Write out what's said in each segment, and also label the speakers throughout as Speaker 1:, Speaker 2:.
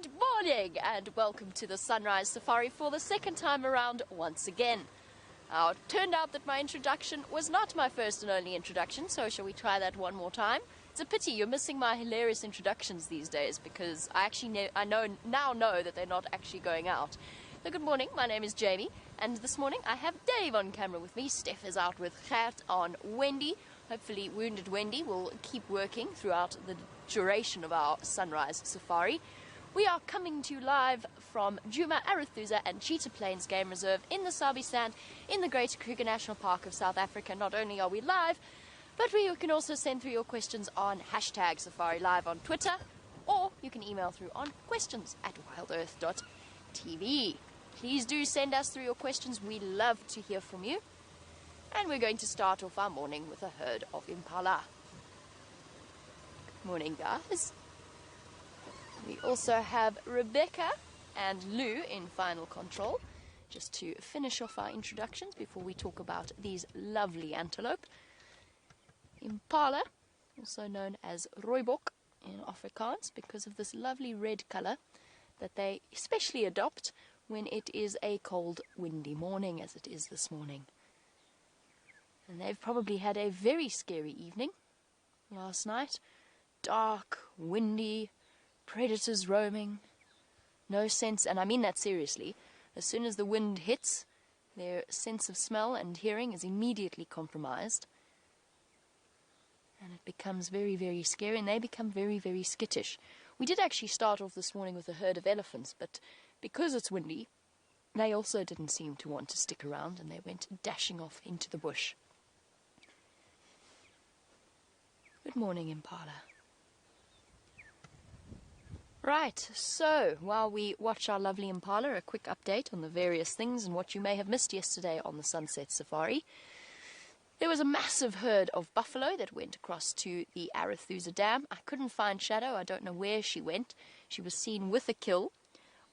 Speaker 1: Good morning and welcome to the Sunrise Safari for the second time around once again. Now, it turned out that my introduction was not my first and only introduction, so shall we try that one more time? It's a pity you're missing my hilarious introductions these days because I now know that they're not actually going out. So good morning, my name is Jamie, and this morning I have Dave on camera with me. Steph is out with Gert on Wendy. Hopefully Wounded Wendy will keep working throughout the duration of our Sunrise Safari. We are coming to you live from Djuma, Arathusa and Cheetah Plains Game Reserve in the Sabi Sand in the Greater Kruger National Park of South Africa. Not only are we live, but you can also send through your questions on hashtag SafariLIVE on Twitter, or you can email through on questions@wildearth.tv. Please do send us through your questions. We love to hear from you. And we're going to start off our morning with a herd of impala. Good morning, guys. We also have Rebecca and Lou in final control, just to finish off our introductions before we talk about these lovely antelope. Impala, also known as rooibok in Afrikaans, because of this lovely red color that they especially adopt when it is a cold, windy morning, as it is this morning. And they've probably had a very scary evening last night. Dark, windy, predators roaming, no sense, and I mean that seriously. As soon as the wind hits, their sense of smell and hearing is immediately compromised. And it becomes very, very scary, and they become very, very skittish. We did actually start off this morning with a herd of elephants, but because it's windy, they also didn't seem to want to stick around, and they went dashing off into the bush. Good morning, Impala. Right, so while we watch our lovely Impala, a quick update on the various things and what you may have missed yesterday on the Sunset Safari. There was a massive herd of buffalo that went across to the Arathusa Dam. I couldn't find Shadow. I don't know where she went. She was seen with a kill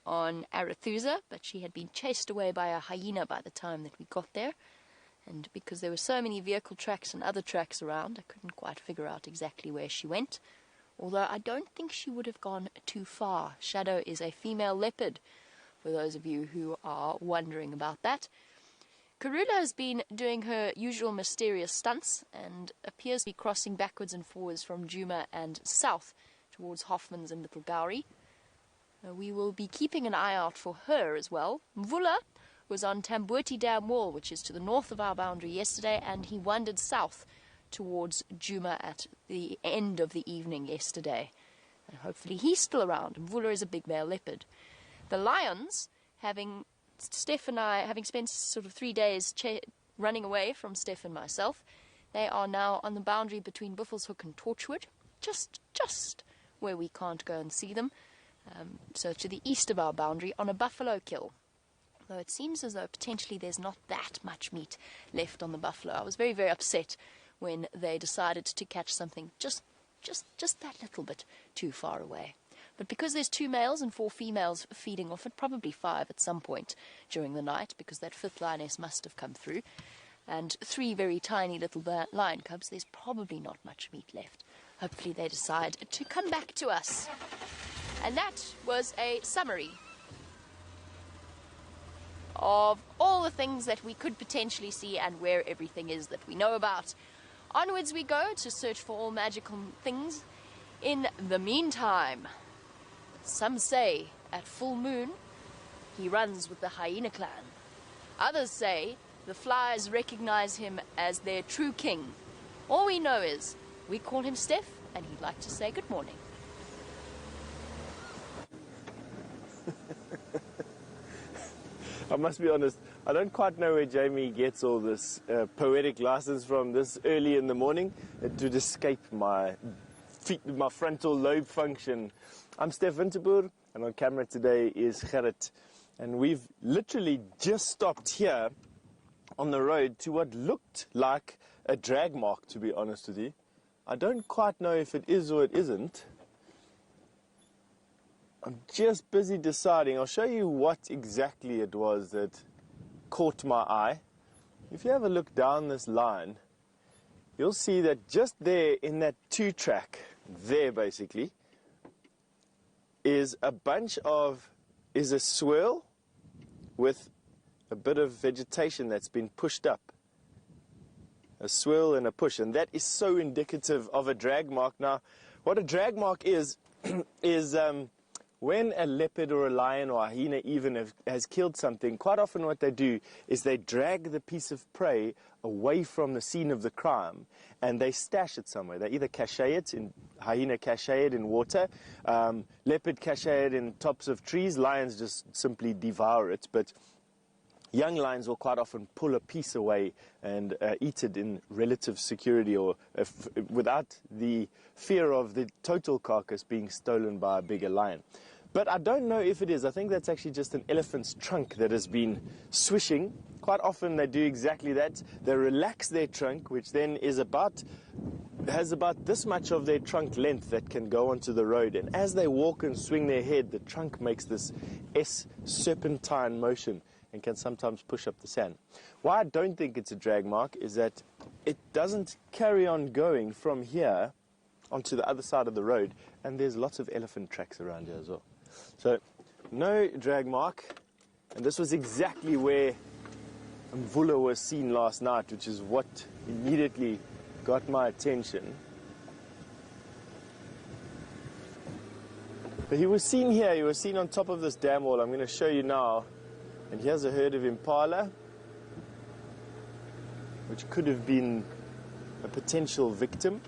Speaker 1: on Arathusa, but she had been chased away by a hyena by the time that we got there. And because there were so many vehicle tracks and other tracks around, I couldn't quite figure out exactly where she went. Although I don't think she would have gone too far. Shadow is a female leopard, for those of you who are wondering about that. Karula has been doing her usual mysterious stunts and appears to be crossing backwards and forwards from Djuma and south towards Hoffman's and Little Gowrie. We will be keeping an eye out for her as well. Mvula was on Tambuti Dam Wall, which is to the north of our boundary yesterday, and he wandered south towards Djuma at the end of the evening yesterday. And hopefully he's still around. Mvula is a big male leopard. The lions, having spent sort of 3 days running away from Steph and myself, they are now on the boundary between Buffelshoek and Torchwood, just where we can't go and see them. So to the east of our boundary on a buffalo kill. Though it seems as though potentially there's not that much meat left on the buffalo. I was very, very upset when they decided to catch something just that little bit too far away. But because there's 2 males and 4 females feeding off it, probably 5 at some point during the night, because that 5th lioness must have come through, and 3 very tiny little lion cubs, there's probably not much meat left. Hopefully they decide to come back to us. And that was a summary of all the things that we could potentially see and where everything is that we know about. Onwards we go to search for all magical things. In the meantime, some say at full moon he runs with the hyena clan. Others say the flies recognize him as their true king. All we know is we call him Steph, and he'd like to say good morning.
Speaker 2: I must be honest, I don't quite know where Jamie gets all this poetic license from this early in the morning. It would escape my frontal lobe function. I'm Steph Winterboer, and on camera today is Gerrit. And we've literally just stopped here on the road to what looked like a drag mark, to be honest with you. I don't quite know if it is or it isn't. I'm just busy deciding. I'll show you what exactly it was that caught my eye. If you have a look down this line, you'll see that just there in that 2-track, there basically, is a swirl with a bit of vegetation that's been pushed up. A swirl and a push, and that is so indicative of a drag mark. Now, what a drag mark is, is when a leopard or a lion or a hyena even has killed something, quite often what they do is they drag the piece of prey away from the scene of the crime and they stash it somewhere. They either cache it, hyena cache it in water, leopard cache it in tops of trees, lions just simply devour it, but young lions will quite often pull a piece away and eat it in relative security or without the fear of the total carcass being stolen by a bigger lion. But I don't know if it is. I think that's actually just an elephant's trunk that has been swishing. Quite often they do exactly that. They relax their trunk, which then has about this much of their trunk length that can go onto the road. And as they walk and swing their head, the trunk makes this serpentine motion and can sometimes push up the sand. Why I don't think it's a drag mark is that it doesn't carry on going from here onto the other side of the road, and there's lots of elephant tracks around here as well. So, no drag mark, and this was exactly where Mvula was seen last night, which is what immediately got my attention. But he was seen here, he was seen on top of this dam wall. I'm going to show you now. And here's a herd of impala, which could have been a potential victim.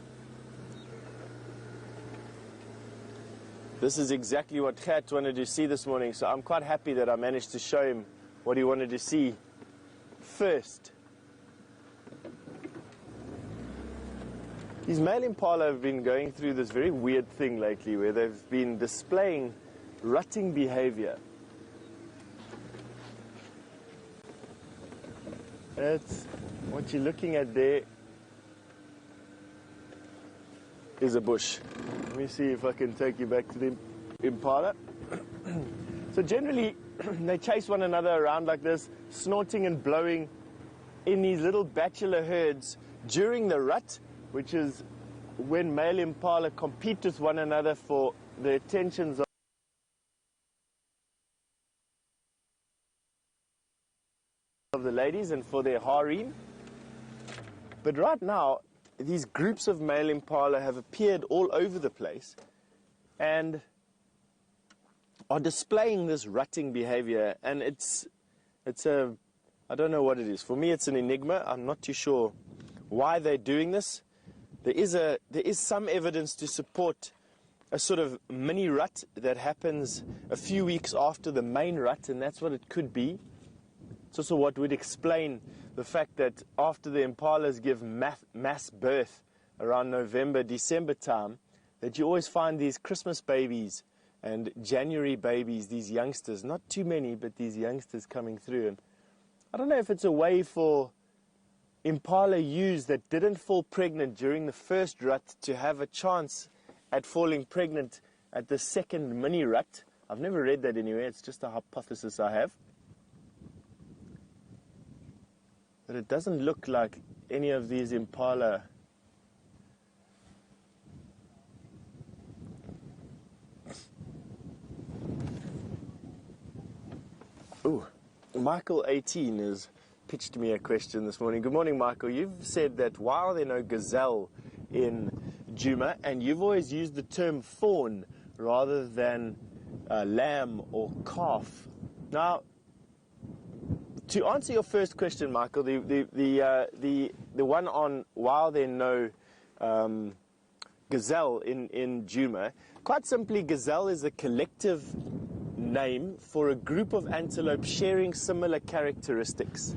Speaker 2: This is exactly what Gert wanted to see this morning, so I'm quite happy that I managed to show him what he wanted to see first. These male impala have been going through this very weird thing lately where they've been displaying rutting behavior. That's what you're looking at there is a bush. Let me see if I can take you back to the impala. So generally, they chase one another around like this, snorting and blowing in these little bachelor herds during the rut, which is when male impala compete with one another for the attentions of the ladies and for their harem. But right now, these groups of male impala have appeared all over the place and are displaying this rutting behavior, and it's I don't know what it is. For me, it's an enigma. I'm not too sure why they're doing this. There is some evidence to support a sort of mini rut that happens a few weeks after the main rut, and that's what it could be. It's also what would explain the fact that after the impalas give mass birth around November, December time, that you always find these Christmas babies and January babies, these youngsters, not too many, but these youngsters coming through. And I don't know if it's a way for impala ewes that didn't fall pregnant during the first rut to have a chance at falling pregnant at the second mini rut. I've never read that anywhere, it's just a hypothesis I have. But it doesn't look like any of these impala Ooh, Michael 18 has pitched me a question this morning. Good morning, Michael. You've said that why are there no gazelle in Djuma, and you've always used the term fawn rather than lamb or calf. Now, to answer your first question, Michael, the one on why are there no gazelle in Djuma, quite simply, gazelle is a collective name for a group of antelope sharing similar characteristics.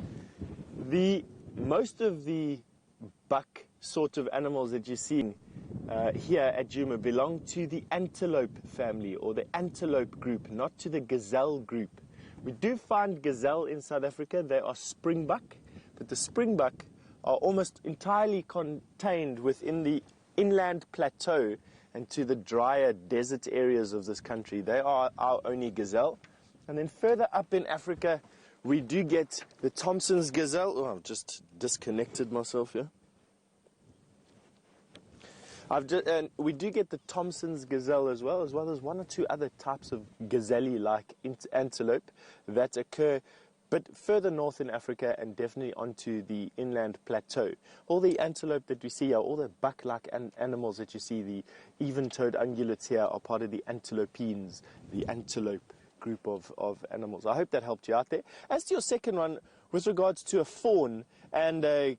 Speaker 2: Most of the buck sort of animals that you're seeing here at Djuma belong to the antelope family or the antelope group, not to the gazelle group. We do find gazelle in South Africa. They are springbuck, but the springbuck are almost entirely contained within the inland plateau and to the drier desert areas of this country. They are our only gazelle. And then further up in Africa, we do get the Thompson's gazelle. Oh, I've just disconnected myself here. And we do get the Thompson's gazelle as well as one or two other types of gazelle-like antelope that occur but further north in Africa and definitely onto the inland plateau. All the antelope that we see here, all the buck-like animals that you see, the even-toed ungulates here are part of the antilopines, the antelope group of animals. I hope that helped you out there. As to your second one, with regards to a fawn and a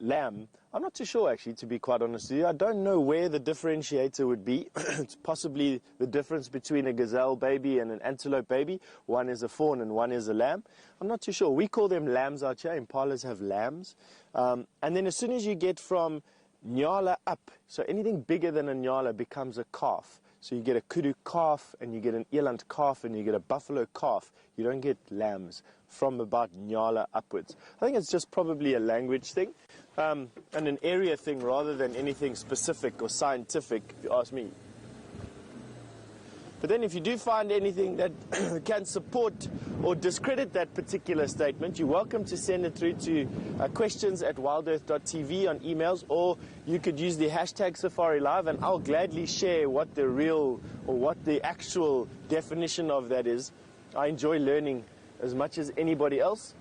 Speaker 2: lamb, I'm not too sure, actually, to be quite honest with you. I don't know where the differentiator would be. It's possibly the difference between a gazelle baby and an antelope baby. One is a fawn and one is a lamb. I'm not too sure. We call them lambs out here. Impalas have lambs. And then as soon as you get from nyala up, so anything bigger than a nyala becomes a calf. So you get a kudu calf, and you get an eland calf, and you get a buffalo calf. You don't get lambs from about nyala upwards. I think it's just probably a language thing and an area thing rather than anything specific or scientific, if you ask me. But then if you do find anything that can support or discredit that particular statement, you're welcome to send it through to questions@wildearth.tv on emails, or you could use the hashtag SafariLive, and I'll gladly share what the real or what the actual definition of that is. I enjoy learning as much as anybody else,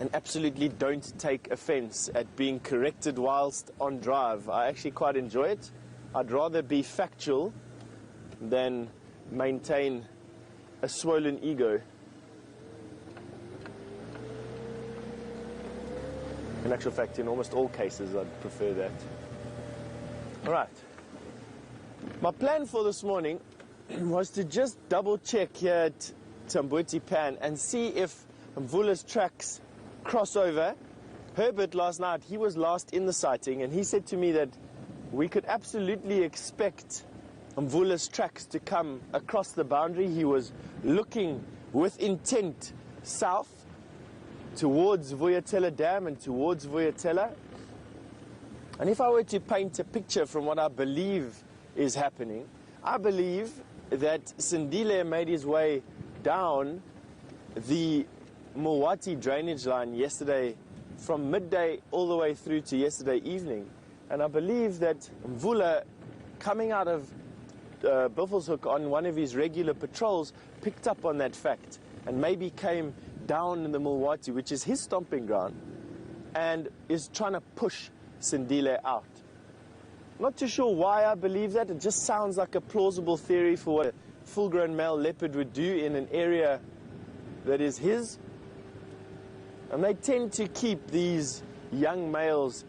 Speaker 2: and absolutely don't take offense at being corrected whilst on drive. I actually quite enjoy it. I'd rather be factual than maintain a swollen ego. In actual fact, in almost all cases, I'd prefer that. All right. My plan for this morning was to just double check here at Tamboti Pan and see if Mvula's tracks cross over. Herbert last night, he was last in the sighting, and he said to me that we could absolutely expect Mvula's tracks to come across the boundary. He was looking with intent south towards Vuyatela Dam and towards Vuyatela. And if I were to paint a picture from what I believe is happening, I believe that Sindile made his way down the Mulwati drainage line yesterday from midday all the way through to yesterday evening. And I believe that Mvula, coming out of Buffelshoek on one of his regular patrols, picked up on that fact and maybe came down in the Mulwati, which is his stomping ground, and is trying to push Sindile out. Not too sure why I believe that. It just sounds like a plausible theory for what a full-grown male leopard would do in an area that is his. And they tend to keep these young males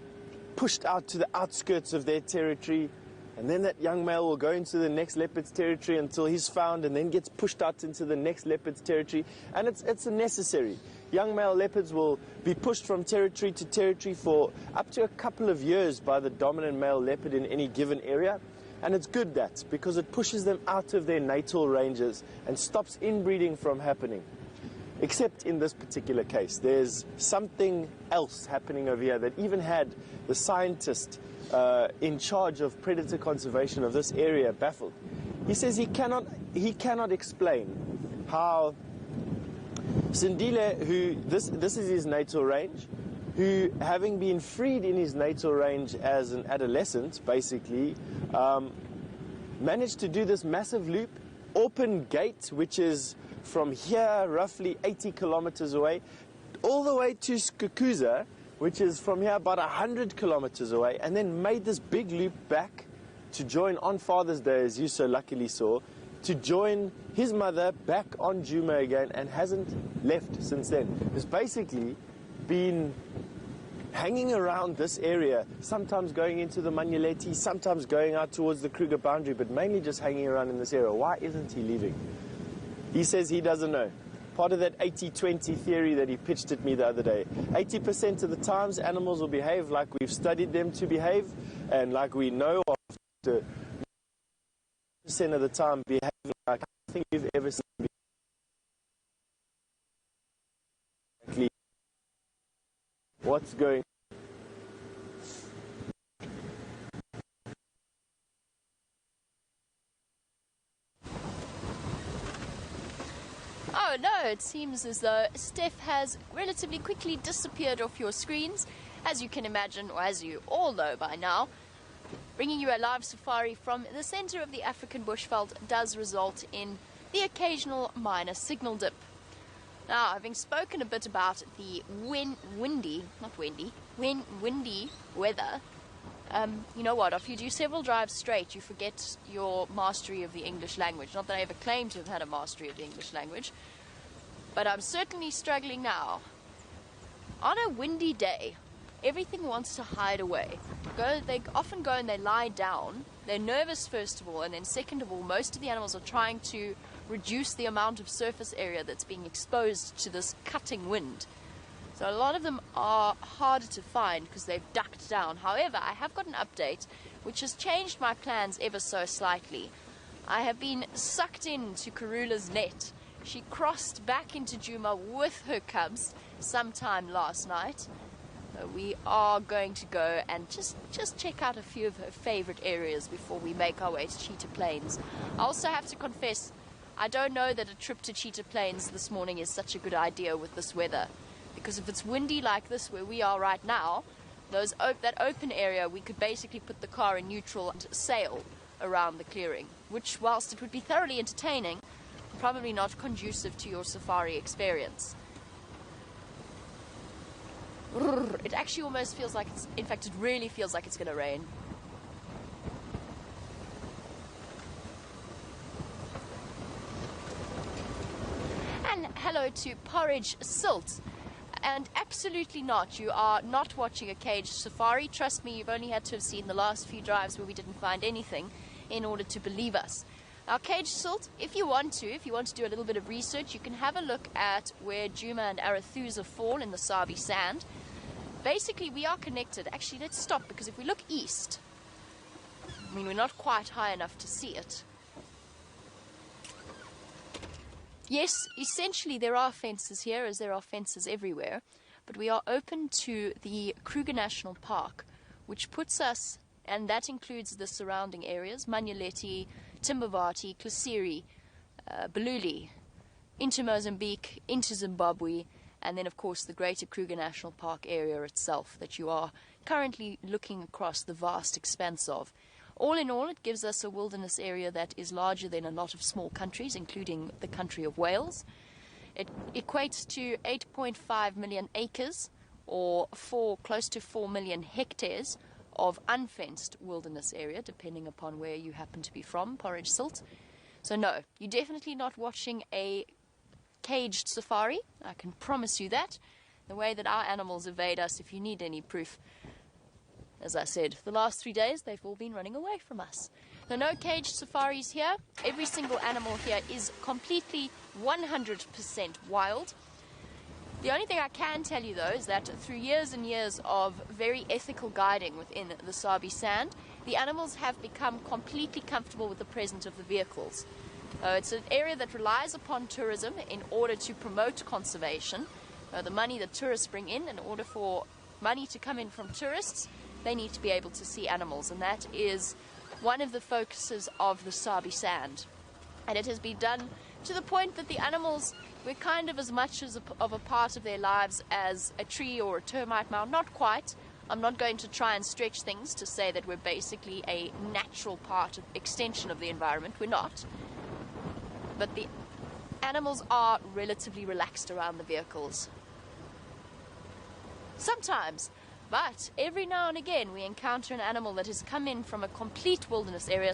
Speaker 2: pushed out to the outskirts of their territory, and then that young male will go into the next leopard's territory until he's found, and then gets pushed out into the next leopard's territory. And it's necessary. Young male leopards will be pushed from territory to territory for up to a couple of years by the dominant male leopard in any given area. And it's good that, because it pushes them out of their natal ranges and stops inbreeding from happening. Except in this particular case, there's something else happening over here that even had the scientist in charge of predator conservation of this area baffled. He says he cannot explain how Sindile, who this is his natal range, who, having been freed in his natal range as an adolescent, basically, managed to do this massive loop, open gate, which is from here roughly 80 kilometers away, all the way to Skukuza, which is from here about 100 kilometers away, and then made this big loop back to join on Father's Day, as you so luckily saw, to join his mother back on Djuma again, and hasn't left since then. It's basically been hanging around this area, sometimes going into the Manyeleti, sometimes going out towards the Kruger boundary, but mainly just hanging around in this area. Why isn't he leaving? He says he doesn't know. Part of that 80-20 theory that he pitched at me the other day. 80% of the times animals will behave like we've studied them to behave, and like we know of, 20% of the time behaving like nothing you've ever seen before. What's going on?
Speaker 1: Oh no, it seems as though Steph has relatively quickly disappeared off your screens, As you can imagine, or as you all know by now, bringing you a live safari from the center of the African bushveld does result in the occasional minor signal dip. Now, having spoken a bit about the windy weather, you know what, if you do several drives straight, you forget your mastery of the English language. Not that I ever claim to have had a mastery of the English language, but I'm certainly struggling now. On a windy day, everything wants to hide away. They often go and they lie down. They're nervous, first of all, and then second of all, most of the animals are trying to reduce the amount of surface area that's being exposed to this cutting wind. So a lot of them are harder to find because they've ducked down. However, I have got an update which has changed my plans ever so slightly. I have been sucked into Karula's net. She crossed back into Djuma with her cubs sometime last night. We are going to go and just check out a few of her favorite areas before we make our way to Cheetah Plains. I also have to confess, I don't know that a trip to Cheetah Plains this morning is such a good idea with this weather. Because if it's windy like this where we are right now, that open area, we could basically put the car in neutral and sail around the clearing, which, whilst it would be thoroughly entertaining, probably not conducive to your safari experience. It actually almost feels like in fact it really feels like it's going to rain. And hello to Porridge Silt. And absolutely not, you are not watching a caged safari. Trust me, you've only had to have seen the last few drives where we didn't find anything in order to believe us. Now, caged silt, if you want to do a little bit of research, you can have a look at where Djuma and Arathusa fall in the Sabi sand. Basically, we are connected. Actually, let's stop, because if we look east, I mean, we're not quite high enough to see it. Yes, essentially there are fences here, as there are fences everywhere, but we are open to the Kruger National Park, which puts us, and that includes the surrounding areas, Manyeleti, Timbavati, Klasiri, Baluli, into Mozambique, into Zimbabwe, and then of course the greater Kruger National Park area itself that you are currently looking across the vast expanse of. All in all, it gives us a wilderness area that is larger than a lot of small countries, including the country of Wales. It equates to 8.5 million acres, or close to 4 million hectares of unfenced wilderness area, depending upon where you happen to be from, Porridge Silt. So no, you're definitely not watching a caged safari, I can promise you that. The way that our animals evade us, if you need any proof, as I said, the last 3 days, they've all been running away from us. There are no caged safaris here. Every single animal here is completely 100% wild. The only thing I can tell you, though, is that through years and years of very ethical guiding within the Sabi sand, the animals have become completely comfortable with the presence of the vehicles. It's an area that relies upon tourism in order to promote conservation. The money that tourists bring in order for money to come in from tourists, they need to be able to see animals, and that is one of the focuses of the Sabi sand. And it has been done to the point that the animals, we're kind of as much of a part of their lives as a tree or a termite mound. Not quite. I'm not going to try and stretch things to say that we're basically a natural extension of the environment. We're not. But the animals are relatively relaxed around the vehicles. Sometimes. But every now and again we encounter an animal that has come in from a complete wilderness area.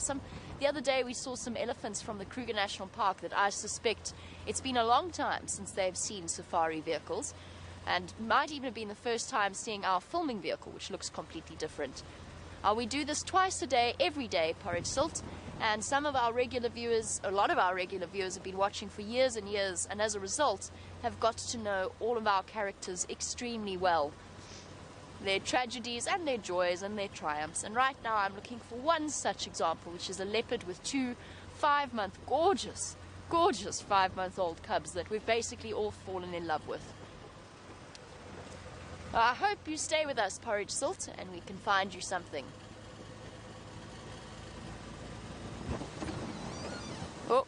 Speaker 1: The other day we saw some elephants from the Kruger National Park that I suspect it's been a long time since they've seen safari vehicles, and might even have been the first time seeing our filming vehicle, which looks completely different. We do this twice a day, every day, Porridge Silt, and some of our regular viewers, a lot of our regular viewers have been watching for years and years, and as a result have got to know all of our characters extremely well. Their tragedies and their joys and their triumphs. And right now I'm looking for one such example, which is a leopard with two 5-month, gorgeous 5-month-old cubs that we've basically all fallen in love with. I hope you stay with us, Porridge Silt, and we can find you something. Oh,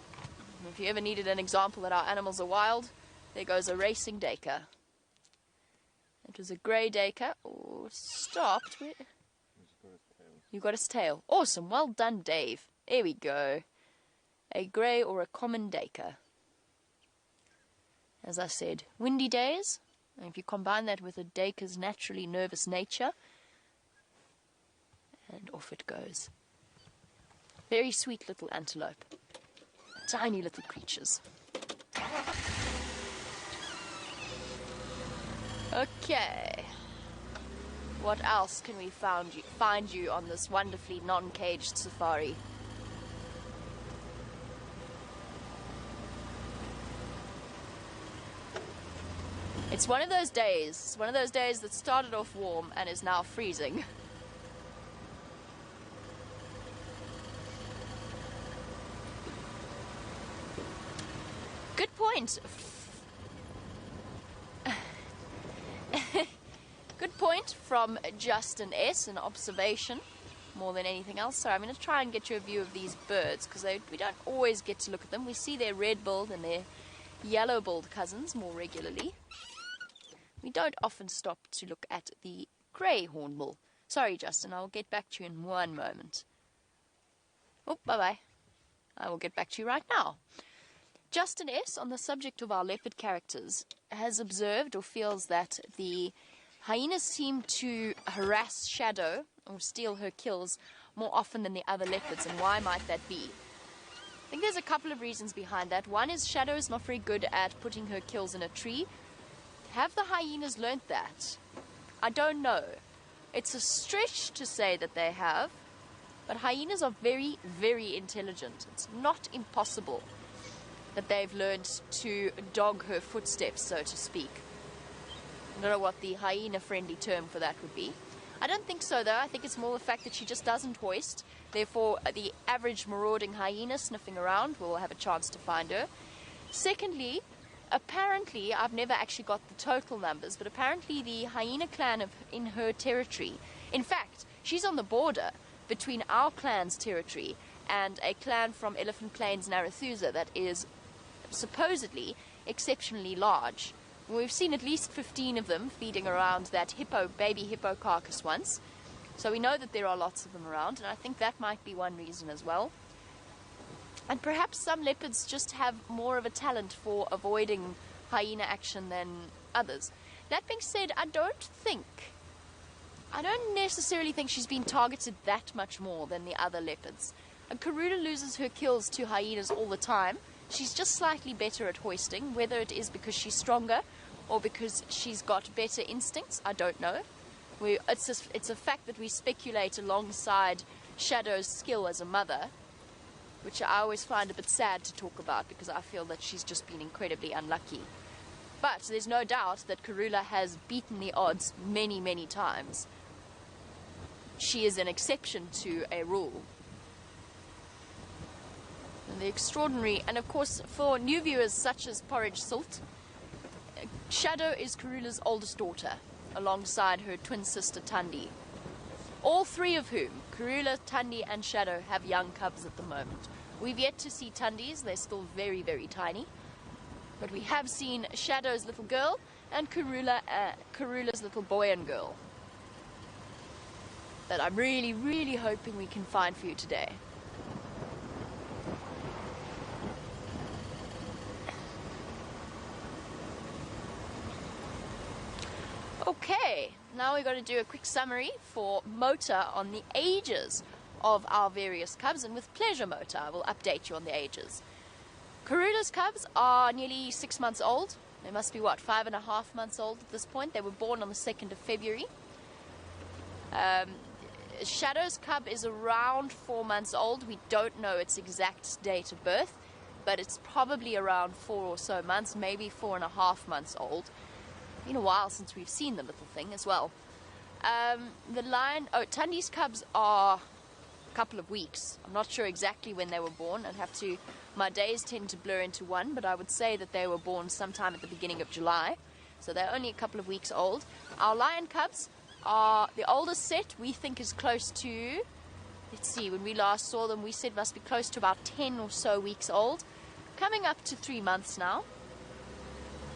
Speaker 1: if you ever needed an example that our animals are wild, there goes a racing Dacre. It was a grey Dacre. Oh, it stopped. Where? You got his tail. Awesome. Well done, Dave. There we go. A grey or a common Dacre. As I said, windy days. And if you combine that with a Dacre's naturally nervous nature, and off it goes. Very sweet little antelope. Tiny little creatures. Okay. What else can we find you on this wonderfully non-caged safari? It's one of those days. It's one of those days that started off warm and is now freezing. Good point. Good point from Justin S. An observation more than anything else. So I'm going to try and get you a view of these birds because we don't always get to look at them. We see their red-billed and their yellow-billed cousins more regularly. We don't often stop to look at the grey hornbill. Sorry, Justin, I'll get back to you in one moment. Oh, bye-bye. I will get back to you right now. Justin S., on the subject of our leopard characters, has observed or feels that the hyenas seem to harass Shadow or steal her kills more often than the other leopards, and why might that be? I think there's a couple of reasons behind that. One is Shadow is not very good at putting her kills in a tree. Have the hyenas learnt that? I don't know. It's a stretch to say that they have, but hyenas are very, very intelligent. It's not impossible that they've learned to dog her footsteps, so to speak. I don't know what the hyena-friendly term for that would be. I don't think so, though. I think it's more the fact that she just doesn't hoist. Therefore, the average marauding hyena sniffing around will have a chance to find her. Secondly, apparently, I've never actually got the total numbers, but apparently the hyena clan in her territory, in fact, she's on the border between our clan's territory and a clan from Elephant Plains, Narathusa, that is supposedly exceptionally large. We've seen at least 15 of them feeding around that baby hippo carcass once, so we know that there are lots of them around, and I think that might be one reason as well. And perhaps some leopards just have more of a talent for avoiding hyena action than others. That being said, I don't necessarily think she's been targeted that much more than the other leopards. And Karula loses her kills to hyenas all the time. She's just slightly better at hoisting, whether it is because she's stronger or because she's got better instincts, I don't know. It's a fact that we speculate alongside Shadow's skill as a mother, which I always find a bit sad to talk about because I feel that she's just been incredibly unlucky. But there's no doubt that Karula has beaten the odds many, many times. She is an exception to a rule. And the extraordinary, and of course for new viewers such as Porridge Silt, Shadow is Karula's oldest daughter, alongside her twin sister Tundi. All three of whom, Karula, Tundi and Shadow, have young cubs at the moment. We've yet to see Tundi's, they're still very, very tiny. But we have seen Shadow's little girl and Karula's little boy and girl that I'm really, really hoping we can find for you today. Okay, now we're going to do a quick summary for Motor on the ages of our various cubs, and with pleasure, Motor, I will update you on the ages. Karula's cubs are nearly 6 months old. They must be, what, 5.5 months old at this point. They were born on the 2nd of February. Shadow's cub is around 4 months old. We don't know its exact date of birth, but it's probably around 4 or so months, maybe 4.5 months old. Been a while since we've seen the little thing as well. Tundi's cubs are a couple of weeks. I'm not sure exactly when they were born. My days tend to blur into one, but I would say that they were born sometime at the beginning of July. So they're only a couple of weeks old. Our lion cubs are the oldest set, we think is close to, let's see, when we last saw them we said must be close to about 10 or so weeks old. Coming up to 3 months now.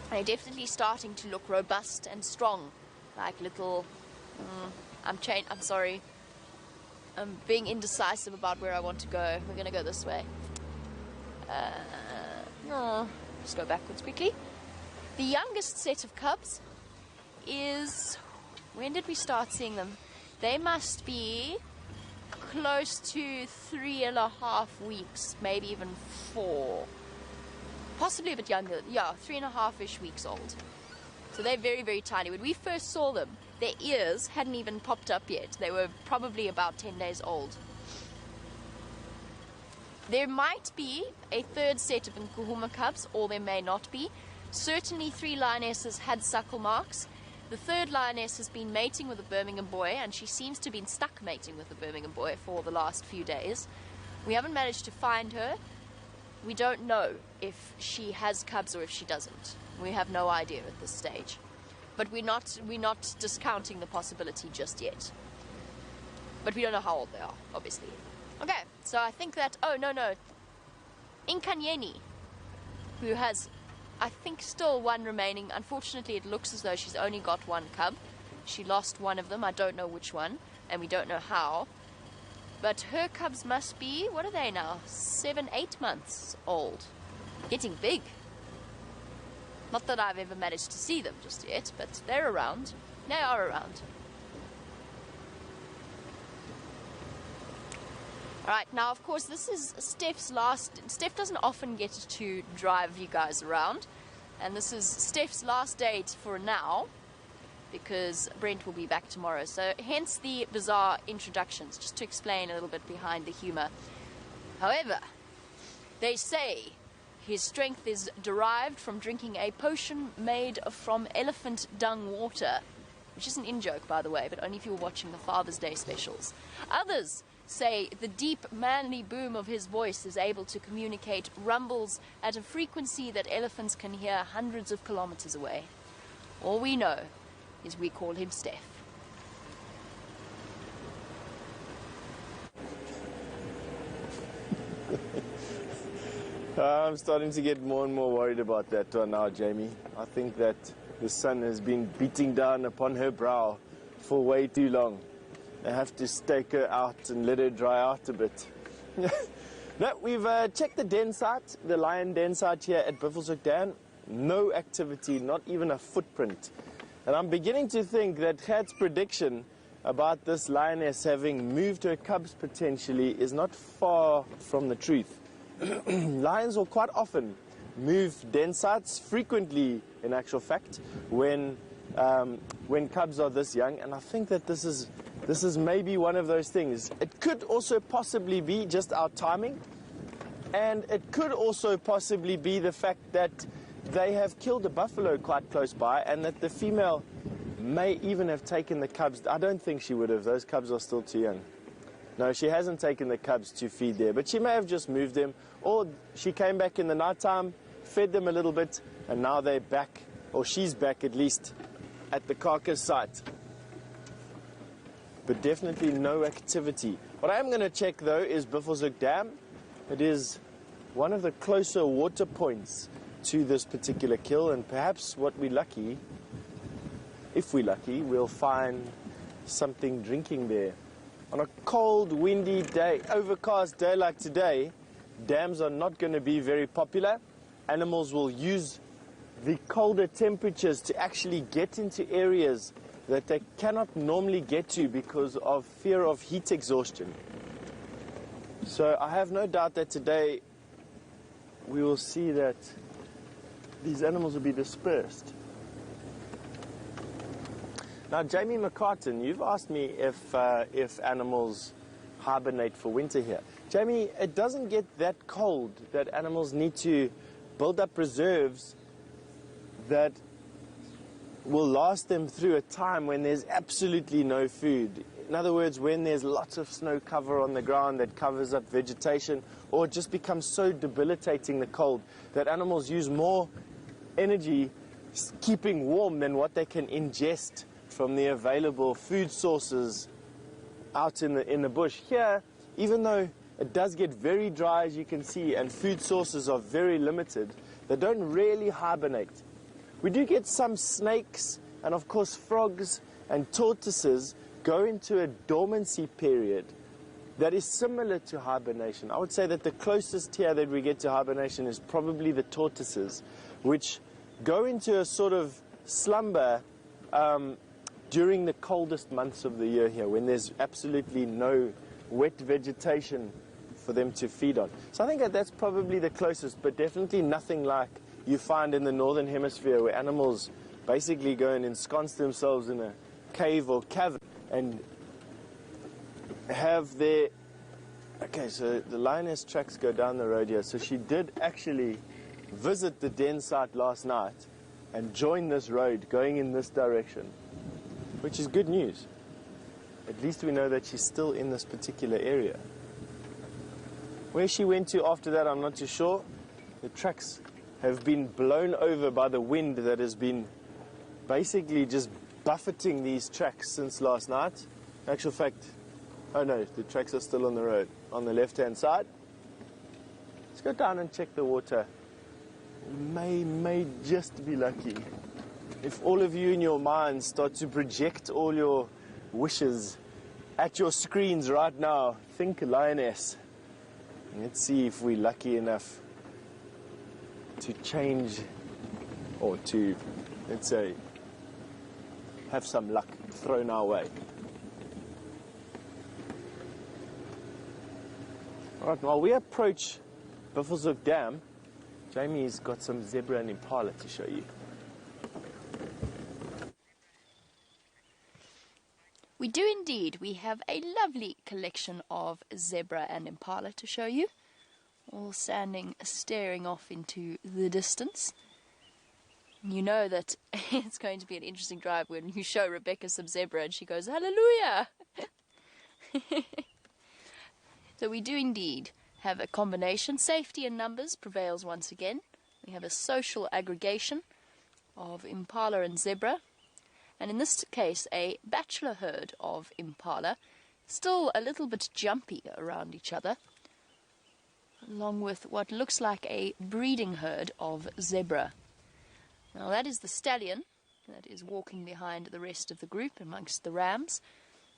Speaker 1: They're definitely starting to look robust and strong, like little I'm sorry. I'm being indecisive about where I want to go. We're going to go this way. No, just go backwards quickly. The youngest set of cubs is... When did we start seeing them? They must be close to 3.5 weeks, maybe even 4. Possibly a bit younger. Yeah, 3.5-ish weeks old. So they're very, very tiny. When we first saw them, their ears hadn't even popped up yet. They were probably about 10 days old. There might be a third set of Nkuhuma cubs, or there may not be. Certainly 3 lionesses had suckle marks. The third lioness has been mating with a Birmingham boy, and she seems to have been stuck mating with a Birmingham boy for the last few days. We haven't managed to find her. We don't know if she has cubs or if she doesn't. We have no idea at this stage. But we're not discounting the possibility just yet. But we don't know how old they are, obviously. Okay, so I think that... Oh, no. Inkanyeni, who has, I think, still 1 remaining. Unfortunately, it looks as though she's only got 1 cub. She lost one of them. I don't know which one, and we don't know how. But her cubs must be, what are they now? 7, 8 months old. Getting big. Not that I've ever managed to see them just yet, but they're around. They are around. Alright, now of course this is Steph's last... Steph doesn't often get to drive you guys around. And this is Steph's last day for now, because Brent will be back tomorrow. So hence the bizarre introductions, just to explain a little bit behind the humour. However, they say his strength is derived from drinking a potion made from elephant dung water, which is an in-joke, by the way, but only if you were watching the Father's Day specials. Others say the deep, manly boom of his voice is able to communicate rumbles at a frequency that elephants can hear hundreds of kilometers away. All we know is we call him Steph.
Speaker 2: I'm starting to get more and more worried about that one now, Jamie. I think that the sun has been beating down upon her brow for way too long. I have to stake her out and let her dry out a bit. No, we've checked the den site, the lion den site here at Buffelshoek Dam. No activity, not even a footprint. And I'm beginning to think that Gert's prediction about this lioness having moved her cubs potentially is not far from the truth. Lions will quite often move den sites, frequently in actual fact, when cubs are this young, and I think that this is maybe one of those things. It could also possibly be just our timing, and it could also possibly be the fact that they have killed a buffalo quite close by, and that the female may even have taken the cubs. I don't think she would have. Those cubs are still too young. No, she hasn't taken the cubs to feed there, but she may have just moved them, or she came back in the night time, fed them a little bit, and now they're back, or she's back at least, at the carcass site. But definitely no activity. What I am going to check though is Buffelshoek Dam. It is one of the closer water points to this particular kill, and perhaps what we're lucky, if we're lucky, we'll find something drinking there. On a cold, windy day, overcast day like today, dams are not going to be very popular. Animals will use the colder temperatures to actually get into areas that they cannot normally get to because of fear of heat exhaustion. So I have no doubt that today we will see that these animals will be dispersed. Now, Jamie McCartan, you've asked me if animals hibernate for winter here. Jamie, it doesn't get that cold that animals need to build up reserves that will last them through a time when there's absolutely no food. In other words, when there's lots of snow cover on the ground that covers up vegetation, or it just becomes so debilitating, the cold, that animals use more energy keeping warm than what they can ingest from the available food sources out in the bush. Here, even though it does get very dry, as you can see, and food sources are very limited, they don't really hibernate. We do get some snakes and of course frogs And tortoises go into a dormancy period that is similar to hibernation. I would say that the closest here that we get to hibernation is probably the tortoises, which go into a sort of slumber during the coldest months of the year here, when there's absolutely no wet vegetation for them to feed on. So I think that that's probably the closest, but definitely nothing like you find in the northern hemisphere, where animals basically go and ensconce themselves in a cave or cavern and have their... Okay, so the lioness tracks go down the road here. So she did actually visit the den site last night and join this road going in this direction, which is good news. At least we know that she's still in this particular area. Where she went to after that, I'm not too sure. The tracks have been blown over by the wind that has been basically just buffeting these tracks since last night. In actual fact, oh no, the tracks are still on the road, on the left-hand side. Let's go down and check the water. We may just be lucky. If all of you in your minds start to project all your wishes at your screens right now, think lioness. Let's see if we're lucky enough to change, or to, let's say, have some luck thrown our way. Alright, while we approach Buffelshoek Dam, Jamie's got some zebra and impala to show you.
Speaker 1: We do indeed. We have a lovely collection of zebra and impala to show you, all standing, staring off into the distance. You know that it's going to be an interesting drive when you show Rebecca some zebra and she goes, hallelujah! So we do indeed have a combination. Safety in numbers prevails once again. We have a social aggregation of impala and zebra. And in this case, a bachelor herd of impala, still a little bit jumpy around each other, along with what looks like a breeding herd of zebra. Now that is the stallion that is walking behind the rest of the group amongst the rams.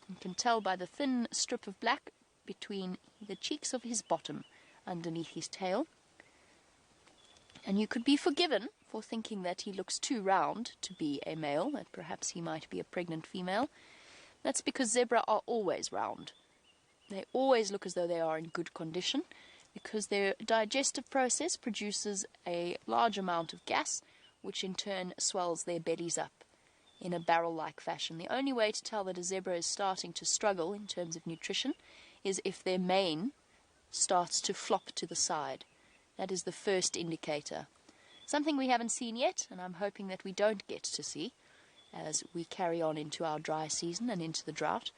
Speaker 1: You can tell by the thin strip of black between the cheeks of his bottom underneath his tail. And you could be forgiven for thinking that he looks too round to be a male, that perhaps he might be a pregnant female. That's because zebra are always round. They always look as though they are in good condition, because their digestive process produces a large amount of gas, which in turn swells their bellies up in a barrel-like fashion. The only way to tell that a zebra is starting to struggle in terms of nutrition is if their mane starts to flop to the side. That is the first indicator. Something we haven't seen yet, and I'm hoping that we don't get to see as we carry on into our dry season and into the drought.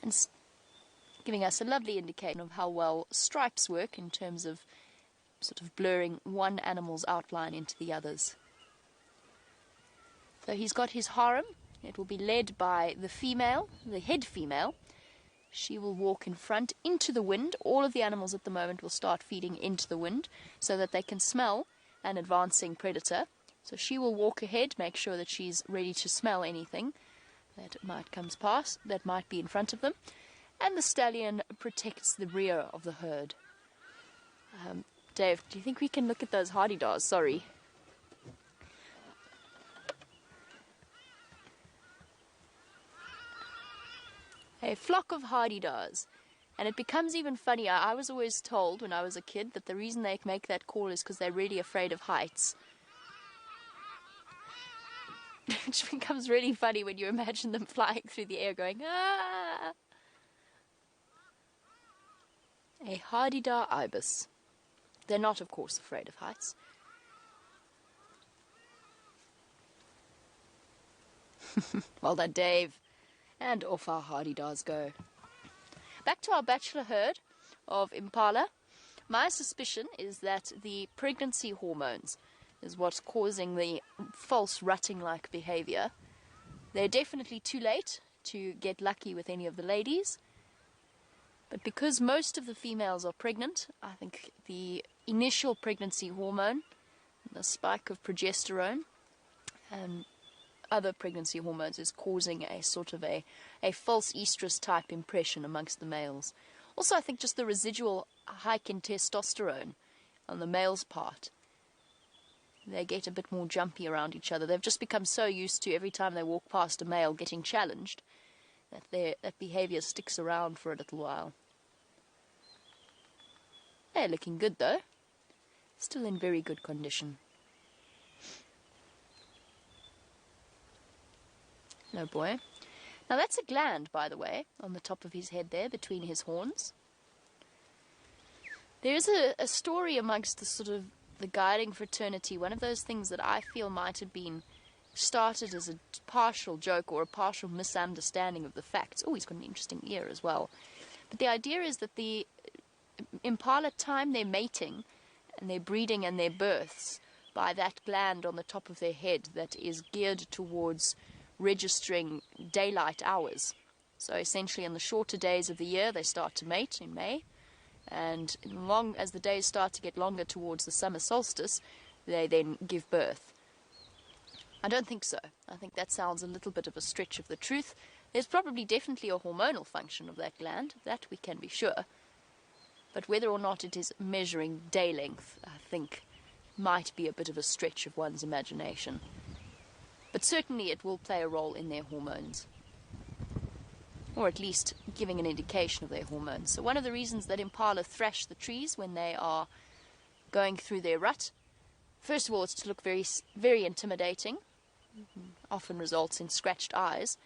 Speaker 1: And giving us a lovely indication of how well stripes work in terms of sort of blurring one animal's outline into the others. So he's got his harem. It will be led by the female, the head female. She will walk in front into the wind. All of the animals at the moment will start feeding into the wind so that they can smell an advancing predator. So she will walk ahead, make sure that she's ready to smell anything that might come past, that might be in front of them. And the stallion protects the rear of the herd. Dave, do you think we can look at those hardy-dars? Sorry. A flock of hardy-dars. And it becomes even funnier. I was always told when I was a kid that the reason they make that call is because they're really afraid of heights. Which becomes really funny when you imagine them flying through the air going, ah! A hardy-dar ibis. They're not, of course, afraid of heights. Well done, Dave. And off our hardy-dars go. Back to our bachelor herd of impala. My suspicion is that the pregnancy hormones is what's causing the false rutting-like behavior. They're definitely too late to get lucky with any of the ladies. But because most of the females are pregnant, I think the initial pregnancy hormone, the spike of progesterone, other pregnancy hormones is causing a sort of a false estrus type impression amongst the males. Also, I think just the residual hike in testosterone on the male's part. They get a bit more jumpy around each other. They've just become so used to every time they walk past a male getting challenged that that behavior sticks around for a little while. They're looking good though. Still in very good condition. No boy. Now that's a gland, by the way, on the top of his head there, between his horns. There is a story amongst the sort of the guiding fraternity, one of those things that I feel might have been started as a partial joke or a partial misunderstanding of the facts. Oh, he's got an interesting ear as well. But the idea is that the impala time their mating and their breeding and their births by that gland on the top of their head that is geared towards registering daylight hours. So essentially in the shorter days of the year they start to mate in May, and as the days start to get longer towards the summer solstice, they then give birth. I don't think so. I think that sounds a little bit of a stretch of the truth. There's probably definitely a hormonal function of that gland, that we can be sure. But whether or not it is measuring day length, I think, might be a bit of a stretch of one's imagination. But certainly it will play a role in their hormones, or at least giving an indication of their hormones. So one of the reasons that impala thrash the trees when they are going through their rut, first of all, it's to look very, very intimidating, often results in scratched eyes,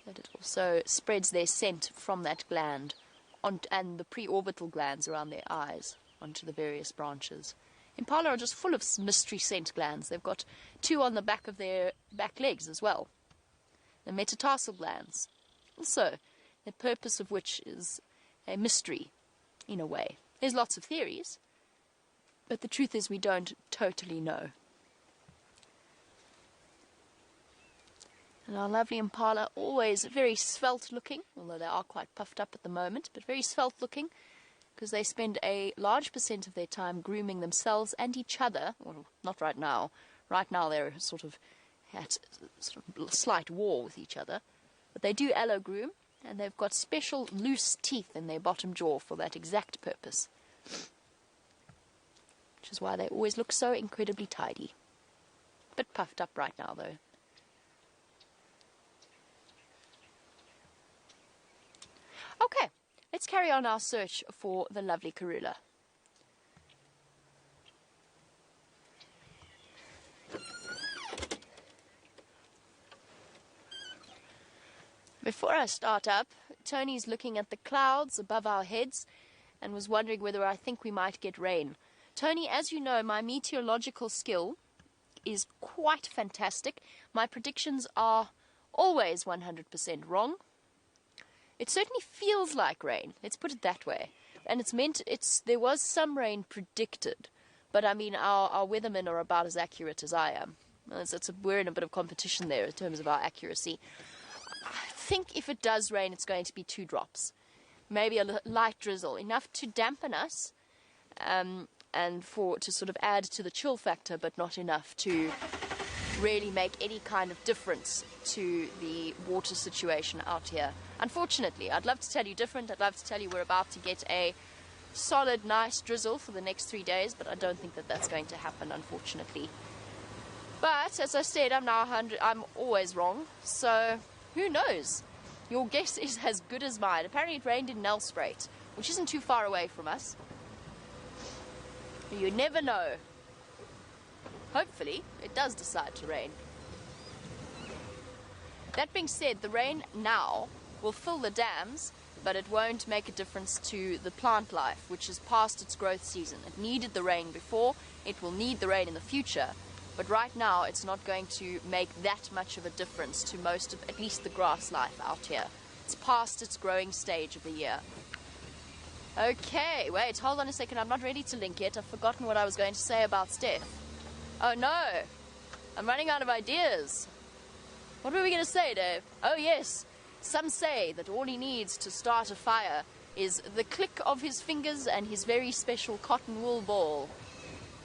Speaker 1: but it also spreads their scent from that gland and the preorbital glands around their eyes onto the various branches. Impala are just full of mystery scent glands. They've got 2 on the back of their back legs as well. The metatarsal glands, also, the purpose of which is a mystery, in a way. There's lots of theories, but the truth is we don't totally know. And our lovely impala, always very svelte looking, although they are quite puffed up at the moment, but very svelte looking, because they spend a large % of their time grooming themselves and each other. Well, not right now. Right now they're sort of at slight war with each other. But they do allo groom, and they've got special loose teeth in their bottom jaw for that exact purpose. Which is why they always look so incredibly tidy. Bit puffed up right now though. Okay, let's carry on our search for the lovely Karula. Before I start up, Tony's looking at the clouds above our heads and was wondering whether I think we might get rain. Tony, as you know, my meteorological skill is quite fantastic. My predictions are always 100% wrong. It certainly feels like rain, let's put it that way. And there was some rain predicted, but I mean, our weathermen are about as accurate as I am. We're in a bit of competition there in terms of our accuracy. I think if it does rain, it's going to be 2 drops. Maybe a light drizzle, enough to dampen us, and to sort of add to the chill factor, but not enough to really make any kind of difference to the water situation out here. Unfortunately, I'd love to tell you different. I'd love to tell you we're about to get a solid, nice drizzle for the next 3 days, but I don't think that that's going to happen, unfortunately. But, as I said, I'm always wrong, so who knows? Your guess is as good as mine. Apparently it rained in Nelspruit, which isn't too far away from us. You never know. Hopefully, it does decide to rain. That being said, the rain now will fill the dams, but it won't make a difference to the plant life, which is past its growth season. It needed the rain before, it will need the rain in the future, but right now it's not going to make that much of a difference to most of, at least the grass life out here. It's past its growing stage of the year. Okay, wait, hold on a second, I'm not ready to link yet. I've forgotten what I was going to say about Steph. Oh no, I'm running out of ideas. What were we going to say, Dave? Oh yes, some say that all he needs to start a fire is the click of his fingers and his very special cotton wool ball.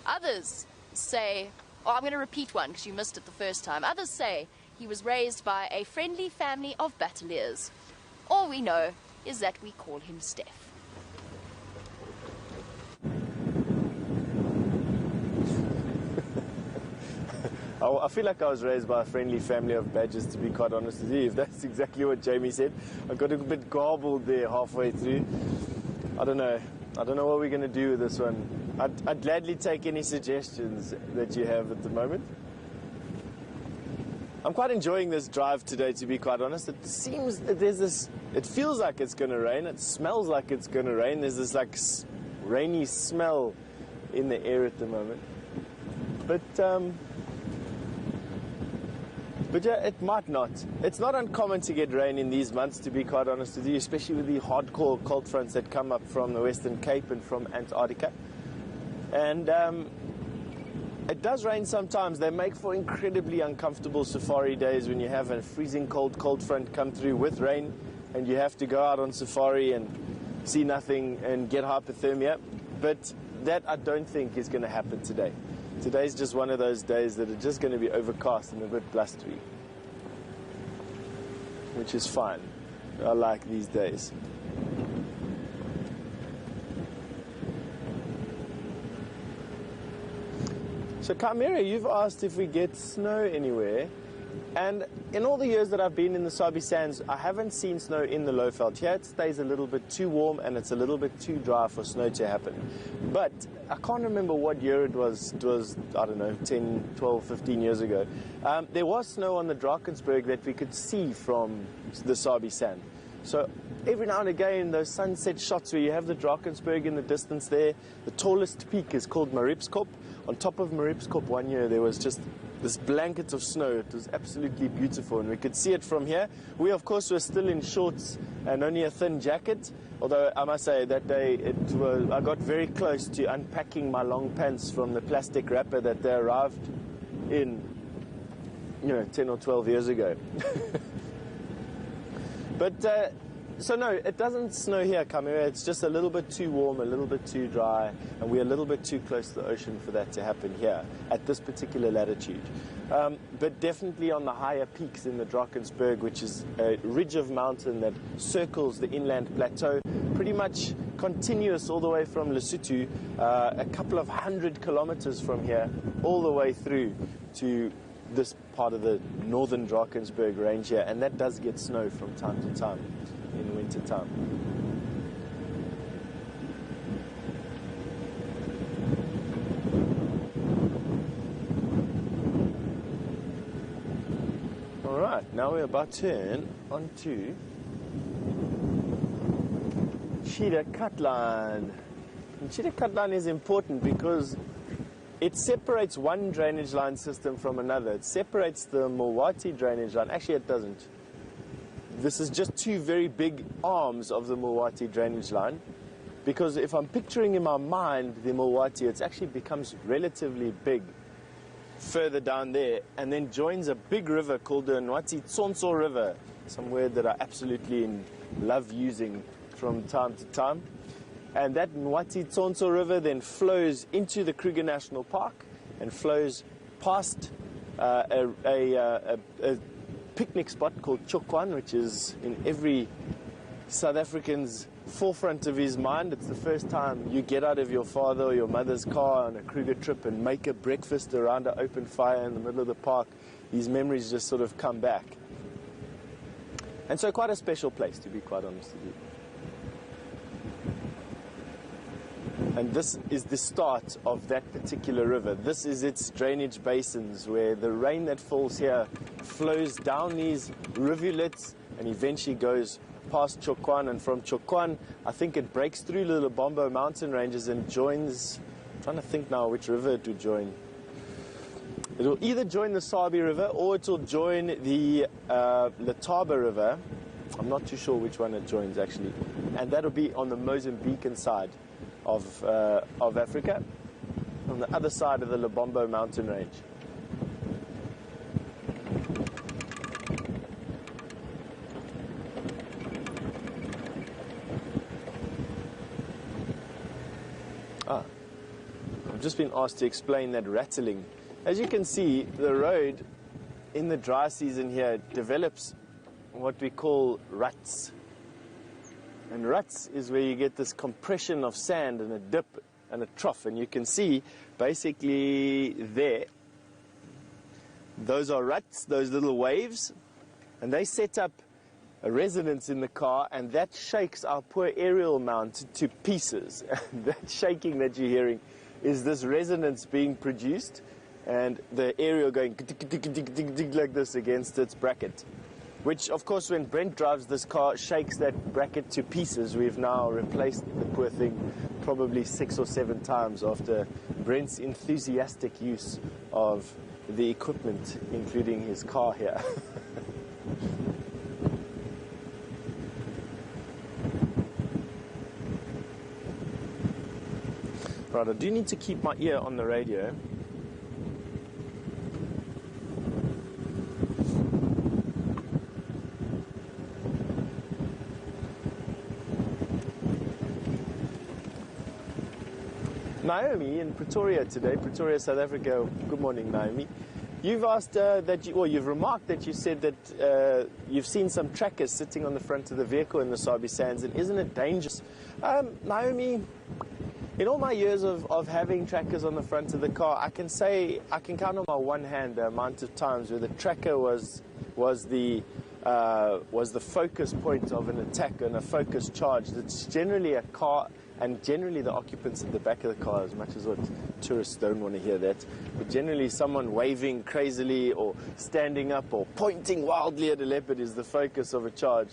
Speaker 1: Others say Oh, I'm going to repeat one because you missed it the first time. Others say he was raised by a friendly family of battaliers. All we know is that we call him Steph.
Speaker 2: I feel like I was raised by a friendly family of badgers, to be quite honest with you, if that's exactly what Jamie said. I got a bit garbled there halfway through. I don't know what we're going to do with this one. I'd gladly take any suggestions that you have at the moment. I'm quite enjoying this drive today, to be quite honest. It seems that it feels like it's going to rain. It smells like it's going to rain. There's this like rainy smell in the air at the moment. But yeah, it might not. It's not uncommon to get rain in these months, to be quite honest with you, especially with the hardcore cold fronts that come up from the Western Cape and from Antarctica. And it does rain sometimes. They make for incredibly uncomfortable safari days when you have a freezing cold front come through with rain and you have to go out on safari and see nothing and get hypothermia. But that I don't think is going to happen today. Today's just one of those days that are just going to be overcast and a bit blustery, which is fine. I like these days. So Chimera, you've asked if we get snow anywhere, and in all the years that I've been in the Sabi Sands, I haven't seen snow in the Lowveld. Here it stays a little bit too warm and it's a little bit too dry for snow to happen. But I can't remember what year it was. It was, I don't know, 10, 12, 15 years ago. There was snow on the Drakensberg that we could see from the Sabi Sand. So every now and again, those sunset shots where you have the Drakensberg in the distance there, the tallest peak is called Maripskop. On top of Maripskop one year, there was just this blanket of snow. It was absolutely beautiful, and we could see it from here. We, of course, were still in shorts and only a thin jacket, although I must say that day I got very close to unpacking my long pants from the plastic wrapper that they arrived in, 10 or 12 years ago. But so no, it doesn't snow here, Chimera. It's just a little bit too warm, a little bit too dry, and we're a little bit too close to the ocean for that to happen here at this particular latitude. But definitely on the higher peaks in the Drakensberg, which is a ridge of mountain that circles the inland plateau, pretty much continuous all the way from Lesotho, a couple of 100 kilometers from here, all the way through to this part of the northern Drakensberg range here, and that does get snow from time to time in winter time. All right, now we're about to turn onto Cheetah Cutline. And Cheetah Cutline is important because it separates one drainage line system from another. It separates the Mulwati drainage line. Actually, it doesn't. This is just two very big arms of the Mulwati drainage line, because if I'm picturing in my mind the Mulwati, it actually becomes relatively big further down there and then joins a big river called the Nwati Tsonso River, some word that I absolutely love using from time to time. And that Nwati Tsonso River then flows into the Kruger National Park and flows past a picnic spot called Chokwan, which is in every South African's forefront of his mind. It's the first time you get out of your father or your mother's car on a Kruger trip and make a breakfast around an open fire in the middle of the park. These memories just sort of come back. And so quite a special place, to be quite honest with you. And this is the start of that particular river. This is its drainage basins, where the rain that falls here flows down these rivulets and eventually goes past Chokwan. And from Chokwan, I think it breaks through the Lubombo mountain ranges and joins, I'm trying to think now which river it would join. It will either join the Sabi River or it will join the Letaba River. I'm not too sure which one it joins, actually. And that will be on the Mozambican side of Africa, on the other side of the Lubombo mountain range. I've just been asked to explain that rattling As you can see, the road in the dry season here develops what we call ruts. And ruts is where you get this compression of sand and a dip and a trough. And you can see basically there, those are ruts, those little waves, and they set up a resonance in the car, and that shakes our poor aerial mount to pieces. That shaking that you're hearing is this resonance being produced, and the aerial going like this against its bracket. Which, of course, when Brent drives this car, shakes that bracket to pieces. We've now replaced the poor thing probably 6 or 7 times after Brent's enthusiastic use of the equipment, including his car here. Right, I do need to keep my ear on the radio. Naomi in Pretoria today, Pretoria, South Africa. Good morning, Naomi. You've asked you've remarked that you said that you've seen some trackers sitting on the front of the vehicle in the Sabi Sands, and isn't it dangerous? Naomi, in all my years of having trackers on the front of the car, I can count on my one hand the amount of times where the tracker was the focus point of an attack and a focus charge. It's generally a car, and generally the occupants at the back of the car, as much as what tourists don't want to hear that, but generally someone waving crazily or standing up or pointing wildly at a leopard is the focus of a charge,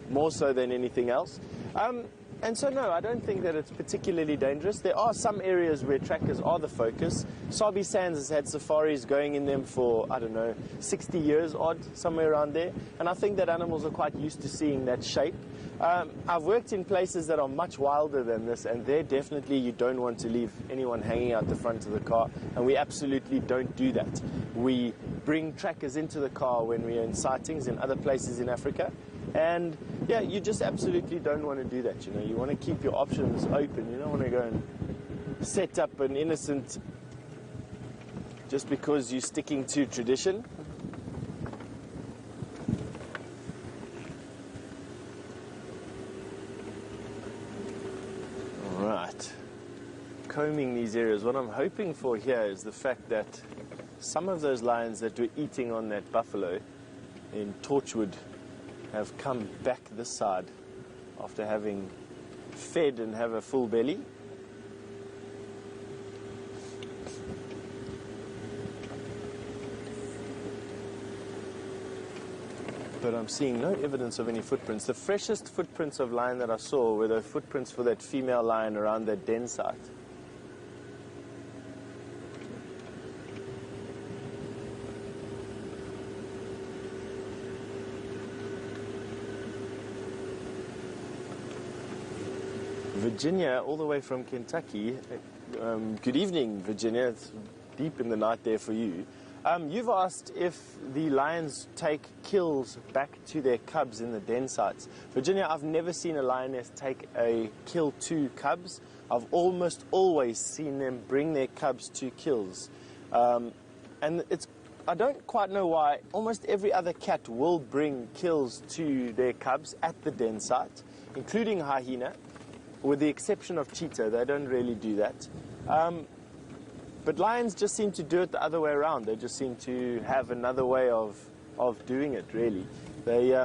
Speaker 2: more so than anything else. And so, no, I don't think that it's particularly dangerous. There are some areas where trackers are the focus. Sabi Sands has had safaris going in them for, 60 years odd, somewhere around there. And I think that animals are quite used to seeing that shape. I've worked in places that are much wilder than this, and there definitely you don't want to leave anyone hanging out the front of the car, and we absolutely don't do that. We bring trackers into the car when we're in sightings in other places in Africa. And yeah, you just absolutely don't want to do that. You want to keep your options open. You don't want to go and set up an innocent just because you're sticking to tradition. All right, combing these areas. What I'm hoping for here is the fact that some of those lions that were eating on that buffalo in Torchwood have come back this side after having fed and have a full belly. But I'm seeing no evidence of any footprints. The freshest footprints of lion that I saw were the footprints for that female lion around that den site. Virginia, all the way from Kentucky. Good evening, Virginia. It's deep in the night there for you. You've asked if the lions take kills back to their cubs in the den sites. Virginia, I've never seen a lioness take a kill to cubs. I've almost always seen them bring their cubs to kills. And I don't quite know why. Almost every other cat will bring kills to their cubs at the den site, including hyena. With the exception of cheetah, they don't really do that. But lions just seem to do it the other way around. They just seem to have another way of doing it, really. They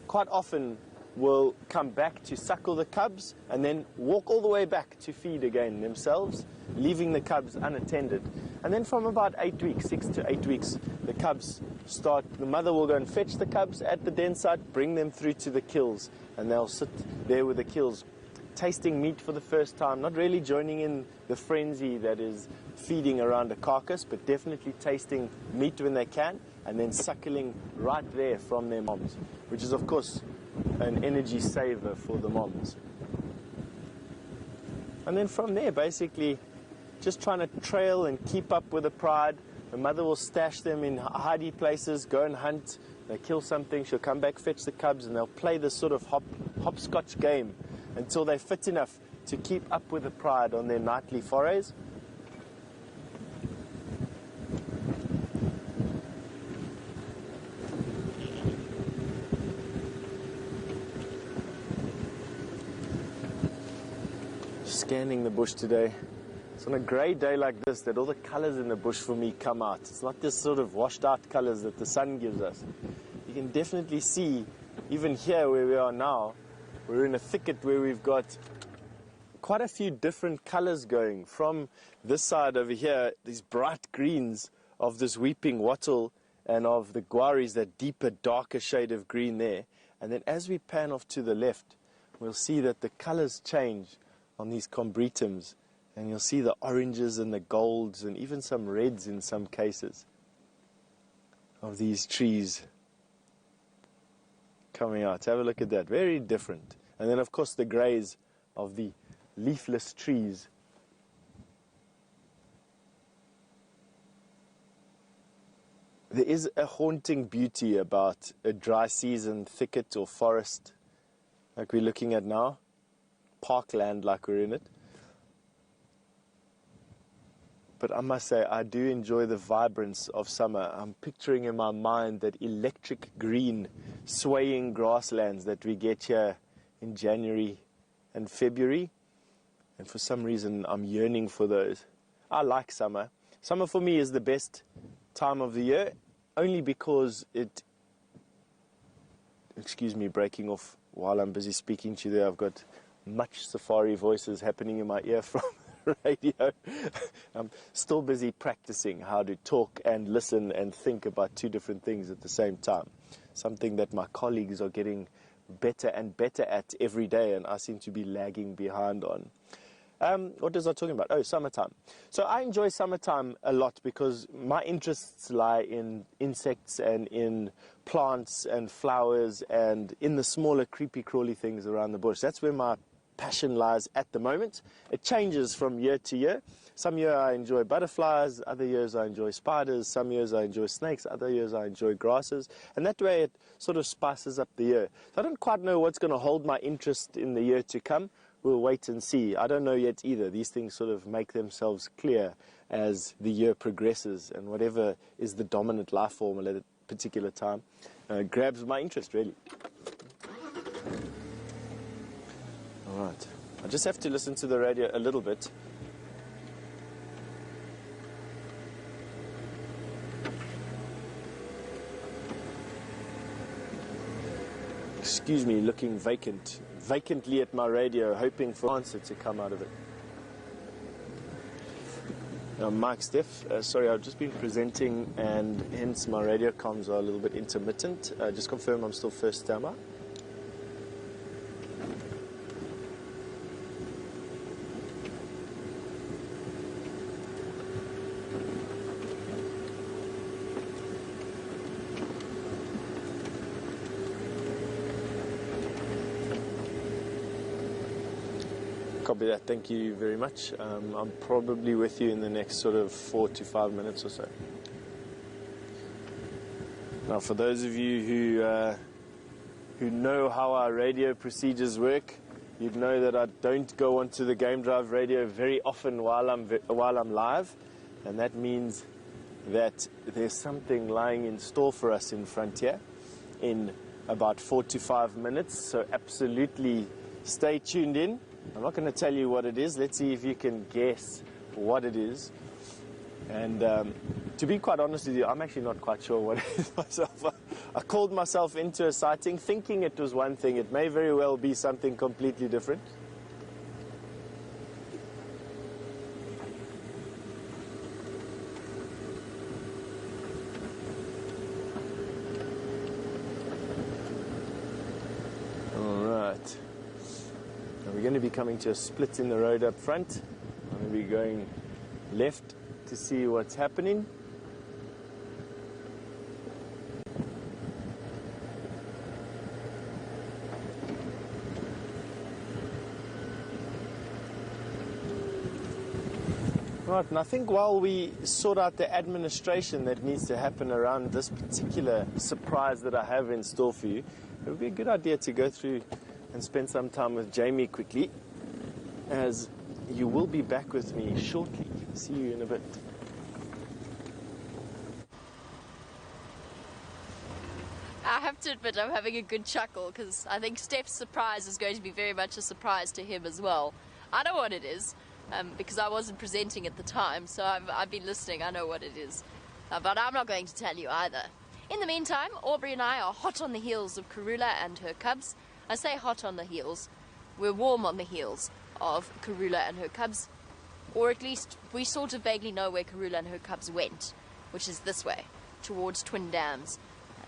Speaker 2: quite often will come back to suckle the cubs and then walk all the way back to feed again themselves, leaving the cubs unattended. And then from about 8 weeks, 6 to 8 weeks, the cubs start, the mother will go and fetch the cubs at the den site, bring them through to the kills, and they'll sit there with the kills, tasting meat for the first time, not really joining in the frenzy that is feeding around a carcass, but definitely tasting meat when they can, and then suckling right there from their moms, which is, of course, an energy saver for the moms. And then from there, basically, just trying to trail and keep up with the pride. The mother will stash them in hidey places, go and hunt, they kill something, she'll come back, fetch the cubs, and they'll play this sort of hopscotch game until they're fit enough to keep up with the pride on their nightly forays. Scanning the bush today. It's on a grey day like this that all the colours in the bush for me come out. It's not this sort of washed out colours that the sun gives us. You can definitely see, even here where we are now, we're in a thicket where we've got quite a few different colours going. From this side over here, these bright greens of this weeping wattle and of the guaris, that deeper, darker shade of green there. And then as we pan off to the left, we'll see that the colours change on these combretums. And you'll see the oranges and the golds and even some reds in some cases of these trees coming out. Have a look at that. Very different. And then, of course, the greys of the leafless trees. There is a haunting beauty about a dry season thicket or forest like we're looking at now. Parkland like we're in it. But I must say, I do enjoy the vibrance of summer. I'm picturing in my mind that electric green, swaying grasslands that we get here in January and February. And for some reason, I'm yearning for those. I like summer. Summer for me is the best time of the year, only because it... Excuse me, breaking off while I'm busy speaking to you there. I've got much safari voices happening in my ear from radio. I'm still busy practicing how to talk and listen and think about two different things at the same time. Something that my colleagues are getting better and better at every day, and I seem to be lagging behind on. What was I talking about? Oh, summertime. So I enjoy summertime a lot because my interests lie in insects and in plants and flowers and in the smaller creepy crawly things around the bush. That's where my passion lies at the moment. It changes from year to year. Some year I enjoy butterflies, other years I enjoy spiders, some years I enjoy snakes, other years I enjoy grasses, and that way it sort of spices up the year. So I don't quite know what's going to hold my interest in the year to come. We'll wait and see. I don't know yet either. These things sort of make themselves clear as the year progresses, and whatever is the dominant life form at a particular time grabs my interest, really. All right. I just have to listen to the radio a little bit. Excuse me, looking vacantly at my radio, hoping for an answer to come out of it. Mike Steph, sorry, I've just been presenting and hence my radio comms are a little bit intermittent. Just confirm I'm still first standby. Copy that, thank you very much. I'm probably with you in the next sort of 4 to 5 minutes or so. Now, for those of you who know how our radio procedures work, you'd know that I don't go onto the Game Drive radio very often while I'm live, and that means that there's something lying in store for us in Frontier in about 4 to 5 minutes, so absolutely stay tuned in. I'm not going to tell you what it is. Let's see if you can guess what it is. And to be quite honest with you, I'm actually not quite sure what it is myself. I called myself into a sighting thinking it was one thing. It may very well be something completely different. All right. We're going to be coming to a split in the road up front. I'm going to be going left to see what's happening. Right, and I think while we sort out the administration that needs to happen around this particular surprise that I have in store for you, it would be a good idea to go through and spend some time with Jamie quickly, as you will be back with me shortly. See you in a bit.
Speaker 1: I have to admit I'm having a good chuckle because I think Steph's surprise is going to be very much a surprise to him as well. I know what it is, because I wasn't presenting at the time, so I've been listening. I know what it is, but I'm not going to tell you either. In the meantime, Aubrey and I are hot on the heels of Karula and her cubs. I say hot on the heels. We're warm on the heels of Karula and her cubs, or at least we sort of vaguely know where Karula and her cubs went, which is this way, towards Twin Dams.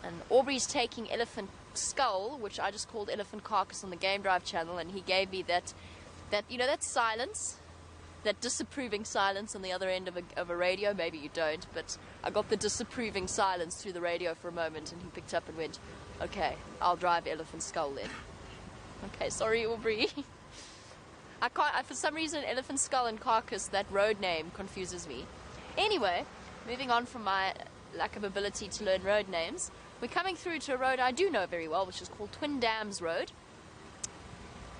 Speaker 1: And Aubrey's taking Elephant Skull, which I just called Elephant Carcass on the Game Drive channel, and he gave me that you know, that silence, that disapproving silence on the other end of a radio. Maybe you don't, but I got the disapproving silence through the radio for a moment, and he picked up and went, okay, I'll drive Elephant Skull then. Okay, sorry, Aubrey. For some reason, Elephant Skull and Carcass, that road name confuses me. Anyway, moving on from my lack of ability to learn road names, we're coming through to a road I do know very well, which is called Twin Dams Road.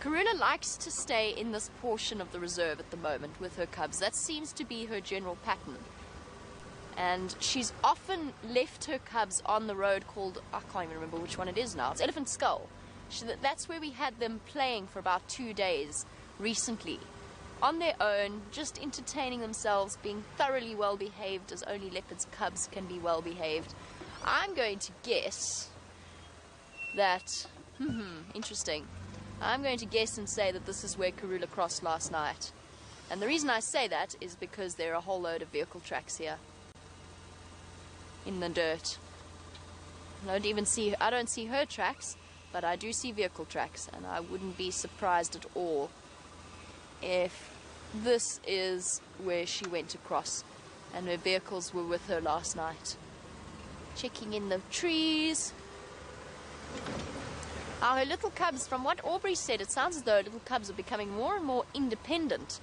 Speaker 1: Karula likes to stay in this portion of the reserve at the moment with her cubs. That seems to be her general pattern. And she's often left her cubs on the road called, I can't even remember which one it is now, it's Elephant Skull. That's where we had them playing for about 2 days recently. On their own, just entertaining themselves, being thoroughly well behaved as only leopards' cubs can be well behaved. I'm going to guess that, interesting. I'm going to guess and say that this is where Karula crossed last night. And the reason I say that is because there are a whole load of vehicle tracks here. In the dirt. I don't see her tracks, but I do see vehicle tracks, and I wouldn't be surprised at all if this is where she went across and her vehicles were with her last night. Checking in the trees. Her little cubs, from what Aubrey said, it sounds as though little cubs are becoming more and more independent.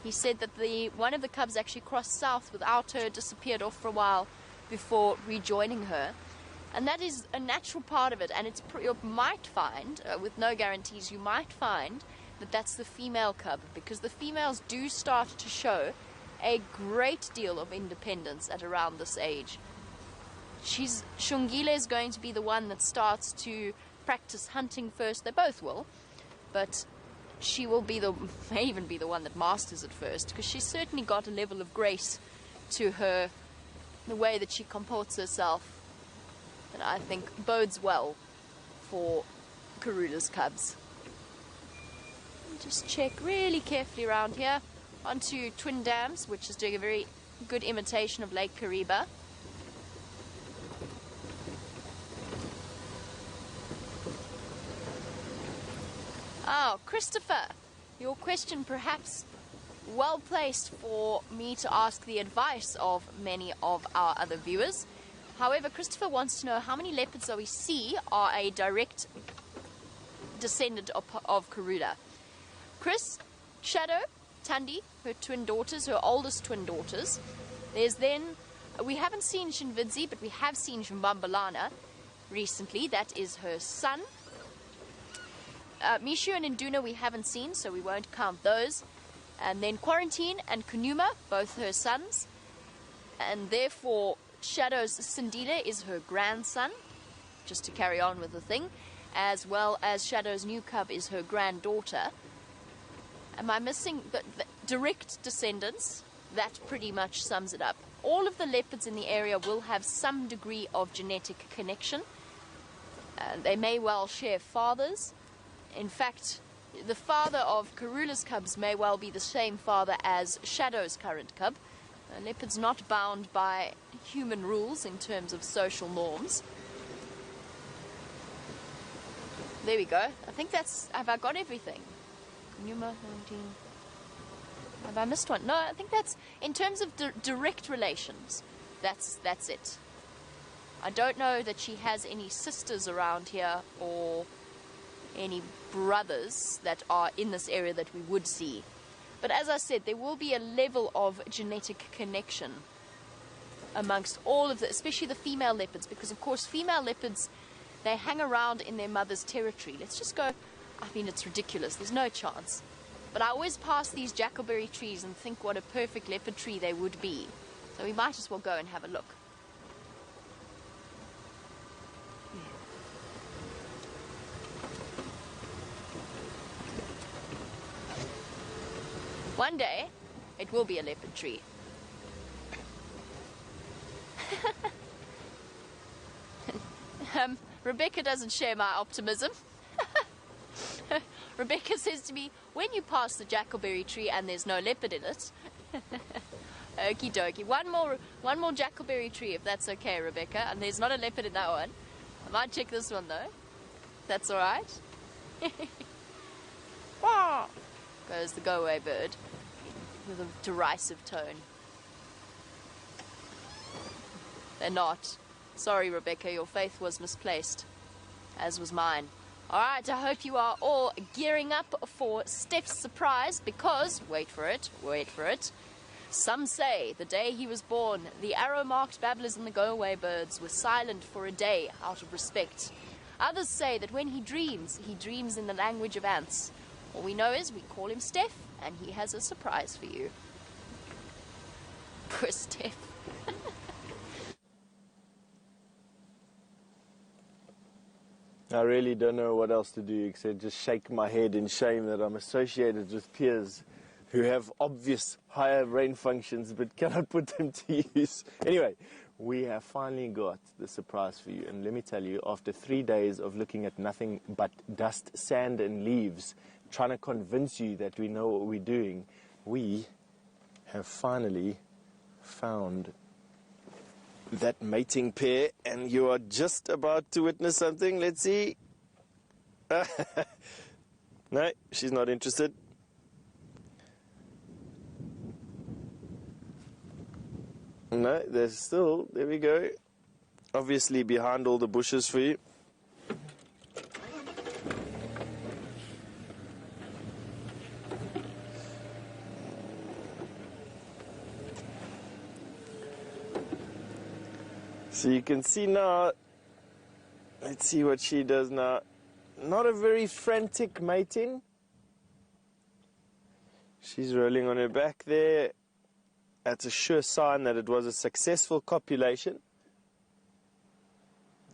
Speaker 1: He said that one of the cubs actually crossed south without her, disappeared off for a while before rejoining her. And that is a natural part of it, and you might find, with no guarantees, you might find that that's the female cub, because the females do start to show a great deal of independence at around this age. Shungile is going to be the one that starts to practice hunting first. They both will, but she will may even be the one that masters it first, because she's certainly got a level of grace to her, the way that she comports herself, that I think bodes well for Karula's cubs. Just check really carefully around here. Onto Twin Dams, which is doing a very good imitation of Lake Kariba. Oh, Christopher, your question perhaps well placed for me to ask the advice of many of our other viewers. However, Christopher wants to know how many leopards that we see are a direct descendant of Karula. Chris, Shadow, Tandi, her twin daughters, her oldest twin daughters. We haven't seen Shinvidzi, but we have seen Shimbambalana recently. That is her son. Mishu and Induna we haven't seen, so we won't count those. And then Quarantine and Kunuma, both her sons. And therefore, Shadow's Sindile is her grandson, just to carry on with the thing, as well as Shadow's new cub is her granddaughter. Am I missing the direct descendants? That pretty much sums it up. All of the leopards in the area will have some degree of genetic connection. They may well share fathers. In fact, the father of Karula's cubs may well be the same father as Shadow's current cub. Leopard's not bound by human rules in terms of social norms. There we go. I think that's... Have I got everything? Numa 19. Have I missed one? No, I think that's... In terms of direct relations, that's it. I don't know that she has any sisters around here or any brothers that are in this area that we would see. But as I said, there will be a level of genetic connection amongst all of the, especially the female leopards, because of course female leopards, they hang around in their mother's territory. Let's just go, I mean, it's ridiculous, there's no chance. But I always pass these jackalberry trees and think what a perfect leopard tree they would be. So we might as well go and have a look. One day, it will be a leopard tree. Rebecca doesn't share my optimism. Rebecca says to me, when you pass the jackleberry tree and there's no leopard in it, okie dokie. One more jackleberry tree, if that's okay, Rebecca, and there's not a leopard in that one. I might check this one though. That's all right. Goes the go-away bird with a derisive tone. They're not. Sorry, Rebecca, your faith was misplaced, as was mine. All right, I hope you are all gearing up for Steph's surprise because, wait for it, some say the day he was born, the arrow-marked babblers and the go-away birds were silent for a day out of respect. Others say that when he dreams in the language of ants. All we know is we call him Steph, and he has a surprise for you. Poor Steph.
Speaker 2: I really don't know what else to do except just shake my head in shame that I'm associated with peers who have obvious higher brain functions but cannot put them to use. Anyway, we have finally got the surprise for you. And let me tell you, after 3 days of looking at nothing but dust, sand and leaves, trying to convince you that we know what we're doing, we have finally found that mating pair, and you are just about to witness something. Let's see. No, she's not interested. No, there's still, there we go. Obviously behind all the bushes for you. So you can see now, let's see what she does now. Not a very frantic mating. She's rolling on her back there. That's a sure sign that it was a successful copulation.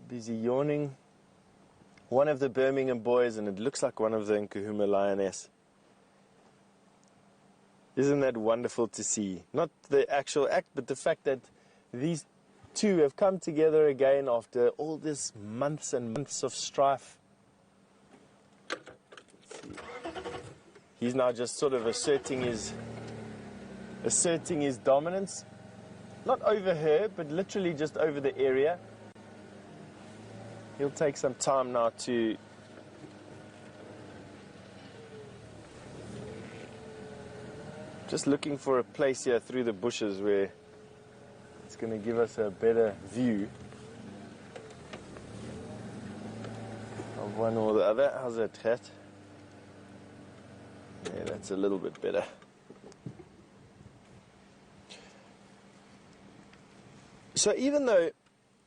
Speaker 2: Busy yawning. One of the Birmingham boys, and it looks like one of the Nkuhuma lioness. Isn't that wonderful to see? Not the actual act, but the fact that these two have come together again after all this months and months of strife. He's now just sort of asserting his dominance, not over her, but literally just over the area. He'll take some time now to just looking for a place here through the bushes where it's going to give us a better view of one or the other. How's that, Kat? Yeah, that's a little bit better. So even though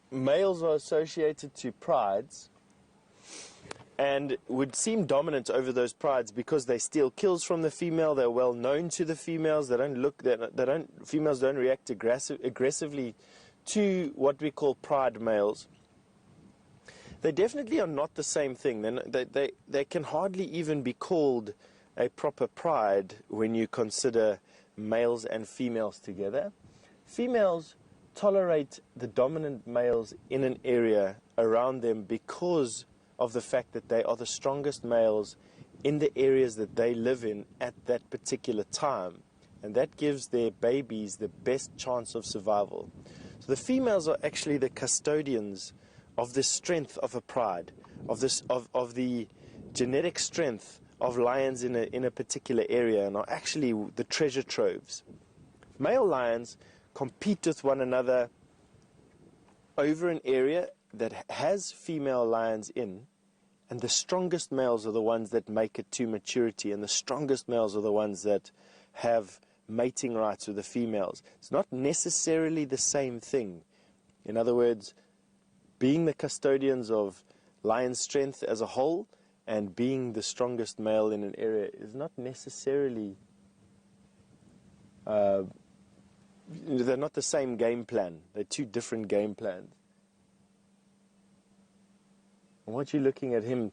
Speaker 2: males are associated to prides and would seem dominant over those prides because they steal kills from the female, they're well known to the females, females don't react aggressively to what we call pride males. They definitely are not the same thing. They can hardly even be called a proper pride when you consider males and females together. Females tolerate the dominant males in an area around them because of the fact that they are the strongest males in the areas that they live in at that particular time. And that gives their babies the best chance of survival. So the females are actually the custodians of the strength of a pride, of the genetic strength of lions in a particular area, and are actually the treasure troves. Male lions compete with one another over an area that has female lions in, and the strongest males are the ones that make it to maturity, and the strongest males are the ones that have mating rights with the females. It's not necessarily the same thing. In other words, being the custodians of lion strength as a whole and being the strongest male in an area is not necessarily they're not the same game plan. They're two different game plans. And what you're looking at him,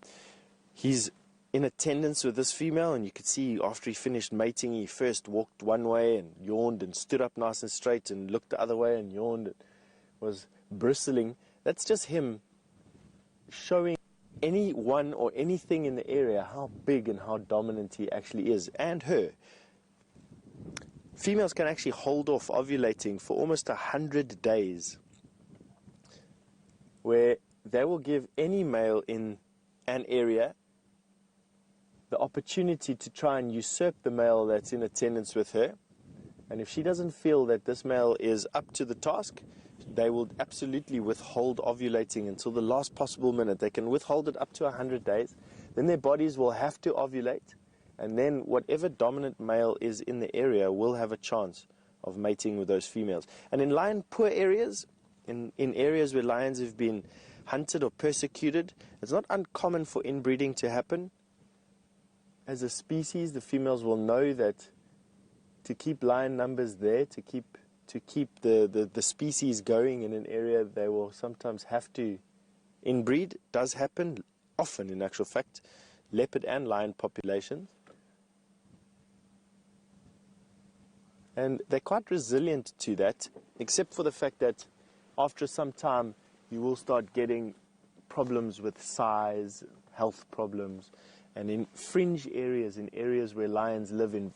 Speaker 2: he's in attendance with this female, and you could see after he finished mating, he first walked one way and yawned and stood up nice and straight and looked the other way and yawned and was bristling. That's just him showing anyone or anything in the area how big and how dominant he actually is, and her. Females can actually hold off ovulating for almost 100 days, where they will give any male in an area the opportunity to try and usurp the male that's in attendance with her. And if she doesn't feel that this male is up to the task, they will absolutely withhold ovulating until the last possible minute. They can withhold it up to 100 days. Then their bodies will have to ovulate, and then whatever dominant male is in the area will have a chance of mating with those females. And in lion-poor areas, in areas where lions have been hunted or persecuted, it's not uncommon for inbreeding to happen. As a species, the females will know that to keep lion numbers there, to keep the species going in an area, they will sometimes have to inbreed. It does happen often, in actual fact, leopard and lion populations. And they're quite resilient to that, except for the fact that after some time you will start getting problems with size, health problems, and in fringe areas, in areas where lions live in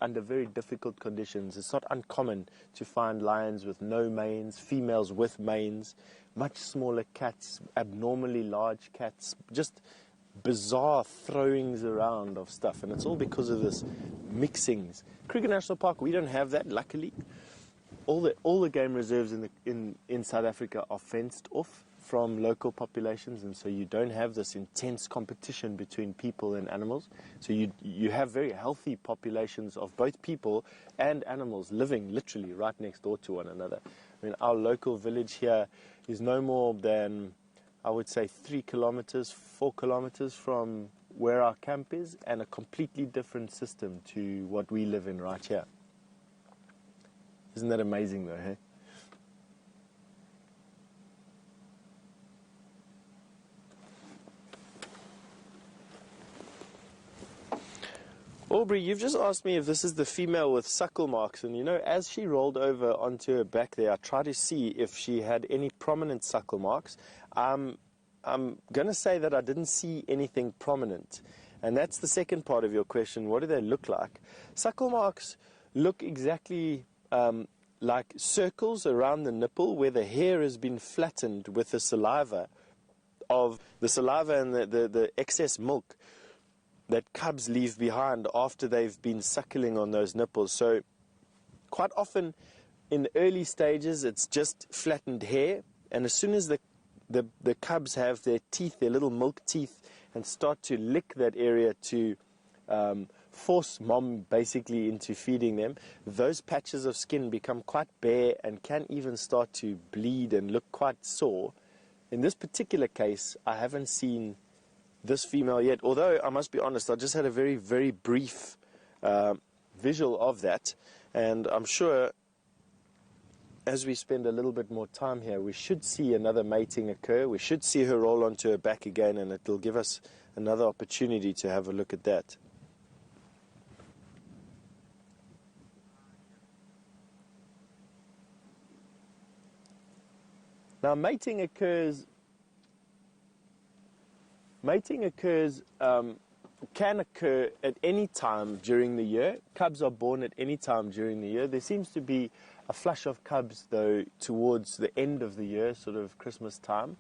Speaker 2: under very difficult conditions, it's not uncommon to find lions with no manes, females with manes, much smaller cats, abnormally large cats, just bizarre throwings around of stuff. And it's all because of this mixings. Kruger National Park, we don't have that, luckily. All the game reserves in South Africa are fenced off from local populations, and so you don't have this intense competition between people and animals. So you have very healthy populations of both people and animals living literally right next door to one another. I mean, our local village here is no more than, I would say, 3 kilometers, 4 kilometers from where our camp is, and a completely different system to what we live in right here. Isn't that amazing though, hey? Aubrey, you've just asked me if this is the female with suckle marks, and you know, as she rolled over onto her back there, I tried to see if she had any prominent suckle marks. I'm going to say that I didn't see anything prominent, and that's the second part of your question. What do they look like? Suckle marks look exactly like circles around the nipple where the hair has been flattened with the saliva and the excess milk that cubs leave behind after they've been suckling on those nipples. So quite often in the early stages it's just flattened hair, and as soon as the cubs have their teeth, their little milk teeth, and start to lick that area to force mom basically into feeding them, those patches of skin become quite bare and can even start to bleed and look quite sore. In this particular case, I haven't seen this female yet, although I must be honest, I just had a very, very brief visual of that, and I'm sure as we spend a little bit more time here, we should see another mating occur. We should see her roll onto her back again, and it will give us another opportunity to have a look at that. Now, mating occurs can occur at any time during the year. Cubs are born at any time during the year. There seems to be a flush of cubs, though, towards the end of the year, sort of Christmas time.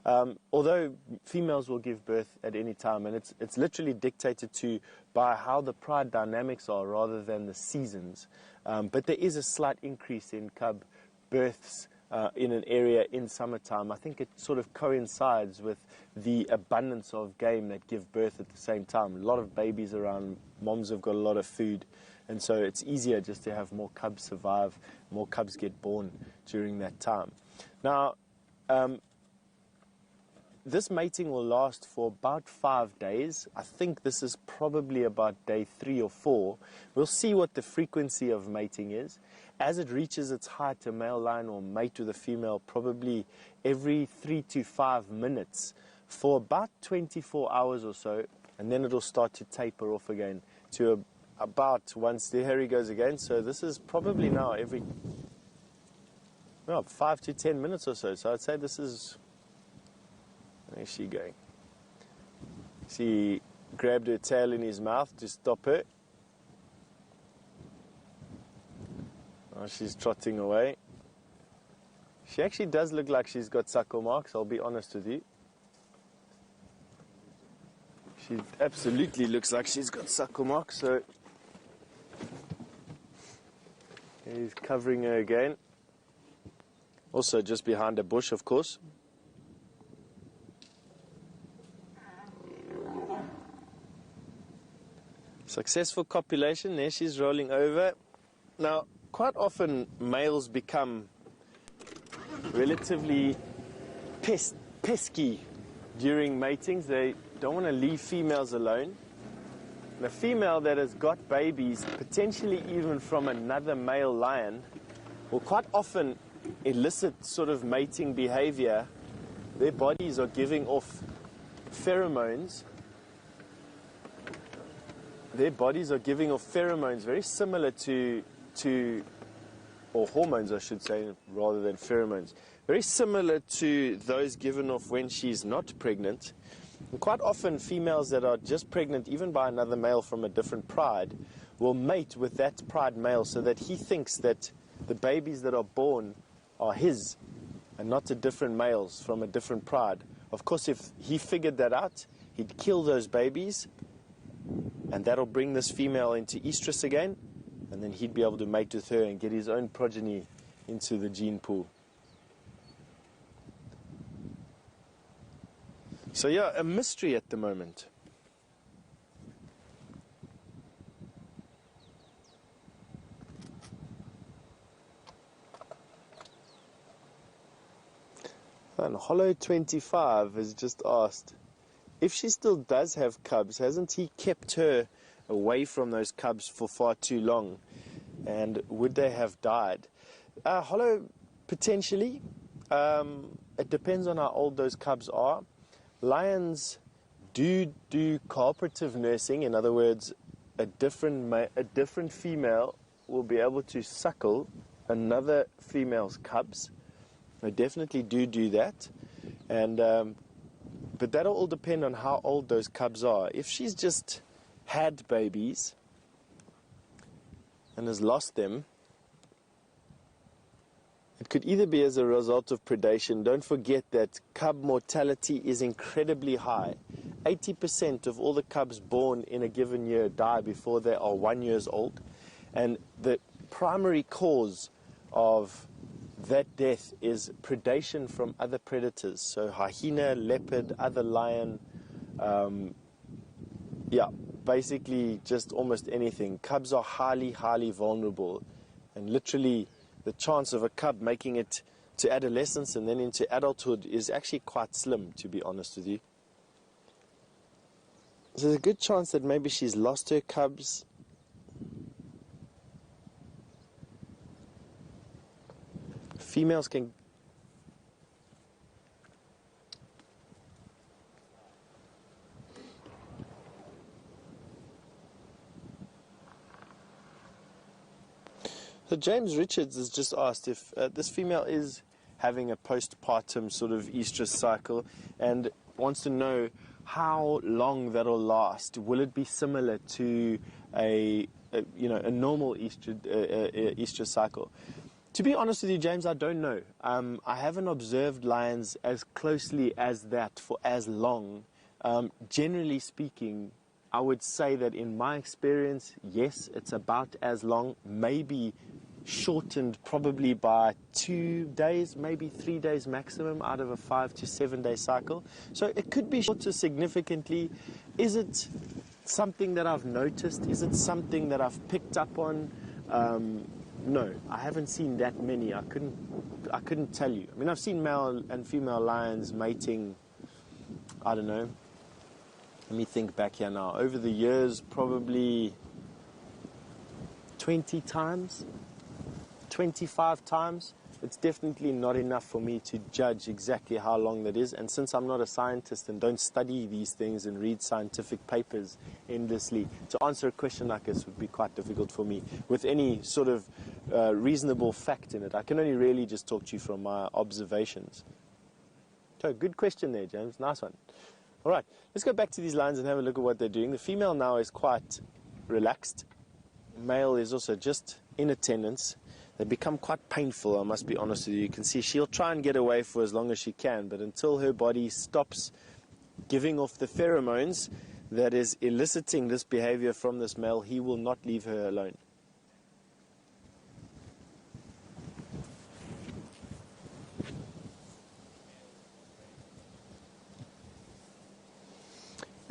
Speaker 2: Although females will give birth at any time, and it's literally dictated to by how the pride dynamics are rather than the seasons. But there is a slight increase in cub births in an area in summertime. I think it sort of coincides with the abundance of game that give birth at the same time. A lot of babies around, moms have got a lot of food, and so it's easier just to have more cubs survive, more cubs get born during that time. Now, this mating will last for about 5 days. I think this is probably about day 3 or 4. We'll see what the frequency of mating is. As it reaches its height, a male lion will mate with a female probably every 3 to 5 minutes for about 24 hours or so. and then it'll start to taper off again to about once there he goes again. So this is probably now every 5 to 10 minutes or so. So I'd say this is, where's she going? She grabbed her tail in his mouth to stop her. Oh, she's trotting away. She actually does look like she's got suckle marks, I'll be honest with you. She absolutely looks like she's got suckle marks, so he's covering her again. Also just behind a bush, of course. Successful copulation, there she's rolling over. Now, quite often males become relatively pesky during matings. They don't want to leave females alone. And a female that has got babies, potentially even from another male lion, will quite often elicit sort of mating behavior. Their bodies are giving off pheromones. Their bodies are giving off pheromones very similar to or hormones, I should say, rather than pheromones, very similar to those given off when she's not pregnant. And quite often females that are just pregnant, even by another male from a different pride, will mate with that pride male so that he thinks that the babies that are born are his and not a different males from a different pride. Of course, if he figured that out, he'd kill those babies, and that'll bring this female into estrus again, and then he'd be able to mate with her and get his own progeny into the gene pool. So yeah, a mystery at the moment. And Hollow25 has just asked, if she still does have cubs, hasn't he kept her away from those cubs for far too long? And would they have died? Hollow, potentially. It depends on how old those cubs are. Lions do cooperative nursing. In other words, a different female will be able to suckle another female's cubs. They definitely do that. And but that'll all depend on how old those cubs are. If she's just had babies and has lost them, it could either be as a result of predation. Don't forget that cub mortality is incredibly high. 80% of all the cubs born in a given year die before they are 1 year old. And the primary cause of that death is predation from other predators. So hyena, leopard, other lion, basically just almost anything. Cubs are highly, highly vulnerable. And literally the chance of a cub making it to adolescence and then into adulthood is actually quite slim, to be honest with you. So there's a good chance that maybe she's lost her cubs. Females can... So James Richards has just asked if this female is having a postpartum sort of estrus cycle and wants to know how long that'll last. Will it be similar to a normal estrus cycle? To be honest with you, James, I don't know. I haven't observed lions as closely as that for as long. Generally speaking, I would say that in my experience, yes, it's about as long, maybe shortened probably by 2 days, maybe 3 days maximum out of a 5 to 7 day cycle. So it could be shorter significantly. Is it something that I've noticed? Is it something that I've picked up on? No, I haven't seen that many. I couldn't tell you. I mean, I've seen male and female lions mating, I don't know. Let me think back here now. Over the years, probably 20 times, 25 times. it's definitely not enough for me to judge exactly how long that is. And since I'm not a scientist and don't study these things and read scientific papers endlessly, to answer a question like this would be quite difficult for me with any sort of reasonable fact in it. I can only really just talk to you from my observations. So, good question there, James. Nice one. All right, let's go back to these lions and have a look at what they're doing. The female now is quite relaxed. Male is also just in attendance. They become quite painful, I must be honest with you. You can see she'll try and get away for as long as she can, but until her body stops giving off the pheromones that is eliciting this behavior from this male, he will not leave her alone.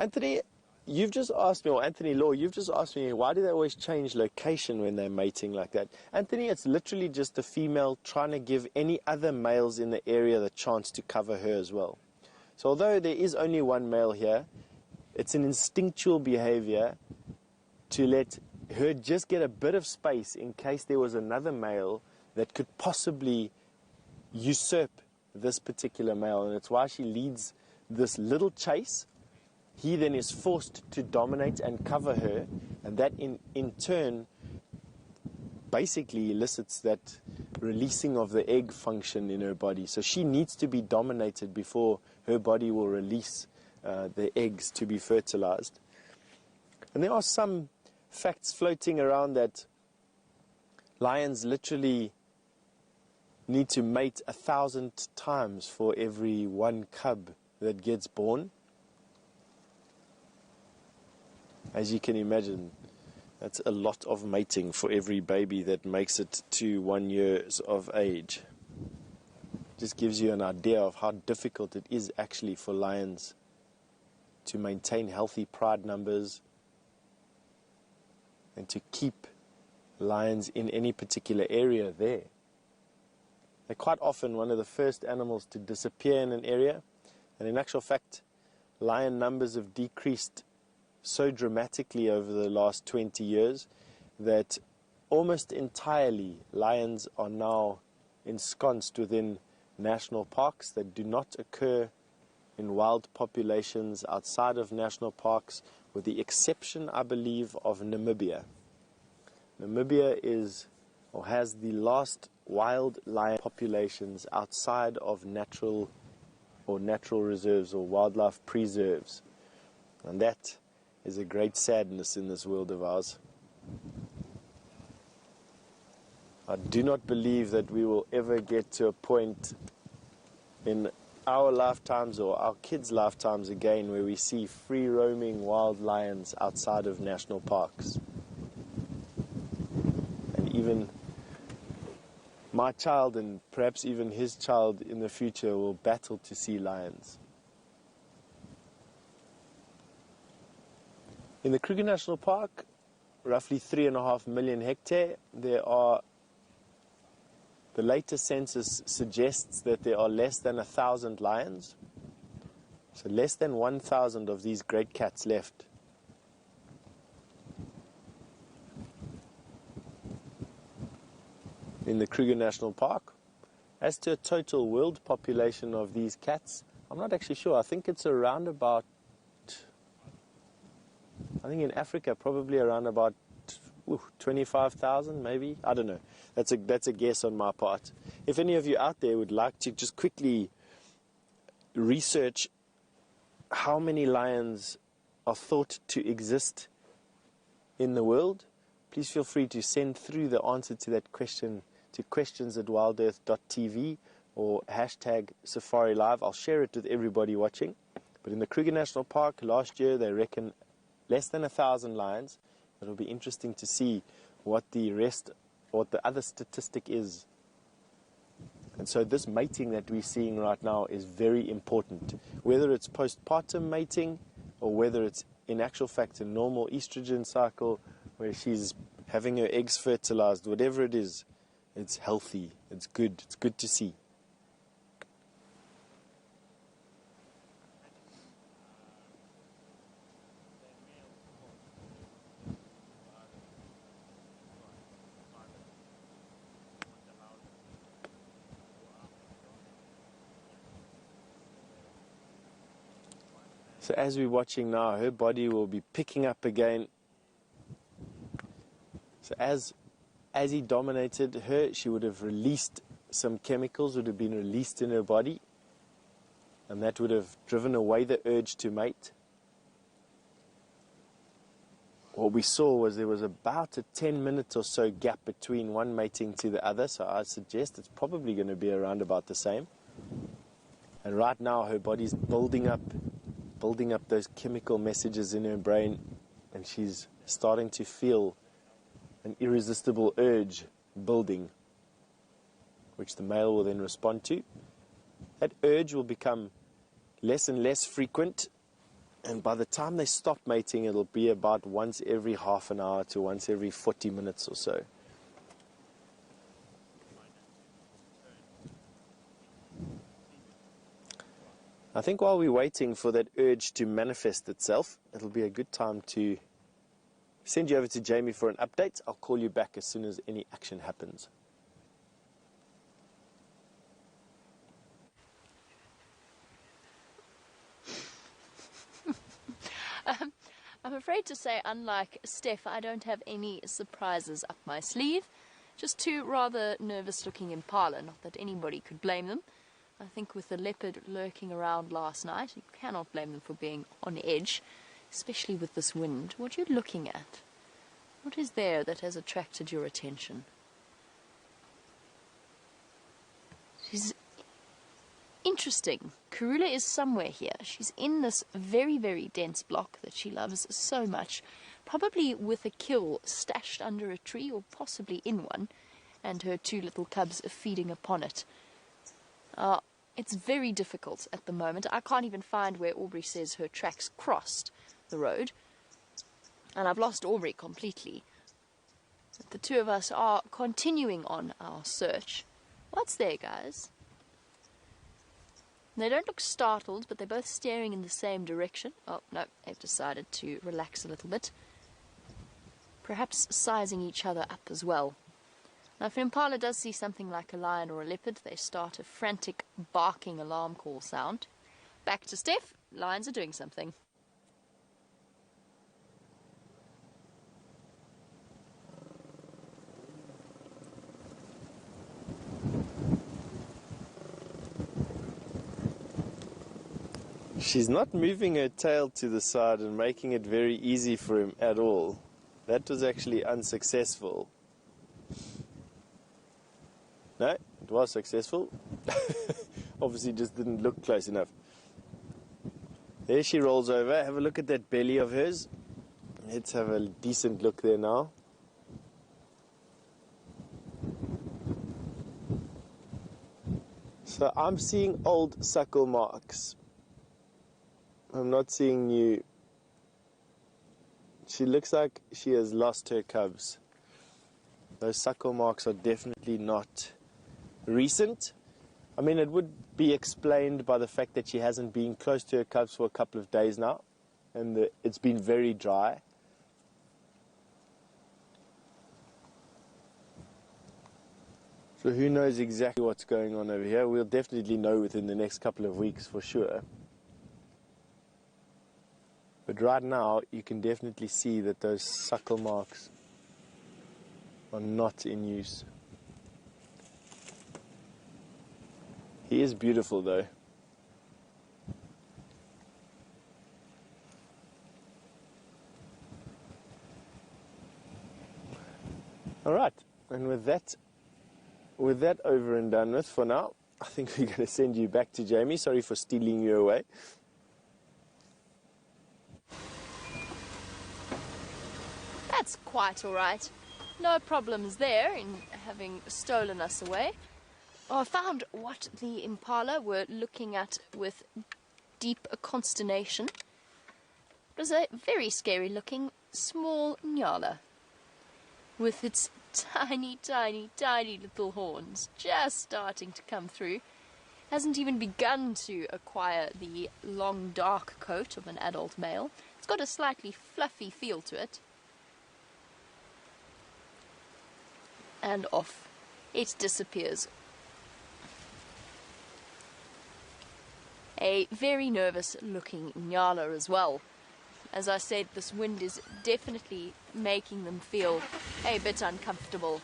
Speaker 2: Anthony, you've just asked me, or Anthony Law, you've just asked me, why do they always change location when they're mating like that? Anthony, it's literally just the female trying to give any other males in the area the chance to cover her as well. So although there is only one male here, it's an instinctual behavior to let her just get a bit of space in case there was another male that could possibly usurp this particular male. And it's why she leads this little chase. He then is forced to dominate and cover her, and that in turn basically elicits that releasing of the egg function in her body. So she needs to be dominated before her body will release the eggs to be fertilized. And there are some facts floating around that lions literally need to mate 1,000 times for every one cub that gets born. As you can imagine, that's a lot of mating for every baby that makes it to 1 year of age. Just gives you an idea of how difficult it is actually for lions to maintain healthy pride numbers and to keep lions in any particular area there. They're quite often one of the first animals to disappear in an area, and in actual fact, lion numbers have decreased so dramatically over the last 20 years that almost entirely lions are now ensconced within national parks that do not occur in wild populations outside of national parks, with the exception, I believe, of Namibia. Namibia is or has the last wild lion populations outside of natural reserves or wildlife preserves, and that is a great sadness in this world of ours. I do not believe that we will ever get to a point in our lifetimes or our kids' lifetimes again where we see free-roaming wild lions outside of national parks. And even my child and perhaps even his child in the future will battle to see lions. In the Kruger National Park, roughly 3.5 million hectare, the latest census suggests that there are less than 1,000 lions. So less than 1,000 of these great cats left. In the Kruger National Park. As to a total world population of these cats, I'm not actually sure. I think it's around about, I think in Africa, probably around about 25,000 maybe. I don't know. That's a guess on my part. If any of you out there would like to just quickly research how many lions are thought to exist in the world, please feel free to send through the answer to that question to questions@wildearth.tv or hashtag SafariLIVE. I'll share it with everybody watching. But in the Kruger National Park last year, they reckon less than 1,000 lions. It'll be interesting to see what the other statistic is. And so this mating that we're seeing right now is very important. Whether it's postpartum mating or whether it's in actual fact a normal estrogen cycle where she's having her eggs fertilized, whatever it is, it's healthy, it's good to see. So as we're watching now, her body will be picking up again. So as he dominated her, she would have released some chemicals, would have been released in her body, and that would have driven away the urge to mate. What we saw was there was about a 10-minute or so gap between one mating to the other, so I suggest it's probably going to be around about the same. And right now her body's building up those chemical messages in her brain, and she's starting to feel an irresistible urge building, which the male will then respond to. That urge will become less and less frequent, and by the time they stop mating, it'll be about once every half an hour to once every 40 minutes or so. I think while we're waiting for that urge to manifest itself, it'll be a good time to send you over to Jamie for an update. I'll call you back as soon as any action happens.
Speaker 1: I'm afraid to say, unlike Steph, I don't have any surprises up my sleeve. Just two rather nervous-looking impala, not that anybody could blame them. I think with the leopard lurking around last night, you cannot blame them for being on edge, especially with this wind. What are you looking at? What is there that has attracted your attention? She's interesting. Karula is somewhere here. She's in this very, very dense block that she loves so much, probably with a kill stashed under a tree or possibly in one, and her two little cubs are feeding upon it. It's very difficult at the moment. I can't even find where Aubrey says her tracks crossed the road, and I've lost Aubrey completely. But the two of us are continuing on our search. What's there, guys? They don't look startled, but they're both staring in the same direction. Oh, no, they've decided to relax a little bit. Perhaps sizing each other up as well. Now, if an impala does see something like a lion or a leopard, they start a frantic barking alarm call sound. Back to Steph. Lions are doing something.
Speaker 2: She's not moving her tail to the side and making it very easy for him at all. That was actually unsuccessful. No, it was successful. Obviously just didn't look close enough. There she rolls over. Have a look at that belly of hers. Let's have a decent look there now. So I'm seeing old suckle marks. I'm not seeing new. She looks like she has lost her cubs. Those suckle marks are definitely not recent. I mean, it would be explained by the fact that she hasn't been close to her cubs for a couple of days now, and it's been very dry. So who knows exactly what's going on over here. We'll definitely know within the next couple of weeks for sure. But right now, you can definitely see that those suckle marks are not in use. He is beautiful, though. All right, and with that over and done with for now, I think we're going to send you back to Jamie. Sorry for stealing you away.
Speaker 1: That's quite all right. No problems there in having stolen us away. I found what the impala were looking at with deep consternation. It was a very scary looking small nyala with its tiny, tiny, tiny little horns just starting to come through. Hasn't even begun to acquire the long dark coat of an adult male. It's got a slightly fluffy feel to it. And off it disappears. a very nervous looking Nyala as well. As I said, this wind is definitely making them feel a bit uncomfortable.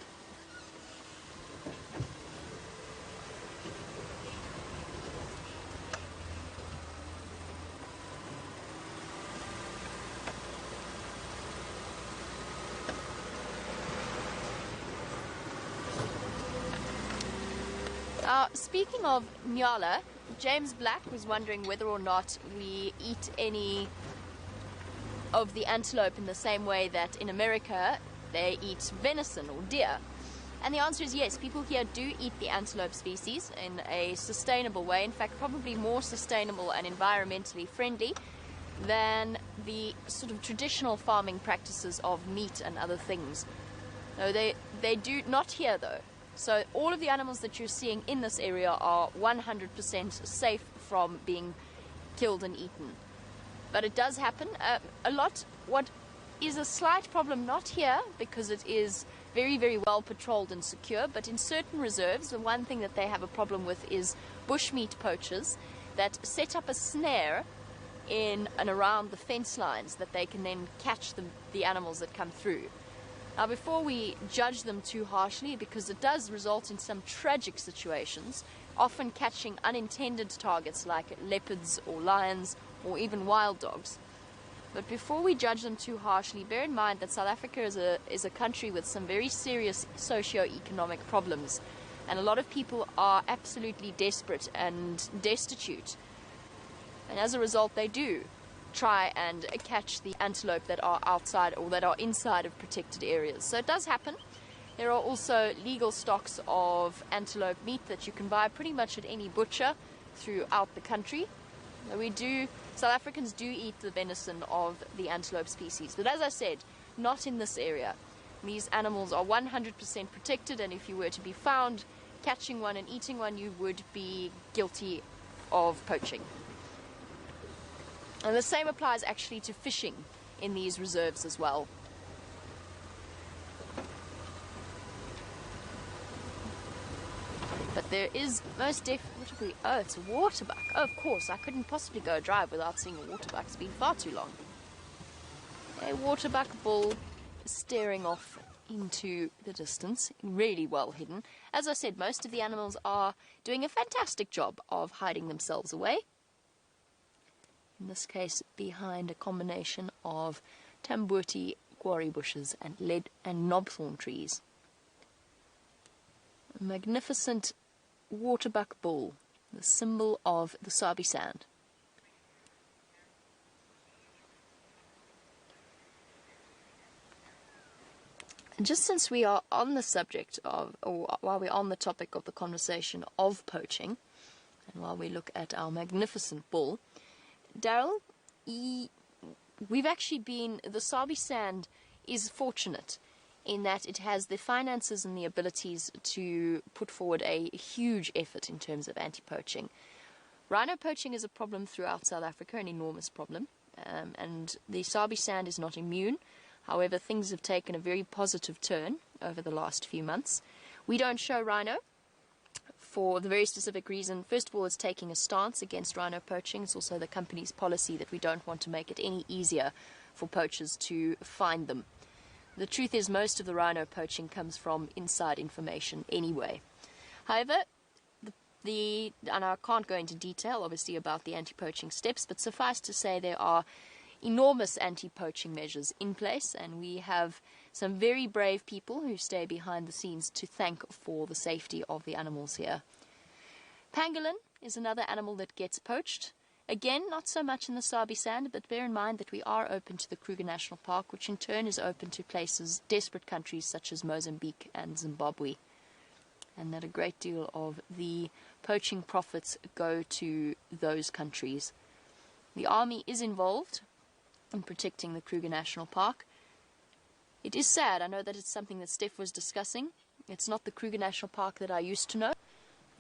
Speaker 1: Speaking of Nyala, James Black was wondering whether or not we eat any of the antelope in the same way that in America they eat venison or deer. And the answer is yes, people here do eat the antelope species in a sustainable way, in fact probably more sustainable and environmentally friendly than the sort of traditional farming practices of meat and other things. No, they do not here though. So all of the animals that you're seeing in this area are 100% safe from being killed and eaten. But it does happen a lot. What is a slight problem, not here, because it is very, very well patrolled and secure, but in certain reserves, the one thing that they have a problem with is bushmeat poachers that set up a snare in and around the fence lines that they can then catch the animals that come through. Now, before we judge them too harshly, because it does result in some tragic situations, often catching unintended targets like leopards or lions or even wild dogs. But before we judge them too harshly, bear in mind that South Africa is a country with some very serious socio-economic problems. And a lot of people are absolutely desperate and destitute. And as a result, they do try and catch the antelope that are outside or that are inside of protected areas. So it does happen. There are also legal stocks of antelope meat that you can buy pretty much at any butcher throughout the country. South Africans do eat the venison of the antelope species, but as I said, not in this area. These animals are 100% protected, and if you were to be found catching one and eating one, you would be guilty of poaching. And the same applies actually to fishing in these reserves as well. But there is most definitely... Oh, it's a waterbuck. Oh, of course, I couldn't possibly go a drive without seeing a waterbuck. It's been far too long. A waterbuck bull staring off into the distance, really well hidden. As I said, most of the animals are doing a fantastic job of hiding themselves away. In this case, behind a combination of tambuti, quarry bushes, and lead and knobthorn trees. A magnificent waterbuck bull, the symbol of the Sabi Sand. And just since we are on the subject of, or while we're on the topic of the conversation of poaching, and while we look at our magnificent bull, Daryl, we've actually been, the Sabi Sand is fortunate in that it has the finances and the abilities to put forward a huge effort in terms of anti-poaching. Rhino poaching is a problem throughout South Africa, an enormous problem, and the Sabi Sand is not immune. However, things have taken a very positive turn over the last few months. We don't show rhino for the very specific reason. First of all, it's taking a stance against rhino poaching. It's also the company's policy that we don't want to make it any easier for poachers to find them. The truth is, most of the rhino poaching comes from inside information anyway. However, and I can't go into detail, obviously, about the anti-poaching steps, but suffice to say there are enormous anti-poaching measures in place, and we have some very brave people who stay behind the scenes to thank for the safety of the animals here. Pangolin is another animal that gets poached. Again, not so much in the Sabi Sand, but bear in mind that we are open to the Kruger National Park, which in turn is open to places, desperate countries such as Mozambique and Zimbabwe. And that a great deal of the poaching profits go to those countries. The army is involved in protecting the Kruger National Park. It is sad, I know that it's something that Steph was discussing. It's not the Kruger National Park that I used to know,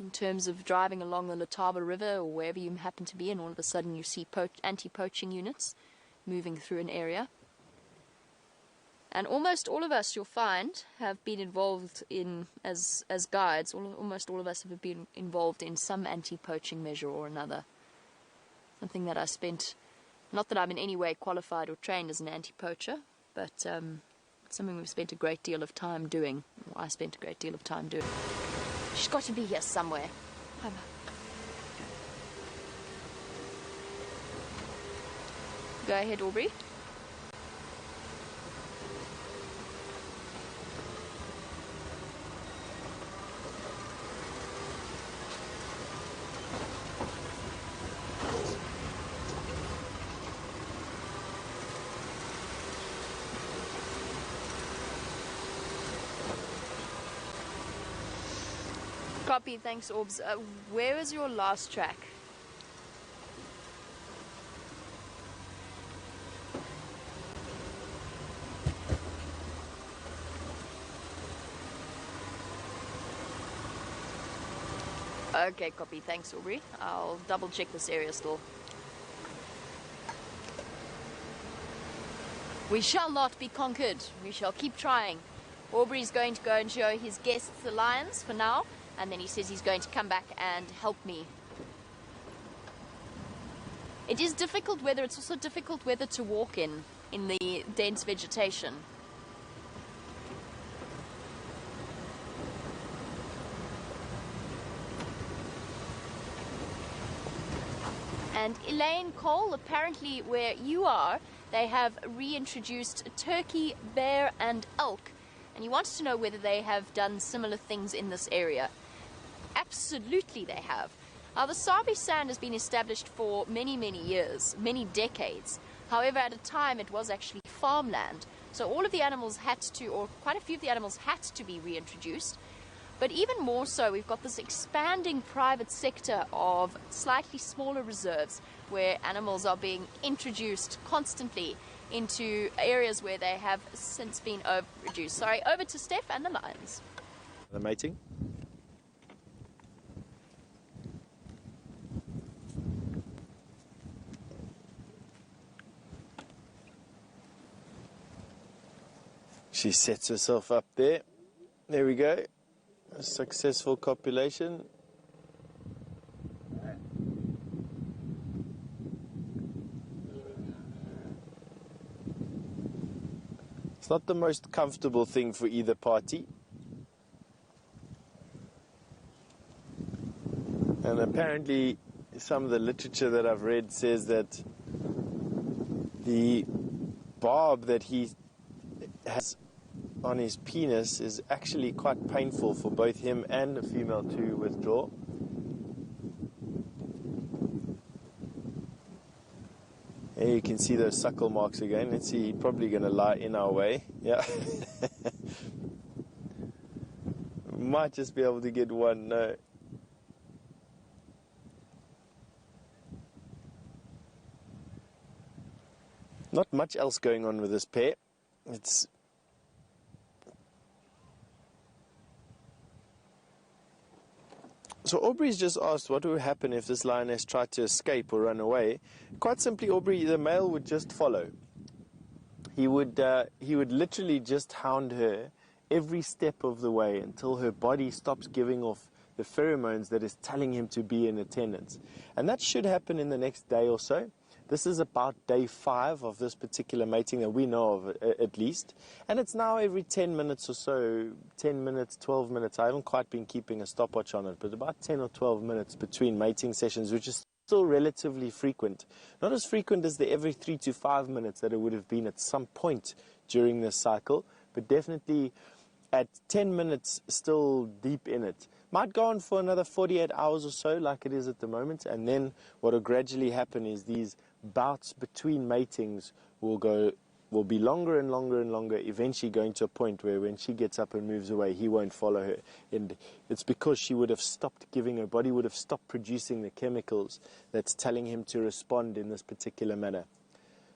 Speaker 1: in terms of driving along the Letaba River or wherever you happen to be, and all of a sudden you see anti-poaching units moving through an area. And almost all of us, you'll find, have been involved in, as guides, almost all of us have been involved in some anti-poaching measure or another. something that I spent, not that I'm in any way qualified or trained as an anti-poacher, but something we've spent a great deal of time doing, or I spent a great deal of time doing. She's got to be here somewhere. Hi, Ma. Go ahead, Aubrey. Copy, thanks, Orbs. Where was your last track? Okay, copy, thanks, Aubrey. I'll double check this area still. We shall not be conquered. We shall keep trying. Aubrey's going to go and show his guests the lions for now, and then he says he's going to come back and help me. It is difficult weather. It's also difficult weather to walk in the dense vegetation. And Elaine Cole, apparently where you are, they have reintroduced turkey, bear and elk. And you wanted to know whether they have done similar things in this area. Absolutely they have. Now the Sabi Sand has been established for many, many years, many decades. However, at a time it was actually farmland. So all of the animals had to, or quite a few of the animals had to be reintroduced. But even more so, we've got this expanding private sector of slightly smaller reserves where animals are being introduced constantly into areas where they have since been reduced. Sorry, over to Steph and the lions.
Speaker 2: The mating. She sets herself up there. There we go. A successful copulation. It's not the most comfortable thing for either party. And apparently some of the literature that I've read says that the barb that he has on his penis is actually quite painful for both him and the female to withdraw. Here you can see those suckle marks again. Let's see, he's probably going to lie in our way. Yeah. Might just be able to get one. No. Not much else going on with this pair. It's So Aubrey's just asked what would happen if this lioness tried to escape or run away. Quite simply, Aubrey, the male would just follow. He would literally just hound her every step of the way until her body stops giving off the pheromones that is telling him to be in attendance. And that should happen in the next day or so. This is about day 5 of this particular mating that we know of, at least. And it's now every 10 minutes or so, 10 minutes, 12 minutes. I haven't quite been keeping a stopwatch on it, but about 10 or 12 minutes between mating sessions, which is still relatively frequent. Not as frequent as the every 3 to 5 minutes that it would have been at some point during this cycle, but definitely at 10 minutes still deep in it. Might go on for another 48 hours or so like it is at the moment, and then what will gradually happen is these bouts between matings will be longer and longer and longer, eventually going to a point where when she gets up and moves away, he won't follow her. And it's because she would have stopped giving, her body would have stopped producing the chemicals that's telling him to respond in this particular manner.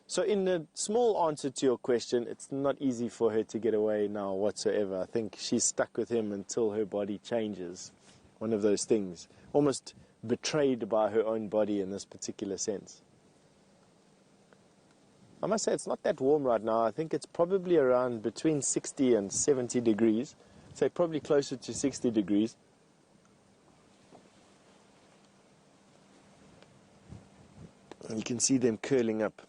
Speaker 2: So in the small answer to your question, it's not easy for her to get away now whatsoever. I think she's stuck with him until her body changes. One of those things, almost betrayed by her own body in this particular sense. I must say it's not that warm right now. I think it's probably around between 60 and 70 degrees. I'd say probably closer to 60 degrees. You can see them curling up.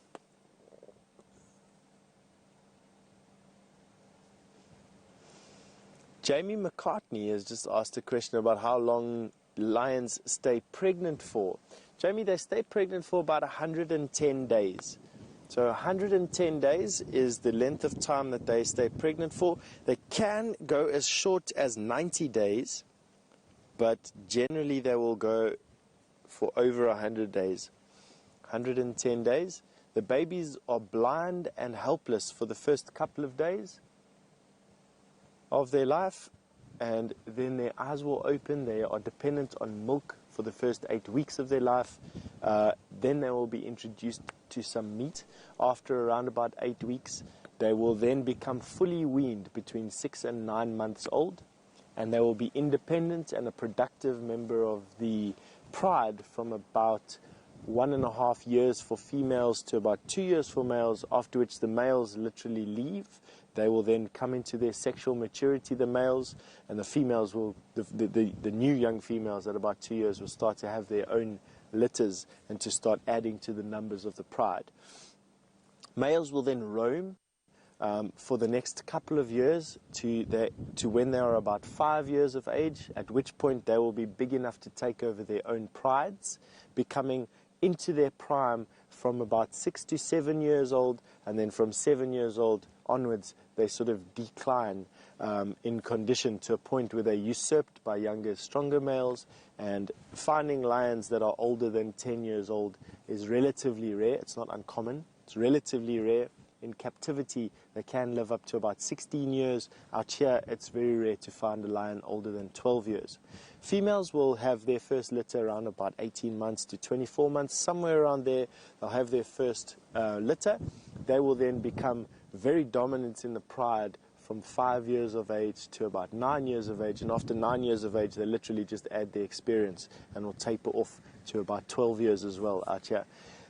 Speaker 2: Jamie McCartney has just asked a question about how long lions stay pregnant for. Jamie, they stay pregnant for about 110 days. So 110 days is the length of time that they stay pregnant for. They can go as short as 90 days, but generally they will go for over 100 days. 110 days. The babies are blind and helpless for the first couple of days of their life, and then their eyes will open. They are dependent on milk for the first 8 weeks of their life. Then they will be introduced to some meat. After around about 8 weeks, they will then become fully weaned between 6 and 9 months old, and they will be independent and a productive member of the pride from about 1.5 years for females to about 2 years for males, after which the males literally leave. They will then come into their sexual maturity, the males, and the females will, the new young females at about 2 years will start to have their own litters and to start adding to the numbers of the pride. Males will then roam for the next couple of years to when they are about 5 years of age, at which point they will be big enough to take over their own prides, becoming into their prime from about 6 to 7 years old, and then from 7 years old onwards they sort of decline in condition to a point where they're usurped by younger, stronger males. And finding lions that are older than 10 years old is relatively rare. It's not uncommon. It's relatively rare. In captivity, they can live up to about 16 years. Out here, it's very rare to find a lion older than 12 years. Females will have their first litter around about 18 months to 24 months, somewhere around there. They'll have their first litter. They will then become very dominant in the pride from 5 years of age to about 9 years of age. And after 9 years of age, they literally just add their experience and will taper off to about 12 years as well out here.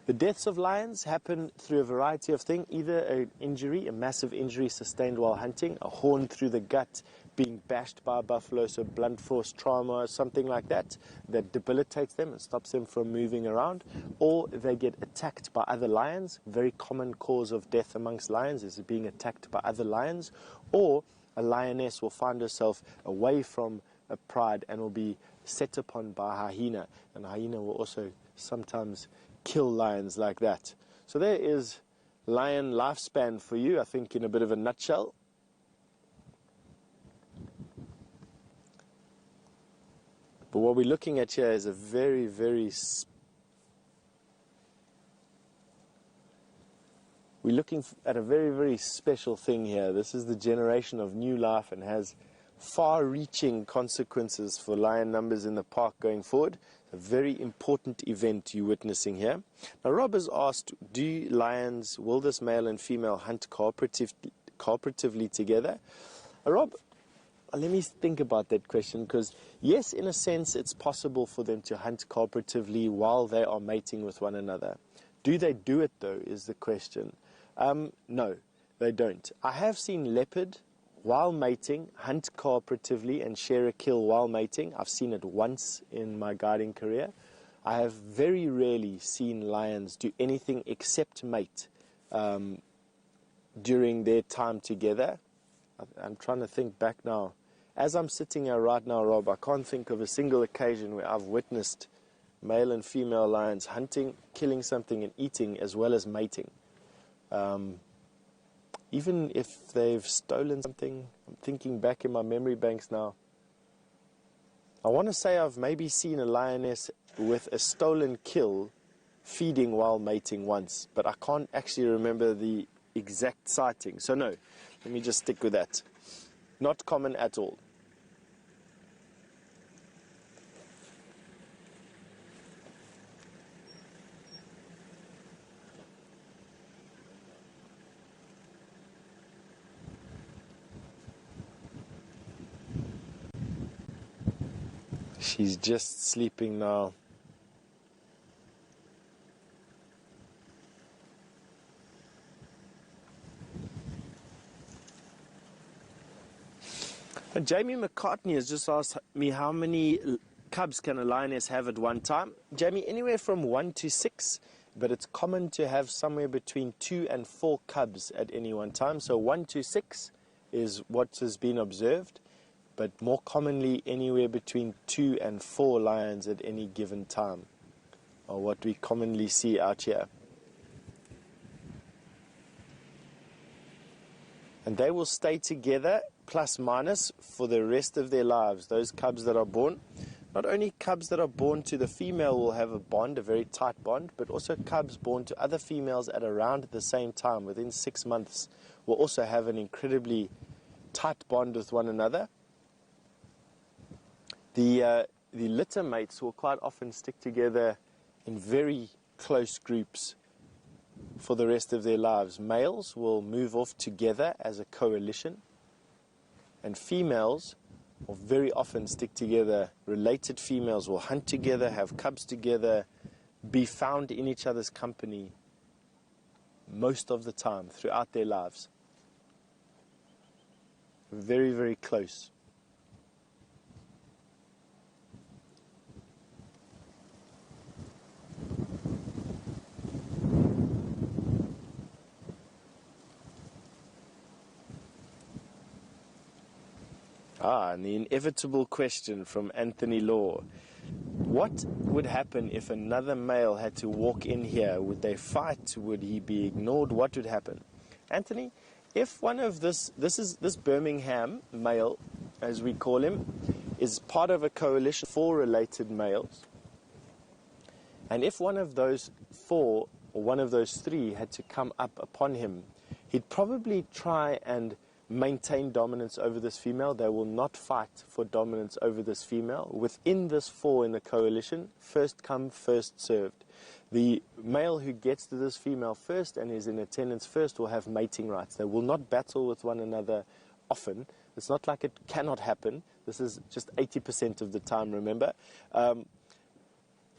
Speaker 2: The deaths of lions happen through a variety of things, either an injury, a massive injury sustained while hunting, a horn through the gut, being bashed by a buffalo, so blunt force trauma, something like that, that debilitates them and stops them from moving around, or they get attacked by other lions. Very common cause of death amongst lions is being attacked by other lions, or a lioness will find herself away from a pride and will be set upon by a hyena, and a hyena will also sometimes kill lions like that. So there is lion lifespan for you, I think, in a bit of a nutshell. But what we're looking at here is a very, very we're looking at a very, very special thing here. This is the generation of new life and has far-reaching consequences for lion numbers in the park going forward. A very important event you're witnessing here. Now, Rob has asked, will this male and female hunt cooperatively together? Rob, let me think about that question, because yes, in a sense, it's possible for them to hunt cooperatively while they are mating with one another. Do they do it, though, is the question. No, they don't. I have seen leopard, while mating, hunt cooperatively and share a kill while mating. I've seen it once in my guiding career. I have very rarely seen lions do anything except mate during their time together. I'm trying to think back now. As I'm sitting here right now, Rob, I can't think of a single occasion where I've witnessed male and female lions hunting, killing something and eating as well as mating. Even if they've stolen something, I'm thinking back in my memory banks now. I want to say I've maybe seen a lioness with a stolen kill feeding while mating once, but I can't actually remember the exact sighting. So no, let me just stick with that. Not common at all. She's just sleeping now. And Jamie McCartney has just asked me how many cubs can a lioness have at one time. Jamie, anywhere from 1 to 6. but it's common to have somewhere between 2 and 4 cubs at any one time. So 1 to 6 is what has been observed, but more commonly anywhere between 2 and 4 lions at any given time are what we commonly see out here. And they will stay together plus minus for the rest of their lives, those cubs that are born. Not only cubs that are born to the female will have a bond, a very tight bond, but also cubs born to other females at around the same time, within 6 months, will also have an incredibly tight bond with one another. The litter mates will quite often stick together in very close groups for the rest of their lives. Males will move off together as a coalition, and females will very often stick together. Related females will hunt together, have cubs together, be found in each other's company most of the time throughout their lives. Very, very close. And the inevitable question from Anthony Law. What would happen if another male had to walk in here? Would they fight? Would he be ignored? What would happen? Anthony, if one of this Birmingham male, as we call him, is part of a coalition of 4 related males, and if one of those 4 or one of those 3 had to come up upon him, he'd probably try and maintain dominance over this female. They will not fight for dominance over this female. Within this 4 in the coalition, first come, first served. The male who gets to this female first and is in attendance first will have mating rights. They will not battle with one another often. It's not like it cannot happen. This is just 80% of the time, remember.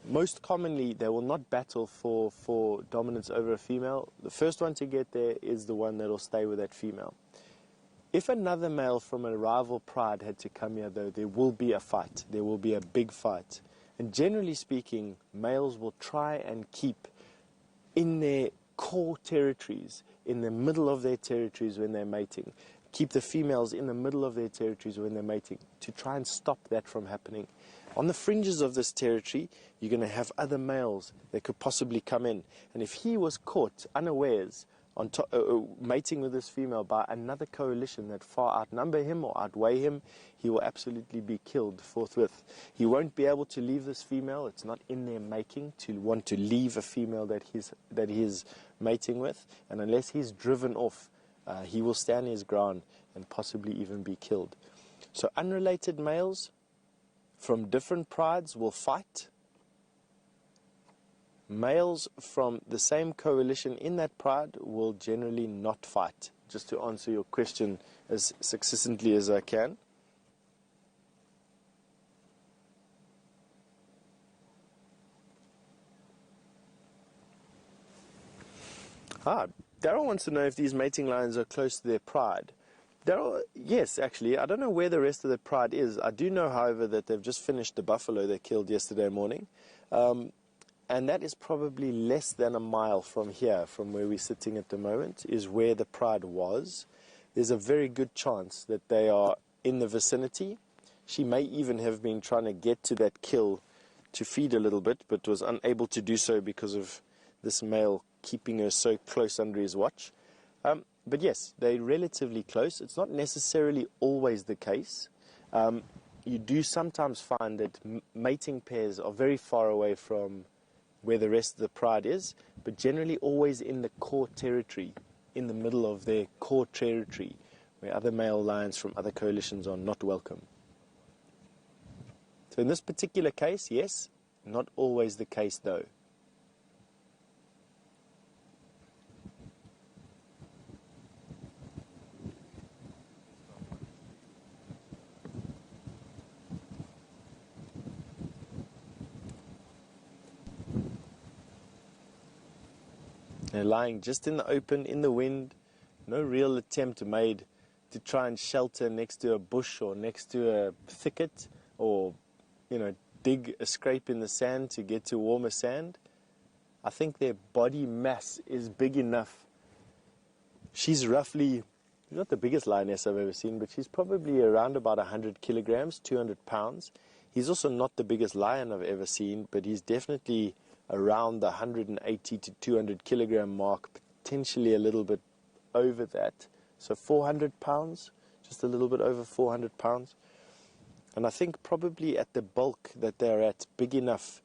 Speaker 2: Most commonly, they will not battle for dominance over a female. The first one to get there is the one that will stay with that female. If another male from a rival pride had to come here, though, there will be a fight. There will be a big fight. And generally speaking, males will try and keep in their core territories, in the middle of their territories when they're mating. Keep the females in the middle of their territories when they're mating, to try and stop that from happening. On the fringes of this territory, you're going to have other males that could possibly come in. And if he was caught unawares on mating with this female by another coalition that far outnumber him or outweigh him, he will absolutely be killed forthwith. He won't be able to leave this female. It's not in their making to want to leave a female that he's mating with, and unless he's driven off, he will stand his ground and possibly even be killed. So unrelated males from different prides will fight. Males from the same coalition in that pride will generally not fight, just to answer your question as succinctly as I can. Daryl wants to know if these mating lions are close to their pride. Daryl, yes, actually. I don't know where the rest of the pride is. I do know, however, that they've just finished the buffalo they killed yesterday morning. And that is probably less than a mile from here, from where we're sitting at the moment, is where the pride was. There's a very good chance that they are in the vicinity. She may even have been trying to get to that kill to feed a little bit, but was unable to do so because of this male keeping her so close under his watch. But yes, they're relatively close. It's not necessarily always the case. You do sometimes find that mating pairs are very far away from where the rest of the pride is, but generally always in the core territory, in the middle of their core territory, where other male lions from other coalitions are not welcome. So in this particular case, yes, not always the case though. They're lying just in the open, in the wind. No real attempt made to try and shelter next to a bush or next to a thicket, or, dig a scrape in the sand to get to warmer sand. I think their body mass is big enough. She's roughly, not the biggest lioness I've ever seen, but she's probably around about 100 kilograms, 200 pounds. He's also not the biggest lion I've ever seen, but he's definitely around the 180 to 200 kilogram mark, potentially a little bit over that. So 400 pounds, just a little bit over 400 pounds. And I think probably at the bulk that they're at, big enough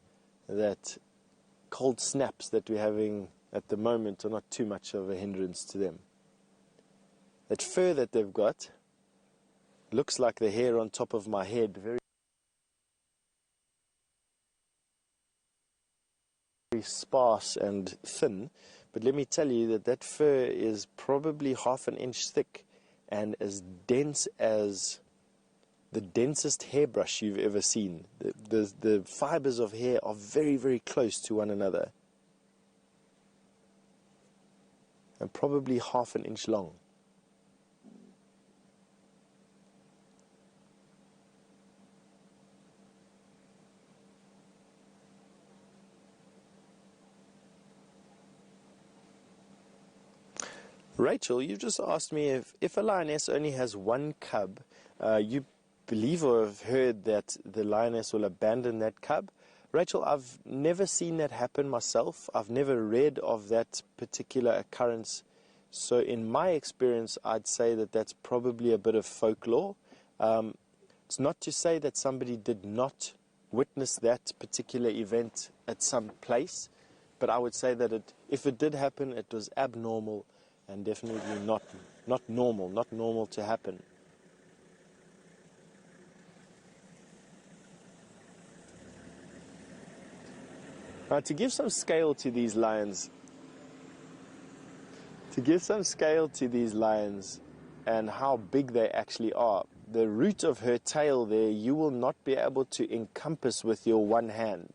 Speaker 2: that cold snaps that we're having at the moment are not too much of a hindrance to them. That fur that they've got looks like the hair on top of my head, very sparse and thin, but let me tell you that that fur is probably half an inch thick and as dense as the densest hairbrush you've ever seen. The fibers of hair are very, very close to one another and probably half an inch long. Rachel, you just asked me if a lioness only has one cub, you believe or have heard that the lioness will abandon that cub. Rachel, I've never seen that happen myself. I've never read of that particular occurrence. So in my experience, I'd say that that's probably a bit of folklore. It's not to say that somebody did not witness that particular event at some place, but I would say that if it did happen, it was abnormal and definitely not normal to happen. Now, to give some scale to these lions, and how big they actually are, the root of her tail there, you will not be able to encompass with your one hand.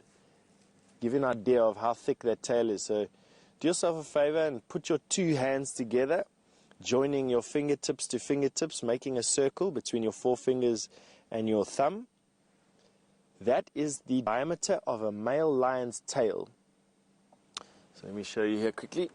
Speaker 2: Give you an idea of how thick that tail is. So do yourself a favor and put your two hands together, joining your fingertips to fingertips, making a circle between your forefingers and your thumb. That is the diameter of a male lion's tail. So let me show you here quickly.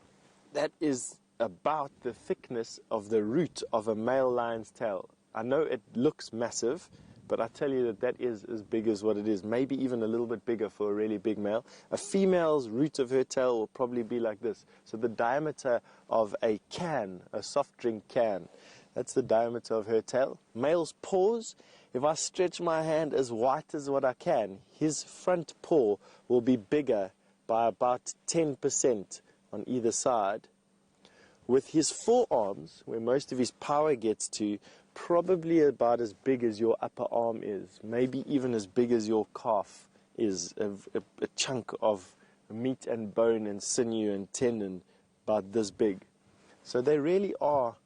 Speaker 2: That is about the thickness of the root of a male lion's tail. I know it looks massive, but I tell you that is as big as what it is, maybe even a little bit bigger for a really big male. A female's root of her tail will probably be like this. So the diameter of a can, a soft drink can, that's the diameter of her tail. Male's paws, if I stretch my hand as wide as what I can, his front paw will be bigger by about 10% on either side. With his forearms, where most of his power gets to, probably about as big as your upper arm is, maybe even as big as your calf is, a chunk of meat and bone and sinew and tendon about this big. So they really are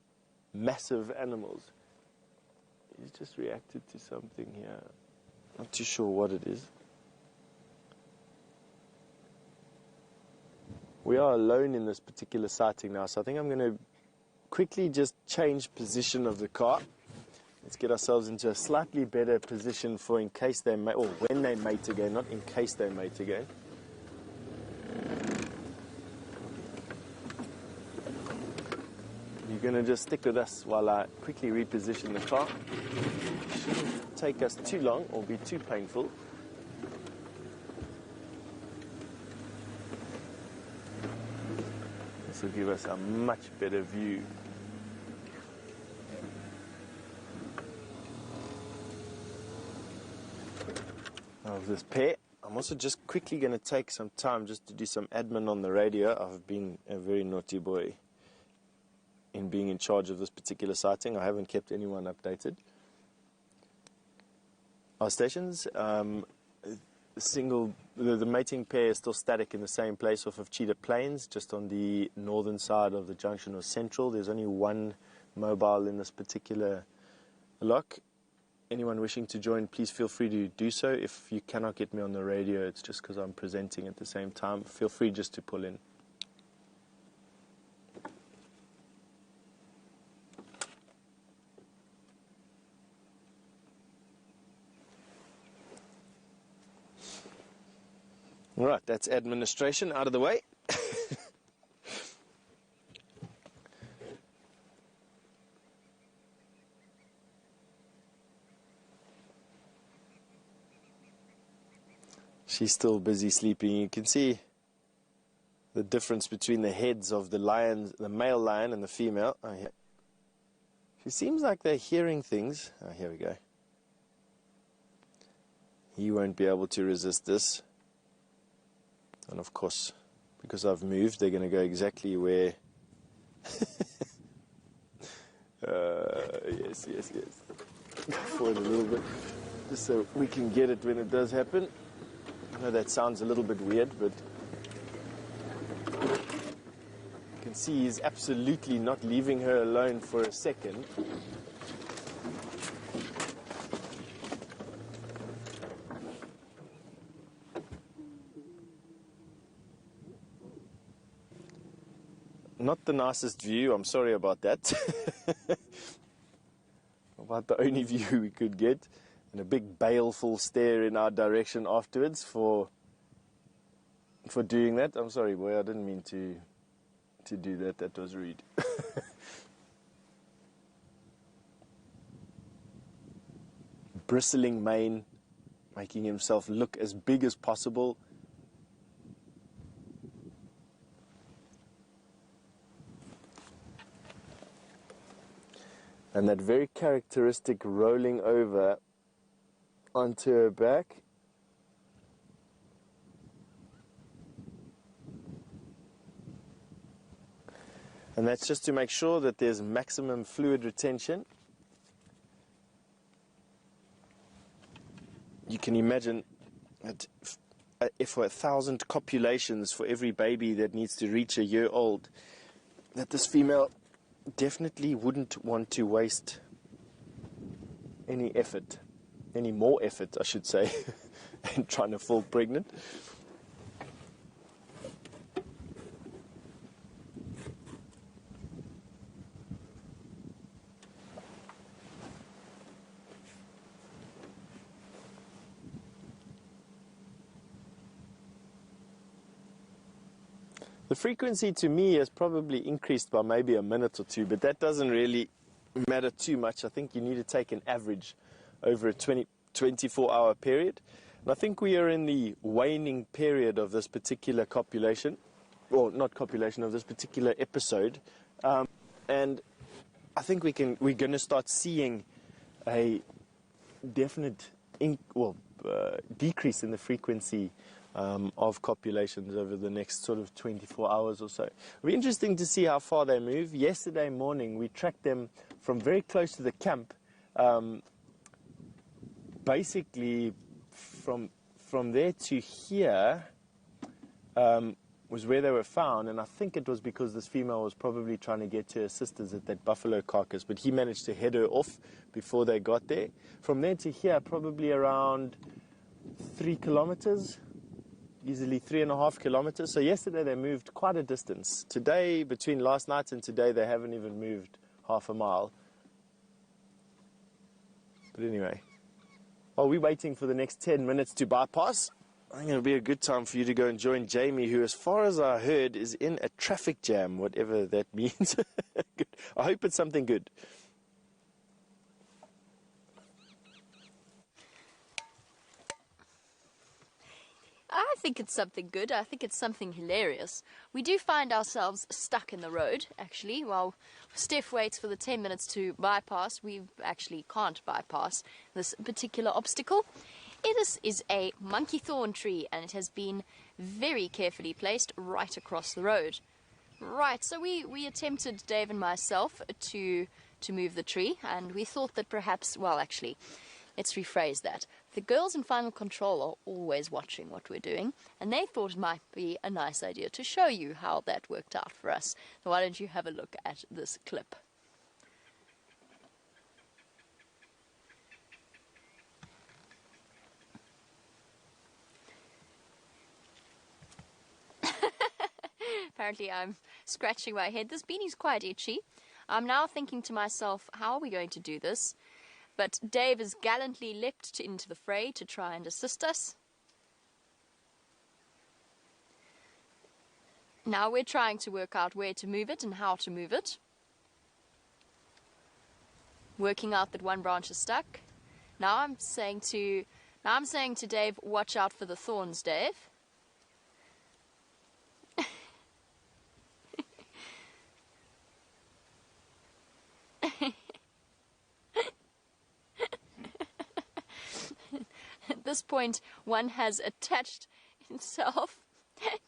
Speaker 2: massive animals. He's just reacted to something here. Not too sure what it is. We are alone in this particular sighting now, so I think I'm going to quickly just change position of the car. Let's get ourselves into a slightly better position for in case they mate, or when they mate again, not in case they mate again. You're going to just stick with us while I quickly reposition the car. It shouldn't take us too long or be too painful. This will give us a much better view. Of this pair. I'm also just quickly going to take some time just to do some admin on the radio. I've been a very naughty boy in being in charge of this particular sighting. I haven't kept anyone updated. Our stations, the mating pair is still static in the same place off of Cheetah Plains, just on the northern side of the junction or central. There's only one mobile in this particular lock. Anyone wishing to join, please feel free to do so. If you cannot get me on the radio, it's just because I'm presenting at the same time. Feel free just to pull in. All right, that's administration out of the way. She's still busy sleeping. You can see the difference between the heads of the lions, the male lion and the female. Oh, yeah. She seems like they're hearing things. Oh, here we go. He won't be able to resist this. And of course, because I've moved, they're going to go exactly where... yes. Forward a little bit, just so we can get it when it does happen. I know that sounds a little bit weird, but you can see he's absolutely not leaving her alone for a second. Not the nicest view, I'm sorry about that. About the only view we could get, and a big baleful stare in our direction afterwards for doing that. I'm sorry, boy, I didn't mean to do that. That was rude. Bristling mane, making himself look as big as possible. And that very characteristic rolling over onto her back. And that's just to make sure that there's maximum fluid retention. You can imagine that if 1,000 copulations for every baby that needs to reach a year old, that this female definitely wouldn't want to waste any effort, any more effort, I should say, in trying to fall pregnant. The frequency to me has probably increased by maybe a minute or two, but that doesn't really matter too much. I think you need to take an average over a 24-hour period. And I think we are in the waning period of this particular copulation, or not copulation, of this particular episode. And I think we're going to start seeing a definite decrease in the frequency of copulations over the next sort of 24 hours or so. It'll be interesting to see how far they move. Yesterday morning, we tracked them from very close to the camp, basically from there to here was where they were found, and I think it was because this female was probably trying to get to her sisters at that buffalo carcass, but he managed to head her off before they got there. From there to here, probably around 3 kilometers. Easily 3.5 kilometers. So yesterday they moved quite a distance. Today, between last night and today, they haven't even moved half a mile. But anyway, while we're waiting for the next 10 minutes to bypass, I think it'll be a good time for you to go and join Jamie, who, as far as I heard, is in a traffic jam, whatever that means. Good. I hope it's something good.
Speaker 1: I think it's something good. I think it's something hilarious. We do find ourselves stuck in the road, actually. While Steph waits for the 10 minutes to bypass, we actually can't bypass this particular obstacle. This is a monkey thorn tree, and it has been very carefully placed right across the road. Right, so we attempted, Dave and myself, to move the tree, and we thought that perhaps, well, actually, let's rephrase that. The girls in Final Control are always watching what we're doing, and they thought it might be a nice idea to show you how that worked out for us. So why don't you have a look at this clip? Apparently I'm scratching my head. This beanie's quite itchy. I'm now thinking to myself, how are we going to do this? But Dave has gallantly leapt into the fray to try and assist us. Now we're trying to work out where to move it and how to move it. Working out that one branch is stuck. Now I'm saying to Now I'm saying to Dave, watch out for the thorns, Dave. At this point, one has attached himself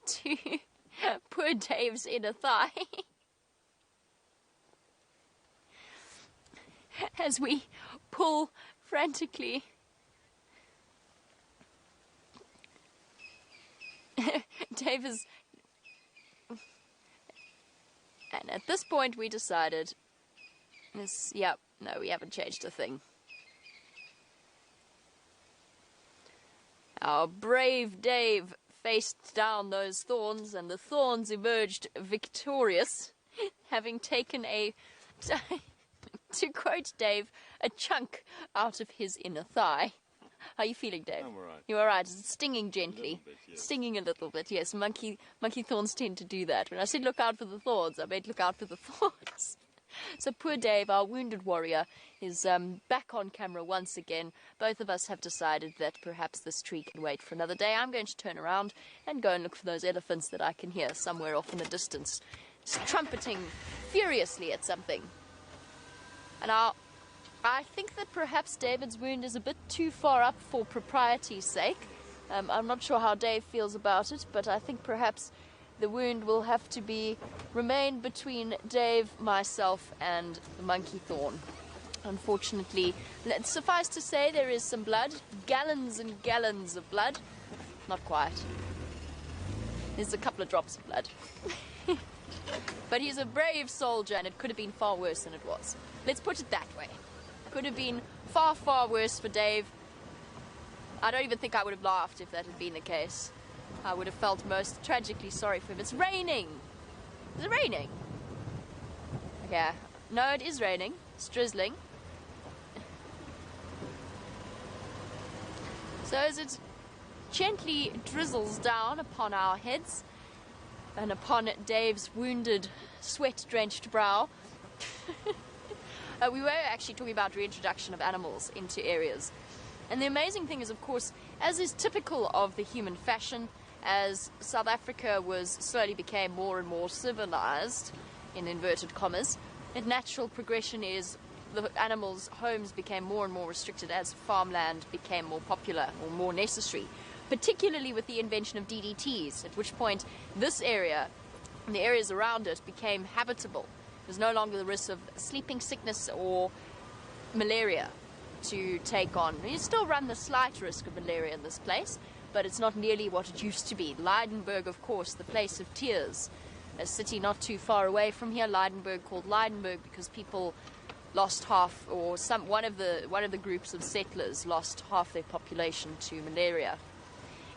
Speaker 1: to poor Dave's inner thigh. As we pull frantically. Dave is... And at this point we decided, yep, no, we haven't changed a thing. Our brave Dave faced down those thorns, and the thorns emerged victorious, having taken a, to quote Dave, a chunk out of his inner thigh. How are you feeling, Dave?
Speaker 2: I'm alright.
Speaker 1: You're alright. It's stinging gently.
Speaker 2: Bit, yes.
Speaker 1: Stinging a little bit, yes. Monkey thorns tend to do that. When I said look out for the thorns, I meant look out for the thorns. So poor Dave, our wounded warrior, is back on camera once again. Both of us have decided that perhaps this tree can wait for another day. I'm going to turn around and go and look for those elephants that I can hear somewhere off in the distance, trumpeting furiously at something. And I think that perhaps David's wound is a bit too far up for propriety's sake. I'm not sure how Dave feels about it, but I think perhaps the wound will have to remain between Dave, myself, and the monkey thorn. Unfortunately, suffice to say there is some blood, gallons and gallons of blood. Not quite. There's a couple of drops of blood. But he's a brave soldier, and it could have been far worse than it was. Let's put it that way. Could have been far, far worse for Dave. I don't even think I would have laughed if that had been the case. I would have felt most tragically sorry for him. It's raining! Is it raining? Okay. No, it is raining. It's drizzling. So as it gently drizzles down upon our heads and upon Dave's wounded, sweat-drenched brow, we were actually talking about reintroduction of animals into areas. And the amazing thing is, of course, as is typical of the human fashion, as South Africa slowly became more and more civilized, in inverted commas, the natural progression is the animals' homes became more and more restricted as farmland became more popular or more necessary, particularly with the invention of DDTs, at which point this area and the areas around it became habitable. There's no longer the risk of sleeping sickness or malaria to take on. You still run the slight risk of malaria in this place, but it's not nearly what it used to be. Lydenburg, of course, the place of tears, a city not too far away from here. Lydenburg, called Lydenburg because people lost half, or one of the groups of settlers lost half their population to malaria.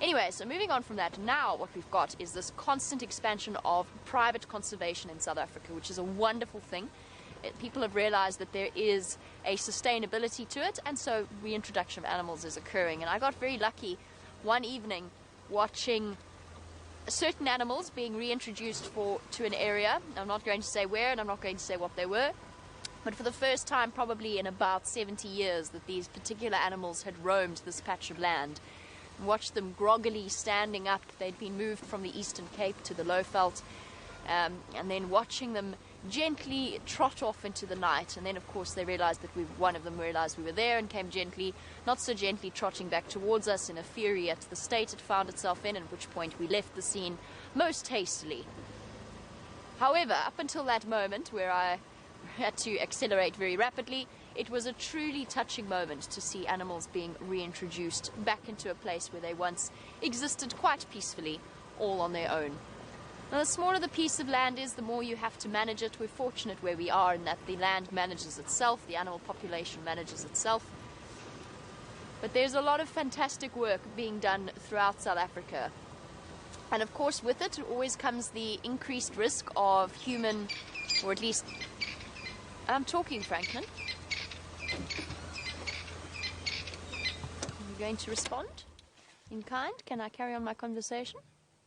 Speaker 1: Anyway, so moving on from that, now what we've got is this constant expansion of private conservation in South Africa, which is a wonderful thing. People have realized that there is a sustainability to it, and so reintroduction of animals is occurring. And I got very lucky one evening watching certain animals being reintroduced to an area. I'm not going to say where, and I'm not going to say what they were, but for the first time probably in about 70 years that these particular animals had roamed this patch of land. Watched them groggily standing up. They'd been moved from the Eastern Cape to the Lowveld, and then watching them gently trot off into the night. And then of course they realized that one of them realized we were there and came gently, not so gently, trotting back towards us in a fury at the state it found itself in, at which point we left the scene most hastily. However, up until that moment where I had to accelerate very rapidly, it was a truly touching moment to see animals being reintroduced back into a place where they once existed quite peacefully, all on their own. Now, the smaller the piece of land is, the more you have to manage it. We're fortunate where we are in that the land manages itself, the animal population manages itself. But there's a lot of fantastic work being done throughout South Africa. And of course with it always comes the increased risk of human, or at least... I'm talking, Franklin. Are you going to respond in kind? Can I carry on my conversation?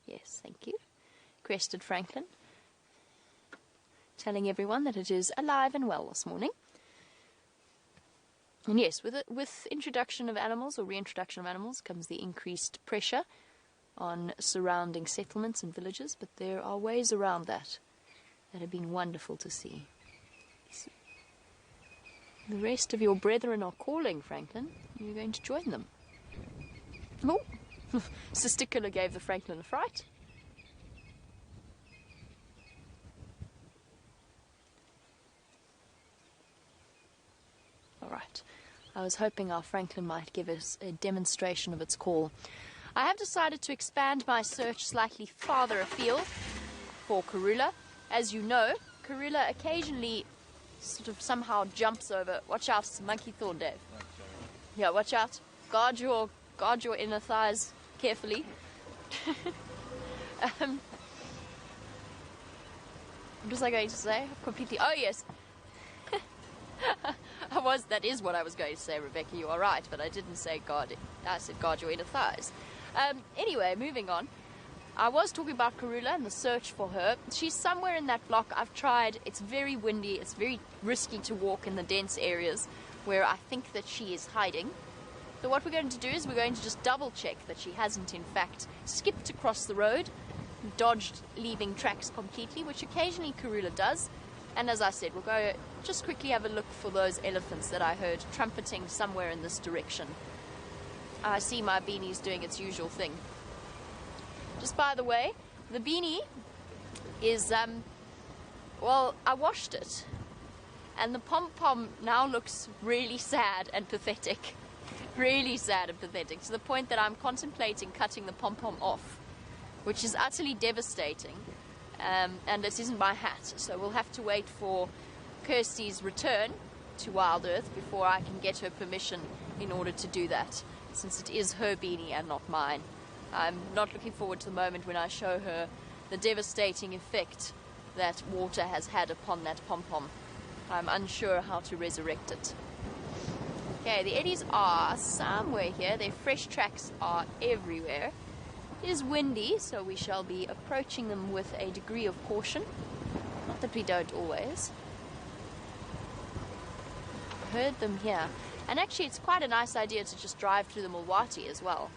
Speaker 1: Yes, thank you. Crested Franklin, telling everyone that it is alive and well this morning. And yes, with introduction of animals or reintroduction of animals comes the increased pressure on surrounding settlements and villages, but there are ways around that have been wonderful to see. The rest of your brethren are calling, Franklin. You're going to join them. Oh, Sister Killer gave the Franklin a fright. All right. I was hoping our Franklin might give us a demonstration of its call. I have decided to expand my search slightly farther afield for Karula. As you know, Karula occasionally sort of somehow jumps over. Watch out, it's a monkey thorn, Dave. Yeah, watch out. Guard your inner thighs carefully. What was I going to say? Completely. Oh yes. That is what I was going to say, Rebecca. You are right, but I didn't say guard. I said guard your inner thighs. Anyway, moving on. I was talking about Karula and the search for her. She's somewhere in that block. I've tried. It's very windy. It's very risky to walk in the dense areas where I think that she is hiding. So what we're going to do is we're going to just double check that she hasn't in fact skipped across the road, dodged leaving tracks completely, which occasionally Karula does. And as I said, we'll go just quickly have a look for those elephants that I heard trumpeting somewhere in this direction. I see my beanie's doing its usual thing. Just by the way, the beanie is, well, I washed it. And the pom-pom now looks really sad and pathetic. Really sad and pathetic, to the point that I'm contemplating cutting the pom-pom off, which is utterly devastating. And this isn't my hat, so we'll have to wait for Kirsty's return to Wild Earth before I can get her permission in order to do that, since it is her beanie and not mine. I'm not looking forward to the moment when I show her the devastating effect that water has had upon that pom-pom. I'm unsure how to resurrect it. Okay, the eddies are somewhere here. Their fresh tracks are everywhere. It is windy, so we shall be approaching them with a degree of caution. Not that we don't always. Heard them here. And actually, it's quite a nice idea to just drive through the Mulwati as well.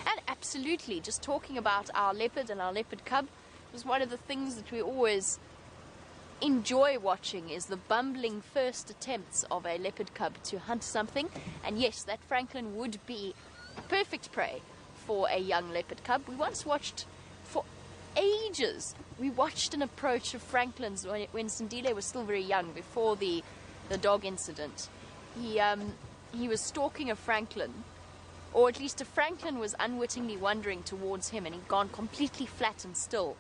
Speaker 1: And absolutely, just talking about our leopard and our leopard cub was one of the things that we always enjoy watching, is the bumbling first attempts of a leopard cub to hunt something. And yes, that Franklin would be perfect prey for a young leopard cub. We once watched for ages, we watched an approach of Franklin's when Sindile was still very young, before the dog incident. He was stalking a Franklin, or at least a Franklin was unwittingly wandering towards him, and he'd gone completely flat and still.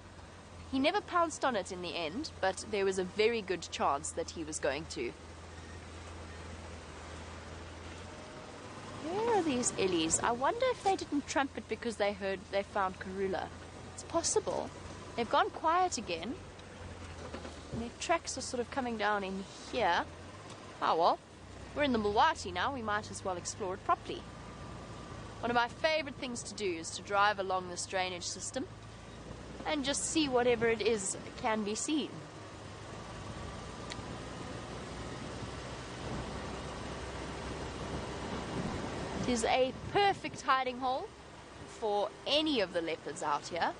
Speaker 1: He never pounced on it in the end, but there was a very good chance that he was going to. Where are these Ellies? I wonder if they didn't trumpet because they found Karula. It's possible. They've gone quiet again. And their tracks are sort of coming down in here. Oh well, we're in the Mulwati now, we might as well explore it properly. One of my favourite things to do is to drive along this drainage system and just see whatever it is can be seen. It is a perfect hiding hole for any of the leopards out here.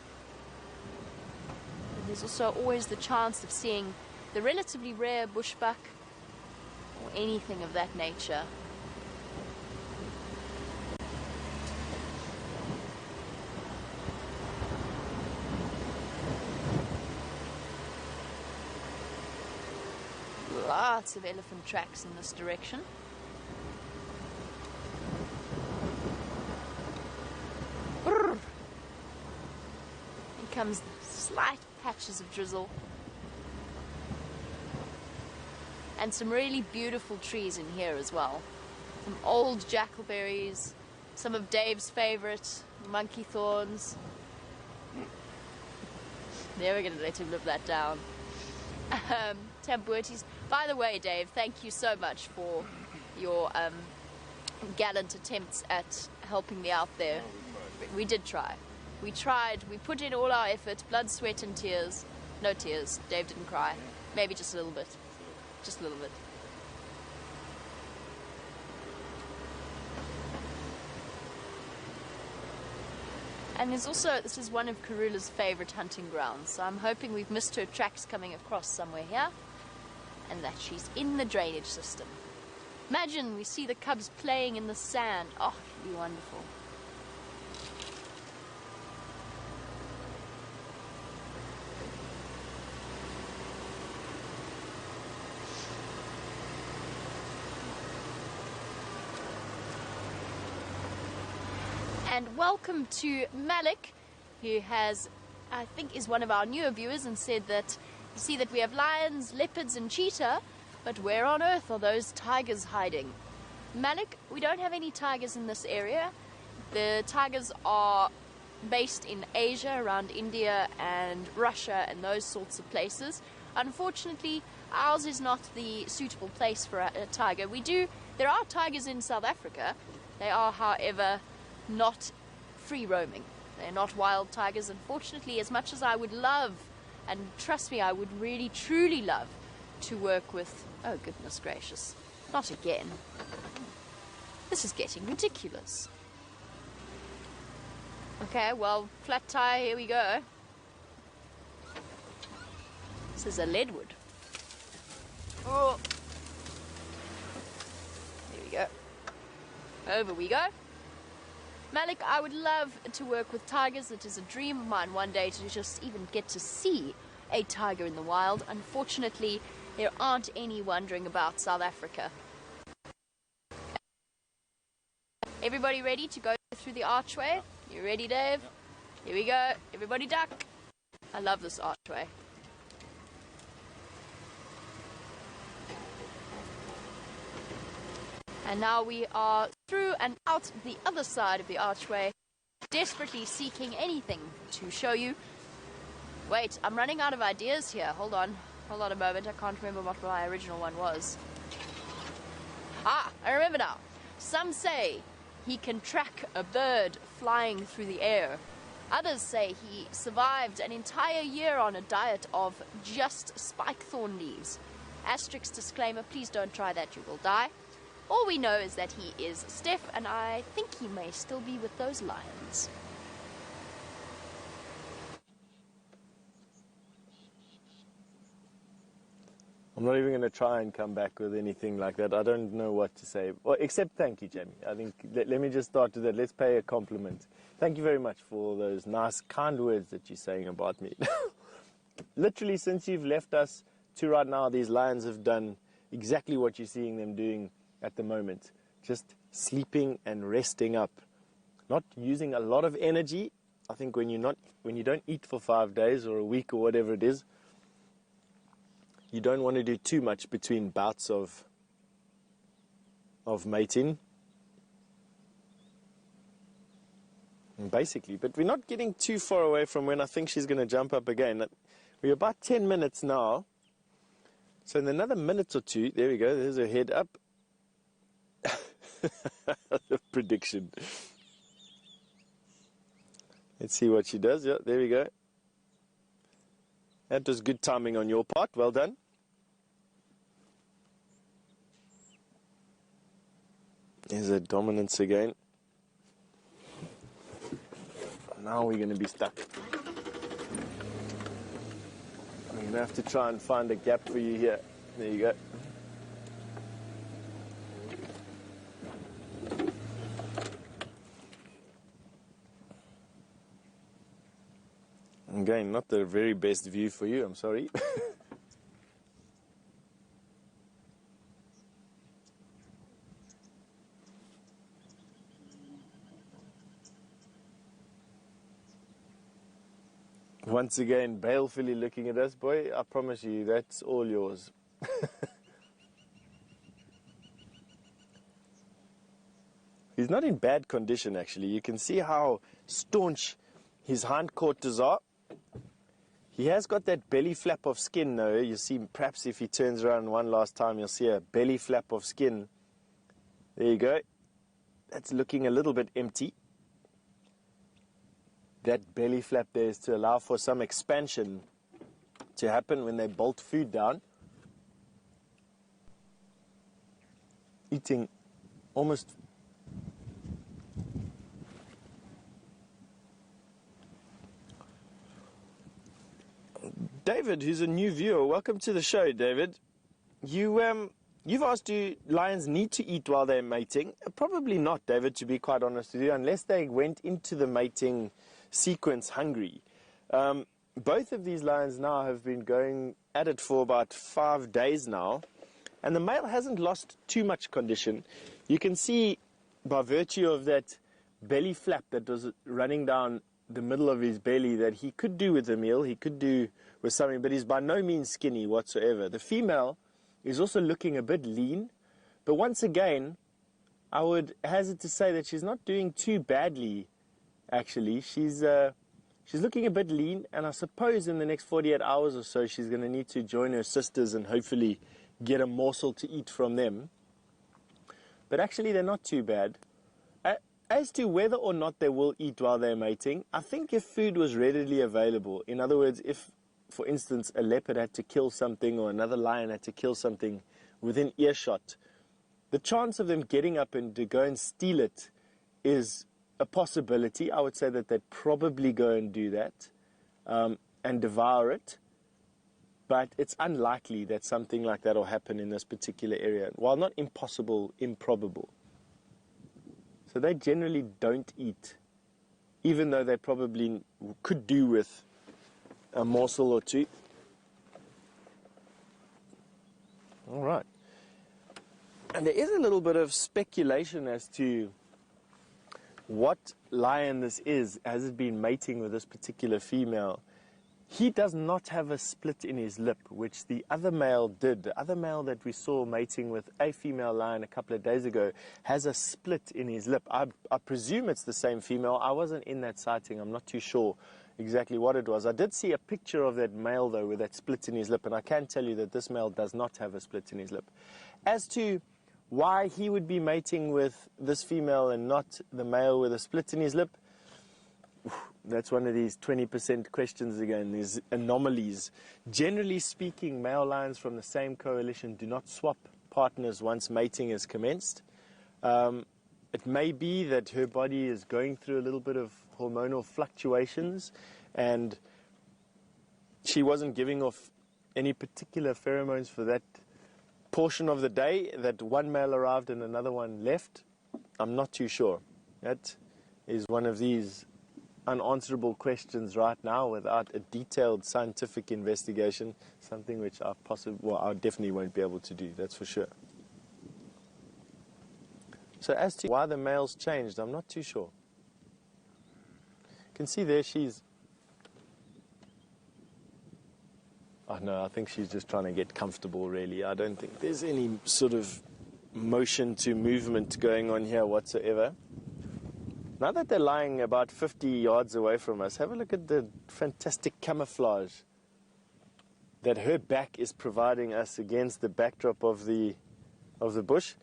Speaker 1: And there's also always the chance of seeing the relatively rare bushbuck or anything of that nature. Lots of elephant tracks in this direction. Brrr. Here comes slight patches of drizzle. And some really beautiful trees in here as well. Some old jackalberries, some of Dave's favourite monkey thorns. Never going to let him live that down. Tambuertes. By the way, Dave, thank you so much for your gallant attempts at helping me out there. We did try. We tried. We put in all our effort, blood, sweat and tears. No tears. Dave didn't cry. Maybe just a little bit. just a little bit. And there's also, this is one of Karula's favorite hunting grounds, so I'm hoping we've missed her tracks coming across somewhere here, and that she's in the drainage system. Imagine we see the cubs playing in the sand. Oh, it'd be wonderful. And welcome to Malik, who has, I think, is one of our newer viewers, and said that you see that we have lions, leopards and cheetah, but where on earth are those tigers hiding? Malik, we don't have any tigers in this area. The tigers are based in Asia, around India and Russia and those sorts of places. Unfortunately, ours is not the suitable place for a tiger. There are tigers in South Africa. They are, however, not free roaming. They're not wild tigers, unfortunately, as much as I would love, and trust me, I would really truly love to work with, oh goodness gracious, not again. This is getting ridiculous. Okay, well, flat tire, here we go. This is a leadwood. Oh, here we go. Over we go. Malik, I would love to work with tigers. It is a dream of mine one day to just even get to see a tiger in the wild. Unfortunately, there aren't any wandering about South Africa. Everybody ready to go through the archway? You ready, Dave? Here we go. Everybody duck. I love this archway. And now we are through and out the other side of the archway, desperately seeking anything to show you. Wait, I'm running out of ideas here. Hold on a moment. I can't remember what my original one was. Ah, I remember now. Some say he can track a bird flying through the air. Others say he survived an entire year on a diet of just spikethorn leaves. Asterisk disclaimer, please don't try that, you will die. All we know is that he is Steph, and I think he may still be with those lions.
Speaker 2: I'm not even going to try and come back with anything like that. I don't know what to say. Well, except thank you, Jamie. I think, let me just start with that. Let's pay a compliment. Thank you very much for those nice, kind words that you're saying about me. Literally, since you've left us to right now, these lions have done exactly what you're seeing them doing at the moment. Just sleeping and resting up. Not using a lot of energy. I think when you don't eat for 5 days or a week or whatever it is, you don't want to do too much between bouts of mating. And basically, but we're not getting too far away from when I think she's going to jump up again. We're about 10 minutes now. So in another minute or two, there we go, there's her head up. The prediction. Let's see what she does. Yeah, there we go. That was good timing on your part. Well done. There's a dominance again. Now we're going to be stuck. I'm going to have to try and find a gap for you here. There you go. Again, not the very best view for you, I'm sorry. Once again, balefully looking at us, boy, I promise you, that's all yours. He's not in bad condition, actually. You can see how staunch his hindquarters are. He has got that belly flap of skin, though. You see, perhaps if he turns around one last time, you'll see a belly flap of skin. There you go. That's looking a little bit empty. That belly flap there is to allow for some expansion to happen when they bolt food down. eating almost... David, who's a new viewer, welcome to the show, David. You've asked, do lions need to eat while they're mating? Probably not, David, to be quite honest with you, unless they went into the mating sequence hungry. Both of these lions now have been going at it for about 5 days now, and the male hasn't lost too much condition. You can see by virtue of that belly flap that was running down the middle of his belly that he could do with a meal, he could do with something, but he's by no means skinny whatsoever. The female is also looking a bit lean, but once again, I would hazard to say that she's not doing too badly, actually. She's looking a bit lean, and I suppose in the next 48 hours or so, she's going to need to join her sisters and hopefully get a morsel to eat from them. But actually, they're not too bad. As to whether or not they will eat while they're mating, I think if food was readily available, in other words, if, for instance, a leopard had to kill something or another lion had to kill something within earshot, the chance of them getting up and to go and steal it is a possibility. I would say that they'd probably go and do that and devour it, but it's unlikely that something like that will happen in this particular area. While not impossible, improbable. So they generally don't eat, even though they probably could do with a morsel or two. All right. And there is a little bit of speculation as to what lion this is. Has it been mating with this particular female? He does not have a split in his lip, which the other male did. The other male that we saw mating with a female lion a couple of days ago has a split in his lip. I presume it's the same female. I wasn't in that sighting. I'm not too sure exactly what it was. I did see a picture of that male, though, with that split in his lip, and I can tell you that this male does not have a split in his lip. As to why he would be mating with this female and not the male with a split in his lip, that's one of these 20% questions again, these anomalies. Generally speaking, male lions from the same coalition do not swap partners once mating is commenced. It may be that her body is going through a little bit of hormonal fluctuations and she wasn't giving off any particular pheromones for that portion of the day, that one male arrived and another one left. I'm not too sure. That is one of these unanswerable questions right now without a detailed scientific investigation, something which I definitely won't be able to do, that's for sure. So as to why the males changed, I'm not too sure. You can see there she's... Oh no, I think she's just trying to get comfortable, really. I don't think there's any sort of motion to movement going on here whatsoever. Now that they're lying about 50 yards away from us, have a look at the fantastic camouflage that her back is providing us against the backdrop of the bush.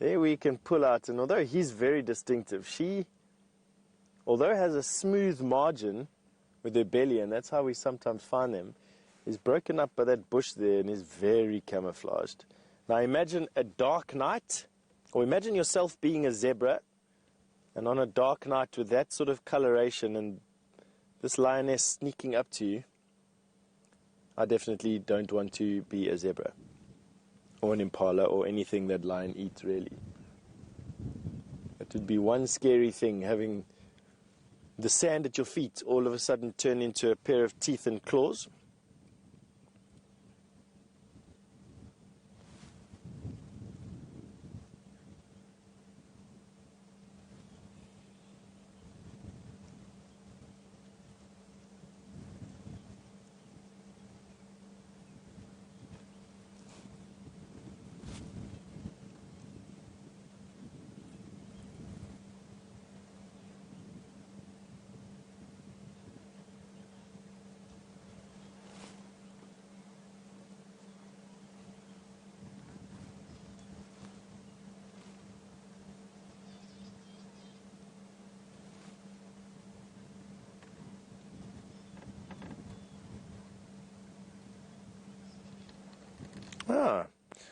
Speaker 2: There we can pull out, and although he's very distinctive, she, although has a smooth margin with her belly, and that's how we sometimes find them, is broken up by that bush there and is very camouflaged. Now imagine a dark night, or imagine yourself being a zebra, and on a dark night with that sort of coloration and this lioness sneaking up to you, I definitely don't want to be a zebra or an impala or anything that lion eats, really. It would be one scary thing, having the sand at your feet all of a sudden turn into a pair of teeth and claws.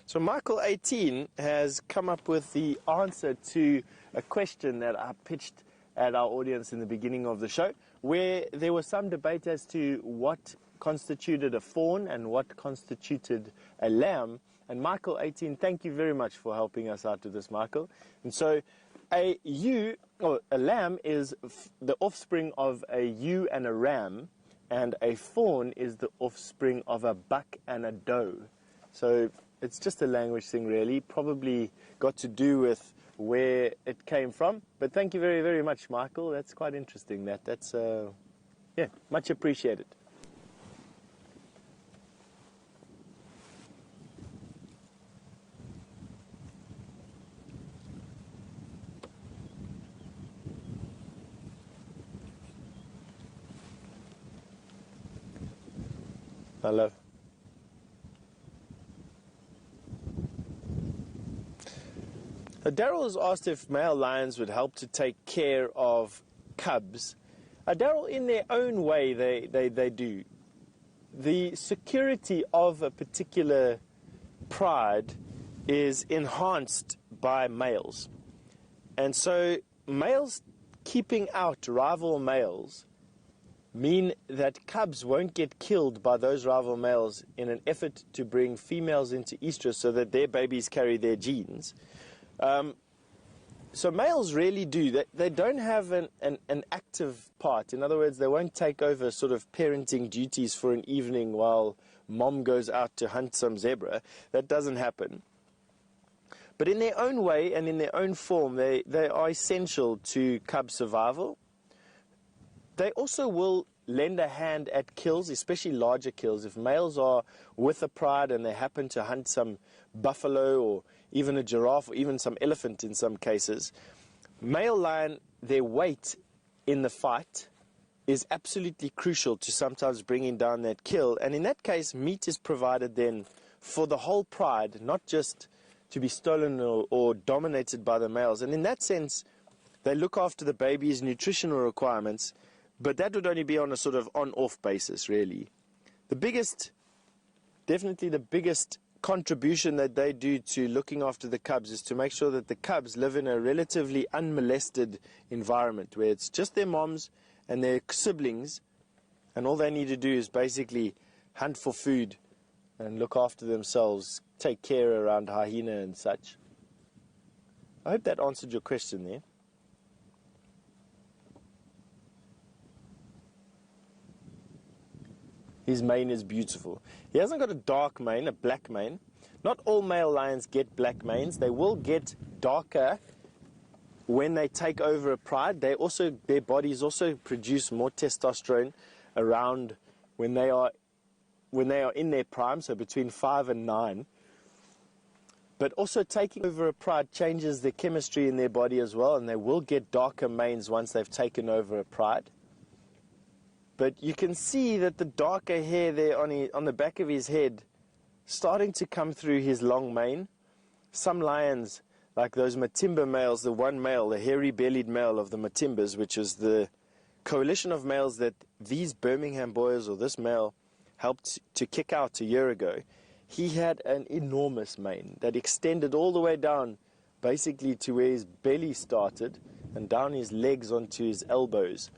Speaker 2: So Michael 18 has come up with the answer to a question that I pitched at our audience in the beginning of the show, where there was some debate as to what constituted a fawn and what constituted a lamb. And Michael 18, thank you very much for helping us out with this, Michael. And so a lamb is the offspring of a ewe and a ram, and a fawn is the offspring of a buck and a doe. So it's just a language thing, really. Probably got to do with where it came from. But thank you very, very much, Michael. That's quite interesting. That's yeah, much appreciated. Hello. Daryl has asked if male lions would help to take care of cubs. Daryl, in their own way, they do. The security of a particular pride is enhanced by males. And so males keeping out rival males mean that cubs won't get killed by those rival males in an effort to bring females into estrus so that their babies carry their genes. So males really do. They don't have an active part. In other words, they won't take over sort of parenting duties for an evening while mom goes out to hunt some zebra. That doesn't happen. But in their own way and in their own form, they are essential to cub survival. They also will lend a hand at kills, especially larger kills. If males are with a pride and they happen to hunt some buffalo or even a giraffe or even some elephant in some cases, male lion, their weight in the fight is absolutely crucial to sometimes bringing down that kill. And in that case, meat is provided then for the whole pride, not just to be stolen or dominated by the males. And in that sense, they look after the baby's nutritional requirements, but that would only be on a sort of on-off basis, really. Definitely the biggest contribution that they do to looking after the cubs is to make sure that the cubs live in a relatively unmolested environment where it's just their moms and their siblings, and all they need to do is basically hunt for food and look after themselves, take care around hyena and such. I hope that answered your question there. His mane is beautiful. He hasn't got a dark mane, a black mane. Not all male lions get black manes. They will get darker when they take over a pride. Their bodies also produce more testosterone around when they are in their prime, so between 5 and 9. But also taking over a pride changes the chemistry in their body as well, and they will get darker manes once they've taken over a pride. But you can see that the darker hair there on the back of his head starting to come through his long mane. Some lions, like those Matimba males, the one male, the hairy-bellied male of the Matimbas, which is the coalition of males that these Birmingham boys or this male helped to kick out a year ago, he had an enormous mane that extended all the way down basically to where his belly started and down his legs onto his elbows.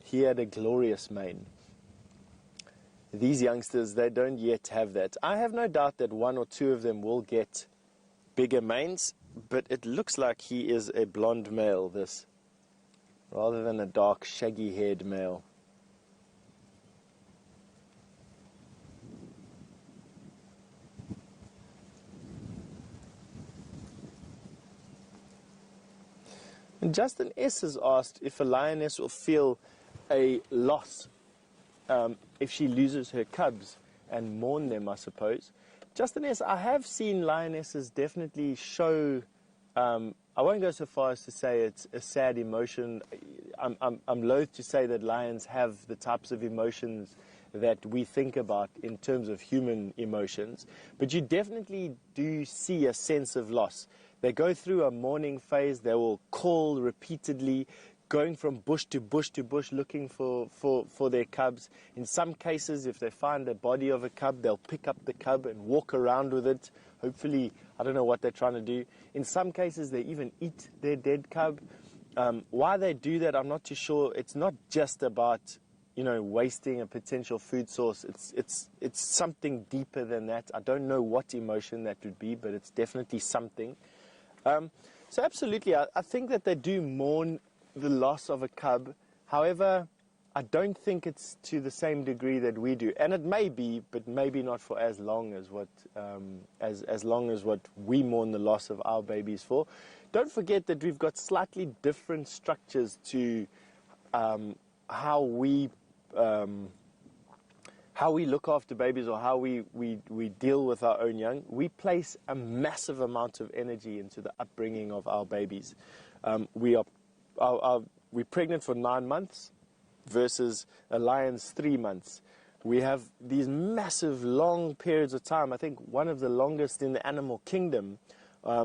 Speaker 2: He had a glorious mane. These youngsters, they don't yet have that. I have no doubt that one or two of them will get bigger manes, but it looks like he is a blonde male, this, rather than a dark, shaggy-haired male. And Justin S. has asked if a lioness will feel a loss if she loses her cubs and mourn them, I suppose. Justin S., I have seen lionesses definitely show, I won't go so far as to say it's a sad emotion. I'm loath to say that lions have the types of emotions that we think about in terms of human emotions, but you definitely do see a sense of loss. They go through a mourning phase. They will call repeatedly, going from bush to bush to bush looking for their cubs. In some cases, if they find the body of a cub, they'll pick up the cub and walk around with it, hopefully I don't know what they're trying to do. In some cases, they even eat their dead cub. Why they do that, I'm not too sure. It's not just about, you know, wasting a potential food source. It's something deeper than that. I don't know what emotion that would be, but it's definitely something. So absolutely, I think that they do mourn the loss of a cub. However, I don't think it's to the same degree that we do, and it may be, but maybe not for as long as what as long as what we mourn the loss of our babies for. Don't forget that we've got slightly different structures to how we look after babies, or how we deal with our own young. We place a massive amount of energy into the upbringing of our babies. We're pregnant for 9 months versus a lion's 3 months. We have these massive long periods of time, I think one of the longest in the animal kingdom,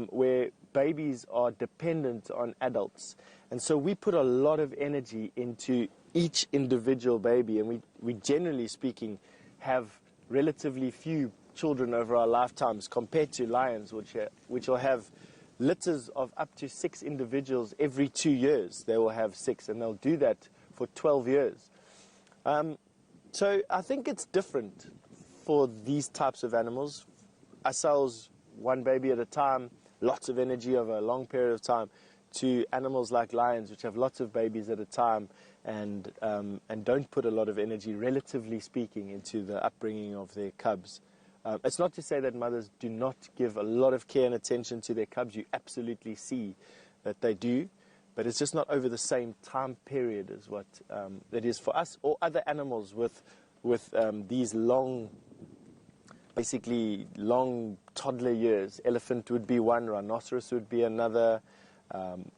Speaker 2: where babies are dependent on adults. And so we put a lot of energy into each individual baby, and we generally speaking have relatively few children over our lifetimes compared to lions, which will have litters of up to 6 individuals every 2 years. They will have 6, and they'll do that for 12 years. So I think it's different for these types of animals. Ourselves, one baby at a time, lots of energy over a long period of time, to animals like lions, which have lots of babies at a time and don't put a lot of energy, relatively speaking, into the upbringing of their cubs. It's not to say that mothers do not give a lot of care and attention to their cubs. You absolutely see that they do, but it's just not over the same time period as what it is for us or other animals with these long, basically long toddler years. Elephant would be one, rhinoceros would be another,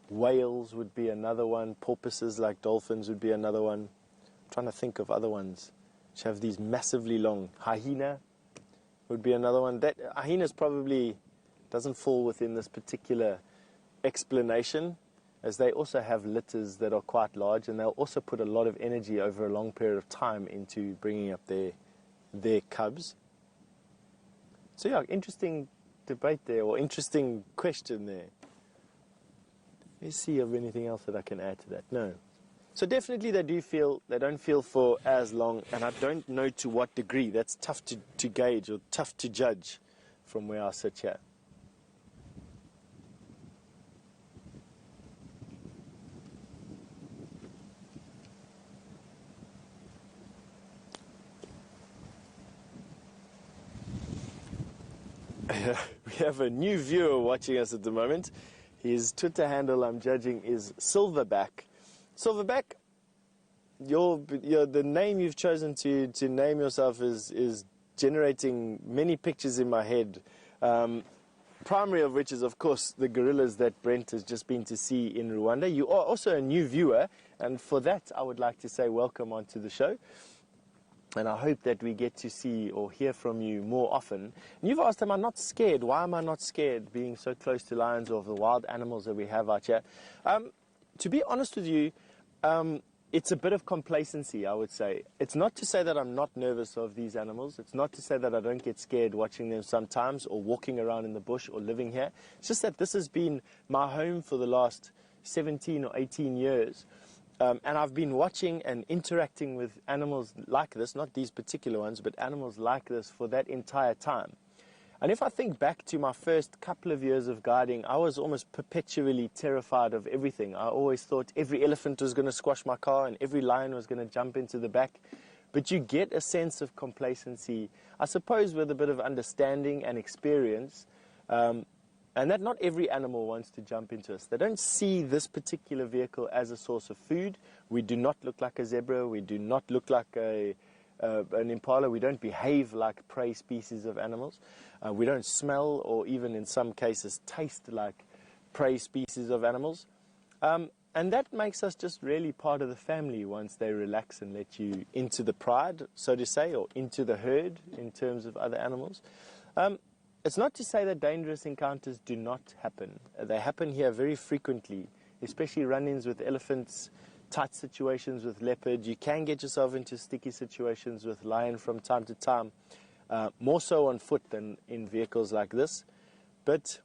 Speaker 2: whales would be another one, porpoises like dolphins would be another one. I'm trying to think of other ones which have these massively long. Hyena would be another one. That hyenas probably doesn't fall within this particular explanation, as they also have litters that are quite large, and they'll also put a lot of energy over a long period of time into bringing up their cubs. So yeah, interesting debate there, or interesting question there. Let's see if anything else that I can add to that. No. So definitely they don't feel for as long, and I don't know to what degree. That's tough to gauge, or tough to judge from where I sit here. We have a new viewer watching us at the moment. His Twitter handle, I'm judging, is Silverback. Silverback, the name you've chosen to name yourself is generating many pictures in my head. Primary of which is, of course, the gorillas that Brent has just been to see in Rwanda. You are also a new viewer, and for that I would like to say welcome onto the show. And I hope that we get to see or hear from you more often. And you've asked, am I not scared? Why am I not scared being so close to lions or the wild animals that we have out here? To be honest with you, it's a bit of complacency, I would say. It's not to say that I'm not nervous of these animals. It's not to say that I don't get scared watching them sometimes, or walking around in the bush, or living here. It's just that this has been my home for the last 17 or 18 years. And I've been watching and interacting with animals like this, not these particular ones, but animals like this for that entire time. And if I think back to my first couple of years of guiding, I was almost perpetually terrified of everything. I always thought every elephant was going to squash my car and every lion was going to jump into the back. But you get a sense of complacency, I suppose, with a bit of understanding and experience. And that not every animal wants to jump into us. They don't see this particular vehicle as a source of food. We do not look like a zebra. We do not look like an impala. We don't behave like prey species of animals. We don't smell, or even in some cases taste like prey species of animals. And that makes us just really part of the family once they relax and let you into the pride, so to say, or into the herd in terms of other animals. It's not to say that dangerous encounters do not happen. They happen here very frequently, especially run-ins with elephants, tight situations with leopard. You can get yourself into sticky situations with lion from time to time, more so on foot than in vehicles like this. But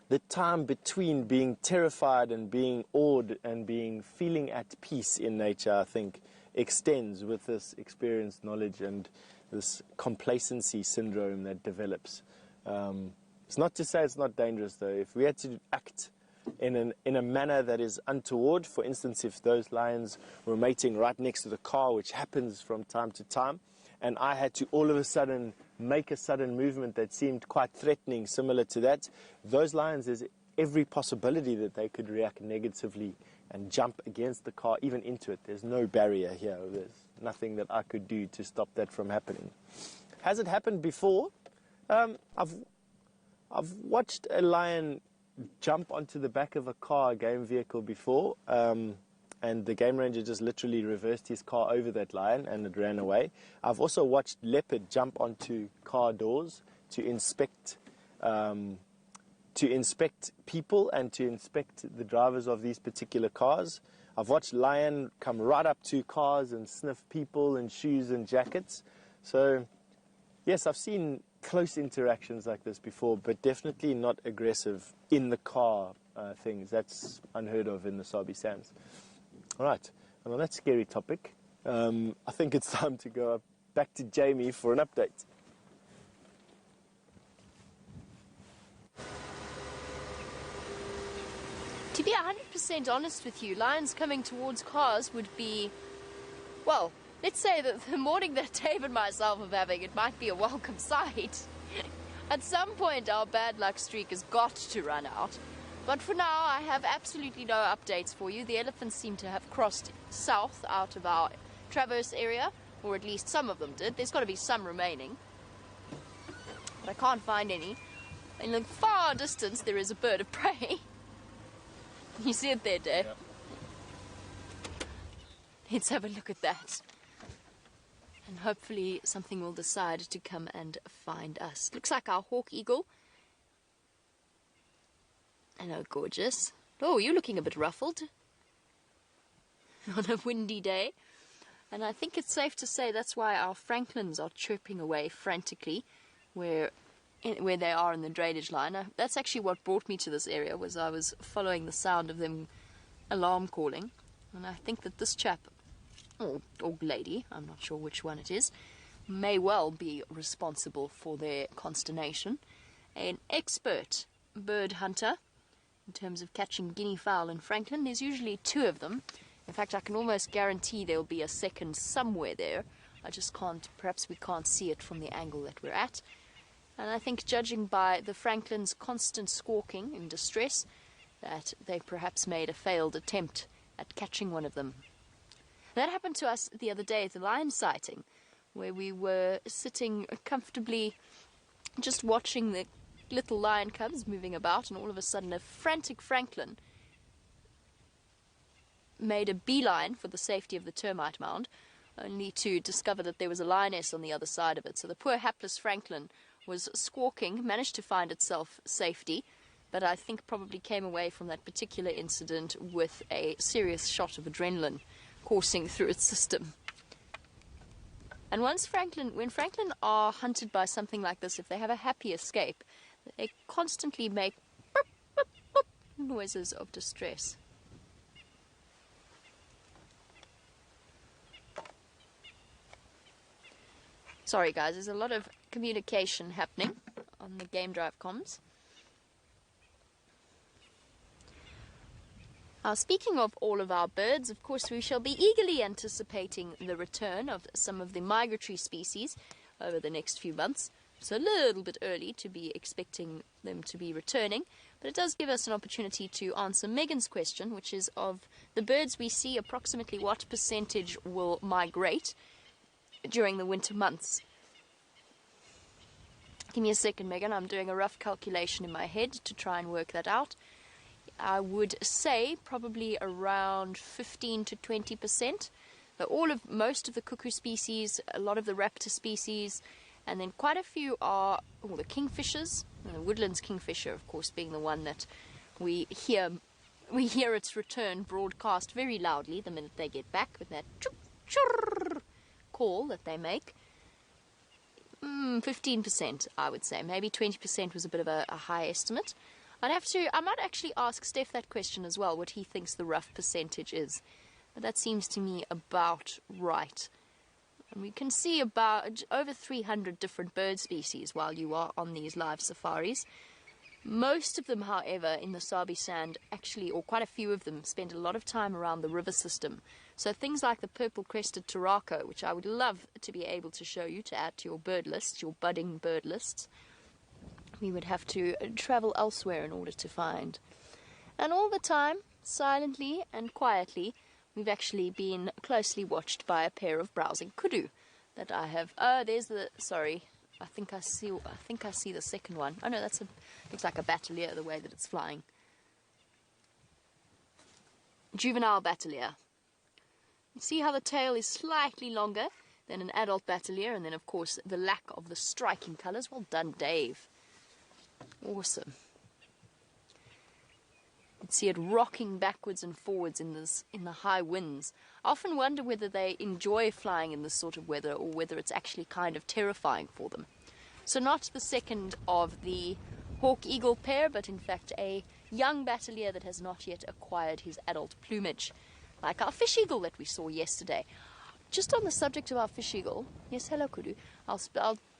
Speaker 2: the time between being terrified and being awed and feeling at peace in nature, I think, extends with this experience, knowledge, and this complacency syndrome that develops. It's not to say it's not dangerous, though. If we had to act in a manner that is untoward, for instance, if those lions were mating right next to the car, which happens from time to time, and I had to all of a sudden make a sudden movement that seemed quite threatening, similar to that, those lions, there's every possibility that they could react negatively and jump against the car, even into it. There's no barrier here. There's nothing that I could do to stop that from happening. Has it happened before? I've watched a lion jump onto the back of a car, a game vehicle, before, and the game ranger just literally reversed his car over that lion and it ran away. I've also watched leopard jump onto car doors to inspect people and to inspect the drivers of these particular cars. I've watched lion come right up to cars and sniff people and shoes and jackets. So yes, I've seen close interactions like this before, but definitely not aggressive in the car things. That's unheard of in the Sabi Sands. All right, and on that scary topic, I think it's time to go back to Jamie for an update.
Speaker 1: To be 100% honest with you, lions coming towards cars would be, well, let's say that the morning that Dave and myself are having, it might be a welcome sight. At some point, our bad luck streak has got to run out. But for now, I have absolutely no updates for you. The elephants seem to have crossed south out of our traverse area, or at least some of them did. There's got to be some remaining, but I can't find any. In the far distance, there is a bird of prey. You see it there, Dave? Yeah. Let's have a look at that. And hopefully something will decide to come and find us. Looks like our hawk eagle. Hello, gorgeous. Oh, you're looking a bit ruffled on a windy day. And I think it's safe to say that's why our francolins are chirping away frantically where they are in the drainage line. That's actually what brought me to this area, was I was following the sound of them alarm calling. And I think that this chap, or lady, I'm not sure which one it is, may well be responsible for their consternation. An expert bird hunter in terms of catching guinea fowl and francolin. There's usually 2 of them. In fact, I can almost guarantee there'll be a second somewhere there. I just can't, perhaps we can't see it from the angle that we're at. And I think, judging by the francolin's constant squawking in distress, that they perhaps made a failed attempt at catching one of them. That happened to us the other day at the lion sighting, where we were sitting comfortably just watching the little lion cubs moving about, and all of a sudden a frantic francolin made a beeline for the safety of the termite mound, only to discover that there was a lioness on the other side of it. So the poor hapless francolin was squawking, managed to find itself safety, but I think probably came away from that particular incident with a serious shot of adrenaline coursing through its system. And when francolin are hunted by something like this, if they have a happy escape, they constantly make boop, boop, boop noises of distress. Sorry guys, there's a lot of communication happening on the Game Drive comms. Speaking of all of our birds, of course we shall be eagerly anticipating the return of some of the migratory species over the next few months. It's a little bit early to be expecting them to be returning, but it does give us an opportunity to answer Megan's question, which is, of the birds we see, approximately what percentage will migrate during the winter months? Give me a second, Megan. I'm doing a rough calculation in my head to try and work that out. I would say probably around 15 to 20%. Most of the cuckoo species, a lot of the raptor species, and then quite a few are the kingfishers. The woodlands kingfisher, of course, being the one that we hear its return broadcast very loudly the minute they get back with that choo-choo call that they make. 15%, I would say. Maybe 20% was a bit of a high estimate. I might actually ask Steph that question as well, what he thinks the rough percentage is. But that seems to me about right. And we can see about over 300 different bird species while you are on these live safaris. Most of them, however, in the Sabi Sand, actually, or quite a few of them, spend a lot of time around the river system. So things like the purple-crested turako, which I would love to be able to show you to add to your bird lists, your budding bird lists, we would have to travel elsewhere in order to find. And all the time, silently and quietly, we've actually been closely watched by a pair of browsing kudu that I have. Oh, there's the, sorry, I think I see the second one. Oh no, looks like a batelier the way that it's flying. Juvenile batelier. You see how the tail is slightly longer than an adult batelier, and then of course the lack of the striking colours. Well done, Dave. Awesome. You can see it rocking backwards and forwards in the high winds. I often wonder whether they enjoy flying in this sort of weather or whether it's actually kind of terrifying for them. So not the second of the hawk-eagle pair, but in fact a young batelier that has not yet acquired his adult plumage, like our fish eagle that we saw yesterday. Just on the subject of our fish eagle, yes, hello Kudu,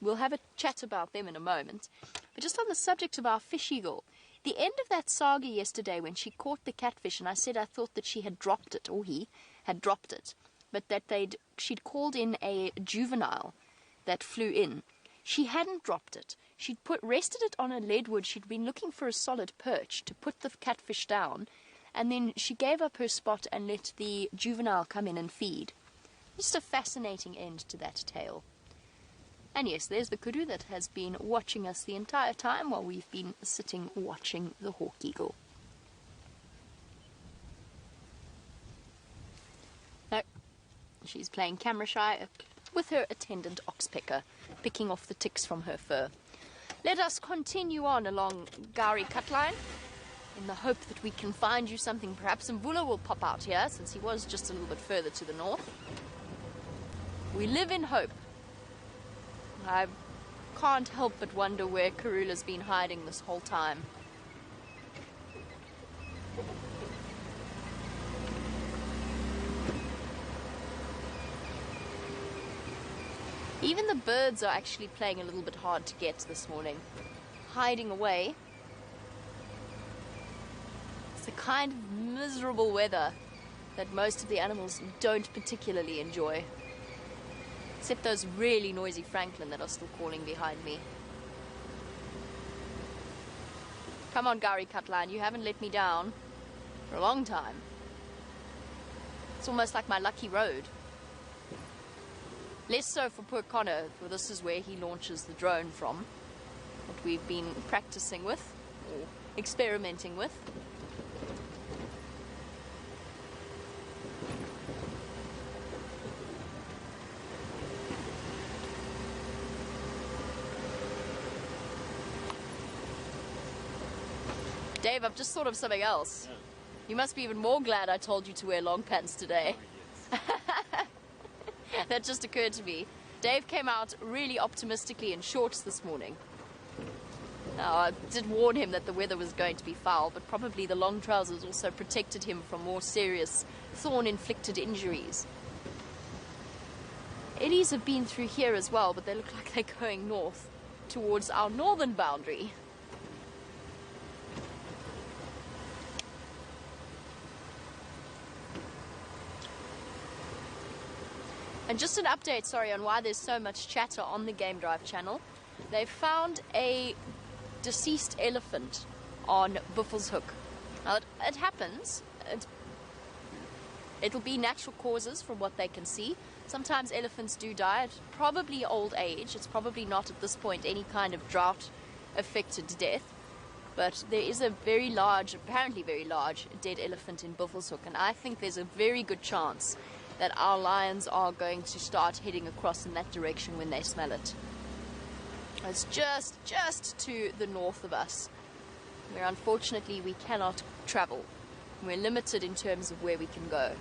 Speaker 1: we'll have a chat about them in a moment, but just on the subject of our fish eagle, the end of that saga yesterday when she caught the catfish, and I said I thought that she had dropped it, or he had dropped it, but that she'd called in a juvenile that flew in. She hadn't dropped it. She'd rested it on a leadwood. She'd been looking for a solid perch to put the catfish down, and then she gave up her spot and let the juvenile come in and feed. Just a fascinating end to that tale. And yes, there's the kudu that has been watching us the entire time while we've been sitting watching the hawk-eagle. No, she's playing camera shy with her attendant oxpecker, picking off the ticks from her fur. Let us continue on along Gari Cutline in the hope that we can find you something. Perhaps Mvula will pop out here, since he was just a little bit further to the north. We live in hope. I can't help but wonder where Karula's been hiding this whole time. Even the birds are actually playing a little bit hard to get this morning, hiding away. It's the kind of miserable weather that most of the animals don't particularly enjoy. Except those really noisy Franklin that are still calling behind me. Come on, Gari Cutline, you haven't let me down for a long time. It's almost like my lucky road. Less so for poor Connor, for this is where he launches the drone from, what we've been practicing with, or experimenting with. Dave, I've just thought of something else.
Speaker 3: Yeah.
Speaker 1: You must be even more glad I told you to wear long pants today.
Speaker 3: Oh, yes.
Speaker 1: That just occurred to me. Dave came out really optimistically in shorts this morning. Now, I did warn him that the weather was going to be foul, but probably the long trousers also protected him from more serious thorn-inflicted injuries. Eddies have been through here as well, but they look like they're going north towards our northern boundary. And just an update, sorry, on why there's so much chatter on the Game Drive channel. They've found a deceased elephant on Buffelshoek. Now, it happens. It'll be natural causes from what they can see. Sometimes elephants do die. It's probably old age. It's probably not at this point any kind of drought-affected death. But there is a very large, apparently very large, dead elephant in Buffelshoek. And I think there's a very good chance that our lions are going to start heading across in that direction when they smell it. It's just to the north of us, where unfortunately we cannot travel. We're limited in terms of where we can go.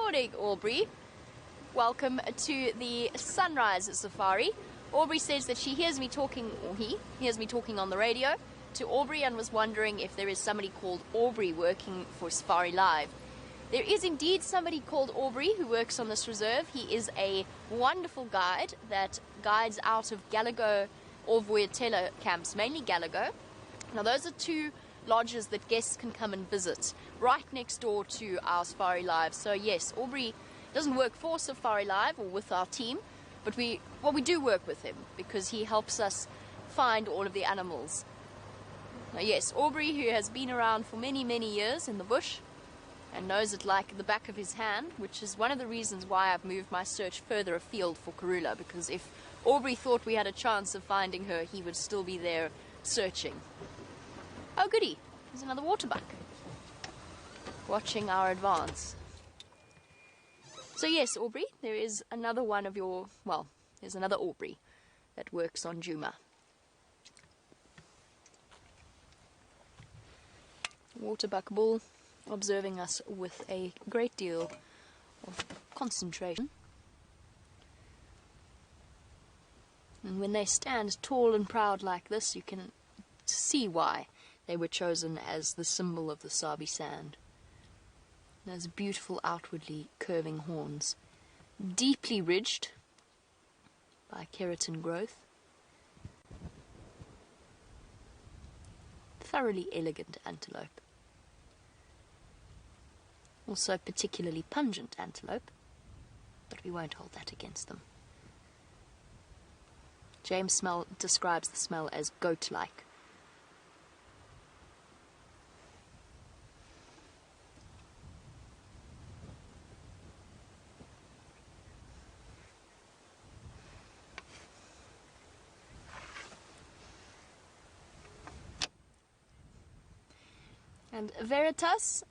Speaker 1: morning, Aubrey. Welcome to the Sunrise Safari. Aubrey says that she hears me talking, or he hears me talking on the radio to Aubrey and was wondering if there is somebody called Aubrey working for Safari Live. There is indeed somebody called Aubrey who works on this reserve. He is a wonderful guide that guides out of Galago or Voyatella camps, mainly Galago. Now those are two lodges that guests can come and visit right next door to our Safari Live. So yes, Aubrey doesn't work for Safari Live or with our team, but we do work with him because he helps us find all of the animals. Now yes, Aubrey, who has been around for many, many years in the bush and knows it like the back of his hand, which is one of the reasons why I've moved my search further afield for Karula, because if Aubrey thought we had a chance of finding her, he would still be there searching. Oh goody, there's another waterbuck watching our advance. So yes, Aubrey, there is another one of your, well, there's another Aubrey that works on Djuma. Waterbuck bull observing us with a great deal of concentration. And when they stand tall and proud like this, you can see why they were chosen as the symbol of the Sabi sand. Those beautiful outwardly curving horns, deeply ridged by keratin growth. Thoroughly elegant antelope. Also particularly pungent antelope, but we won't hold that against them. James describes the smell as goat-like. And Veritas,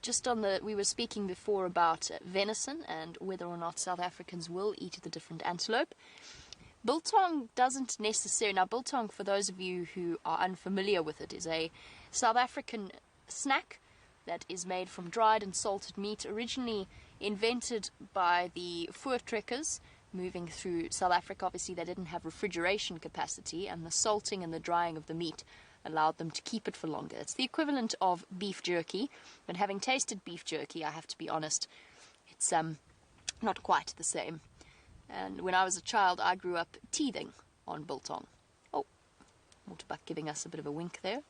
Speaker 1: just on the, we were speaking before about venison and whether or not South Africans will eat the different antelope. Biltong doesn't necessarily, now biltong, for those of you who are unfamiliar with it, is a South African snack that is made from dried and salted meat, originally invented by the voortrekkers moving through South Africa. Obviously they didn't have refrigeration capacity, and the salting and the drying of the meat allowed them to keep it for longer. It's the equivalent of beef jerky, but having tasted beef jerky, I have to be honest, it's not quite the same. And when I was a child, I grew up teething on biltong. Oh, waterbuck giving us a bit of a wink there.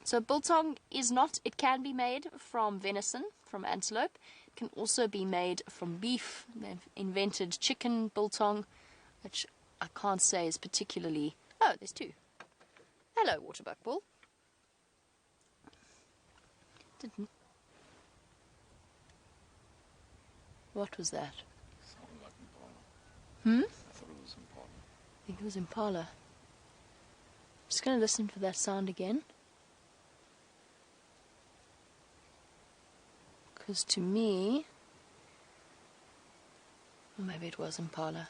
Speaker 1: So biltong is not, it can be made from venison, from antelope. It can also be made from beef. They've invented chicken biltong, which I can't say is particularly... Oh, there's two. Hello, waterbuck bull. Didn't. What was that?
Speaker 3: Sounded like impala.
Speaker 1: Hmm?
Speaker 3: I thought it was impala.
Speaker 1: I think it was impala. Just going to listen for that sound again. Because to me... Or maybe it was impala.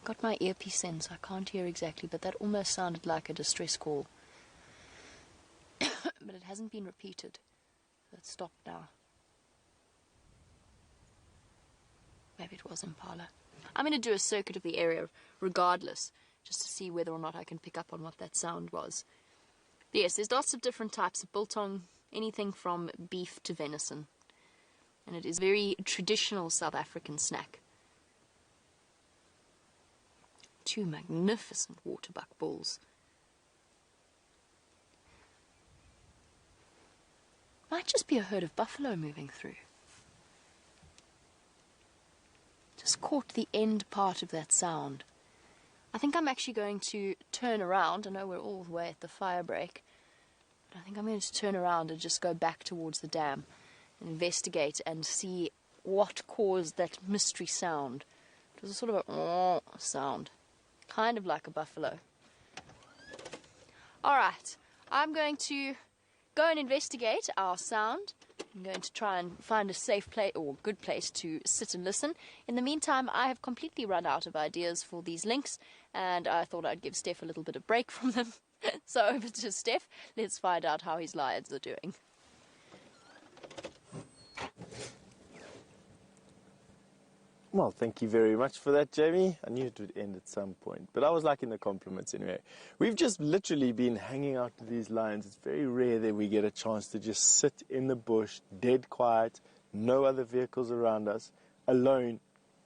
Speaker 1: Got my earpiece in, so I can't hear exactly, but that almost sounded like a distress call. But it hasn't been repeated. It's stopped now. Maybe it was impala. I'm going to do a circuit of the area regardless, just to see whether or not I can pick up on what that sound was. But yes, there's lots of different types of biltong, anything from beef to venison. And it is a very traditional South African snack. Two magnificent waterbuck bulls. Might just be a herd of buffalo moving through. Just caught the end part of that sound. I think I'm actually going to turn around. I know we're all the way at the fire break, but I think I'm going to turn around and just go back towards the dam and investigate and see what caused that mystery sound. It was a sort of a sound. Kind of like a buffalo. Alright, I'm going to go and investigate our sound. I'm going to try and find a safe place or good place to sit and listen. In the meantime, I have completely run out of ideas for these links, and I thought I'd give Steph a little bit of break from them. So over to Steph, let's find out how his lions are doing.
Speaker 2: Well, thank you very much for that, Jamie. I knew it would end at some point, but I was liking the compliments anyway. We've just literally been hanging out with these lions. It's very rare that we get a chance to just sit in the bush, dead quiet, no other vehicles around us, alone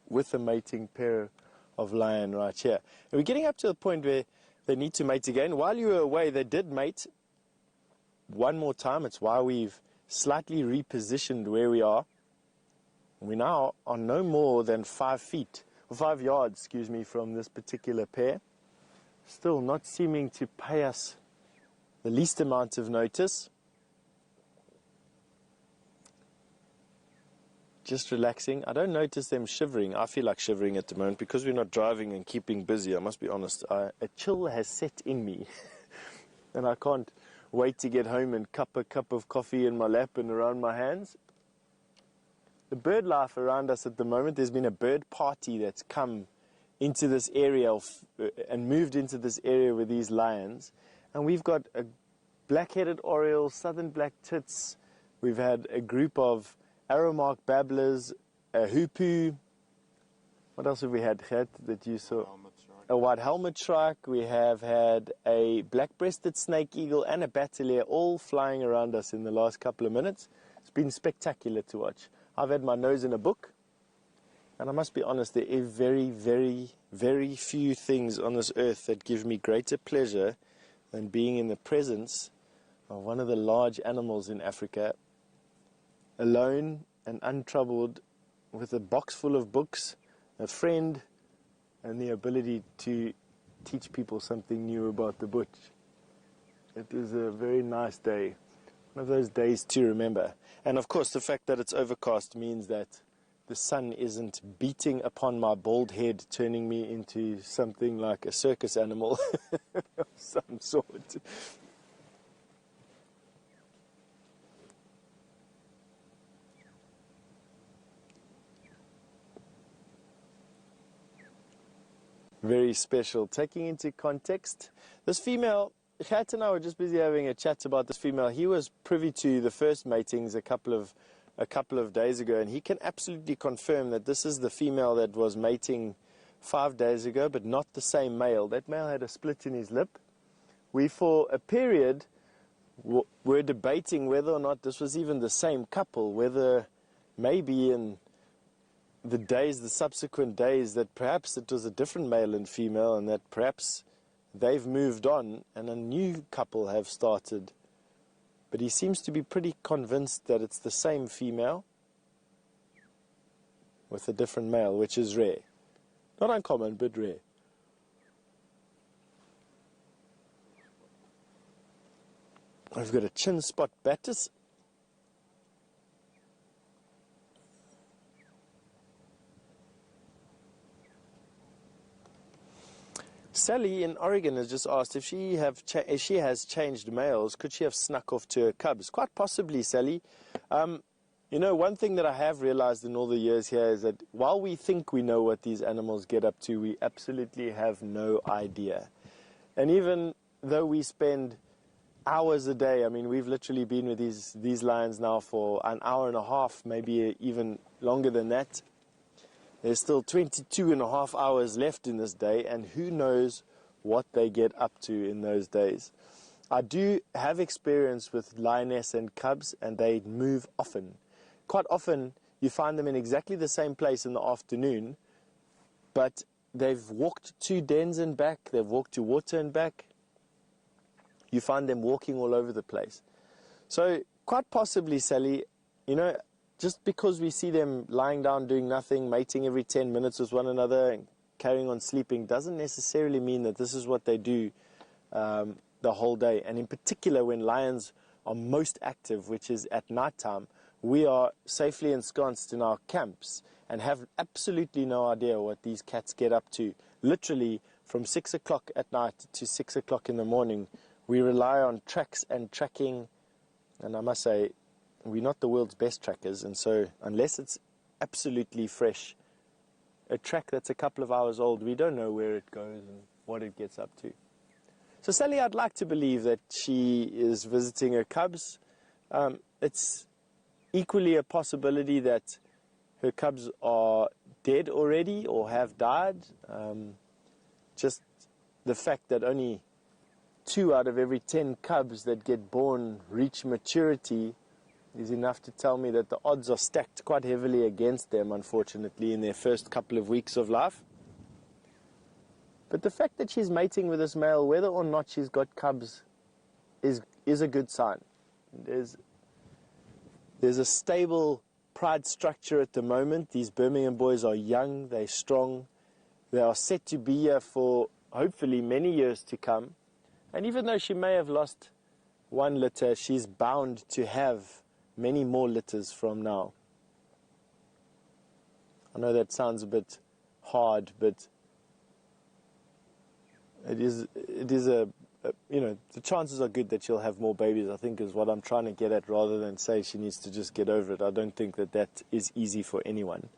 Speaker 2: with a mating pair of lion right here. And we're getting up to the point where they need to mate again. While you were away, they did mate one more time. It's why we've slightly repositioned where we are. We now are no more than 5 yards, excuse me, from this particular pair. Still not seeming to pay us the least amount of notice. Just relaxing. I don't notice them shivering. I feel like shivering at the moment because we're not driving and keeping busy. I must be honest. A chill has set in me. And I can't wait to get home and cup a cup of coffee in my lap and around my hands. The bird life around us at the moment, there's been a bird party that's come into this area and moved into this area with these lions. And we've got a black-headed oriole, southern black tits. We've had a group of arrowmark babblers, a hoopoo. What else have we had, Gert, that you saw? A white helmet shrike. We have had a black-breasted snake eagle and a batelier all flying around us in the last couple of minutes. It's been spectacular to watch. I've had my nose in a book, and I must be honest, there are very, very, very few things on this earth that give me greater pleasure than being in the presence of one of the large animals in Africa, alone and untroubled, with a box full of books, a friend, and the ability to teach people something new about the bush. It is a very nice day. One of those days to remember. And of course, the fact that it's overcast means that the sun isn't beating upon my bald head, turning me into something like a circus animal of some sort. Very special. Taking into context, this female, Gert and I were just busy having a chat about this female. He was privy to the first matings a couple of days ago, and he can absolutely confirm that this is the female that was mating 5 days ago, but not the same male. That male had a split in his lip. We, for a period, were debating whether or not this was even the same couple, whether maybe in the subsequent days, that perhaps it was a different male and female, and that perhaps they've moved on and a new couple have started. But he seems to be pretty convinced that it's the same female with a different male, which is rare. Not uncommon, but rare. I've got a chin spot Baptist. Sally in Oregon has just asked if she has changed males, could she have snuck off to her cubs? Quite possibly, Sally. You know, one thing that I have realized in all the years here is that while we think we know what these animals get up to, we absolutely have no idea. And even though we spend hours a day, I mean, we've literally been with these lions now for an hour and a half, maybe even longer than that. There's still 22.5 hours left in this day, and who knows what they get up to in those days. I do have experience with lioness and cubs, and they move often. Quite often, you find them in exactly the same place in the afternoon, but they've walked to dens and back, they've walked to water and back. You find them walking all over the place. So, quite possibly, Sally, you know, just because we see them lying down doing nothing, mating every 10 minutes with one another and carrying on sleeping, doesn't necessarily mean that this is what they do the whole day. And in particular, when lions are most active, which is at night time, we are safely ensconced in our camps and have absolutely no idea what these cats get up to. Literally, from 6 o'clock at night to 6 o'clock in the morning, we rely on tracks and tracking, and I must say, we're not the world's best trackers, and so unless it's absolutely fresh, a track that's a couple of hours old, we don't know where it goes and what it gets up to. So Sally, I'd like to believe that she is visiting her cubs. It's equally a possibility that her cubs are dead already or have died. Just the fact that only 2 out of every 10 cubs that get born reach maturity is enough to tell me that the odds are stacked quite heavily against them, unfortunately, in their first couple of weeks of life. But the fact that she's mating with this male, whether or not she's got cubs, is a good sign. There's a stable pride structure at the moment. These Birmingham boys are young, they're strong, they are set to be here for hopefully many years to come. And even though she may have lost 1 litter, she's bound to have many more litters from now. I know that sounds a bit hard, but it is you know, the chances are good that she'll have more babies, I think, is what I'm trying to get at, rather than say she needs to just get over it. I don't think that that is easy for anyone.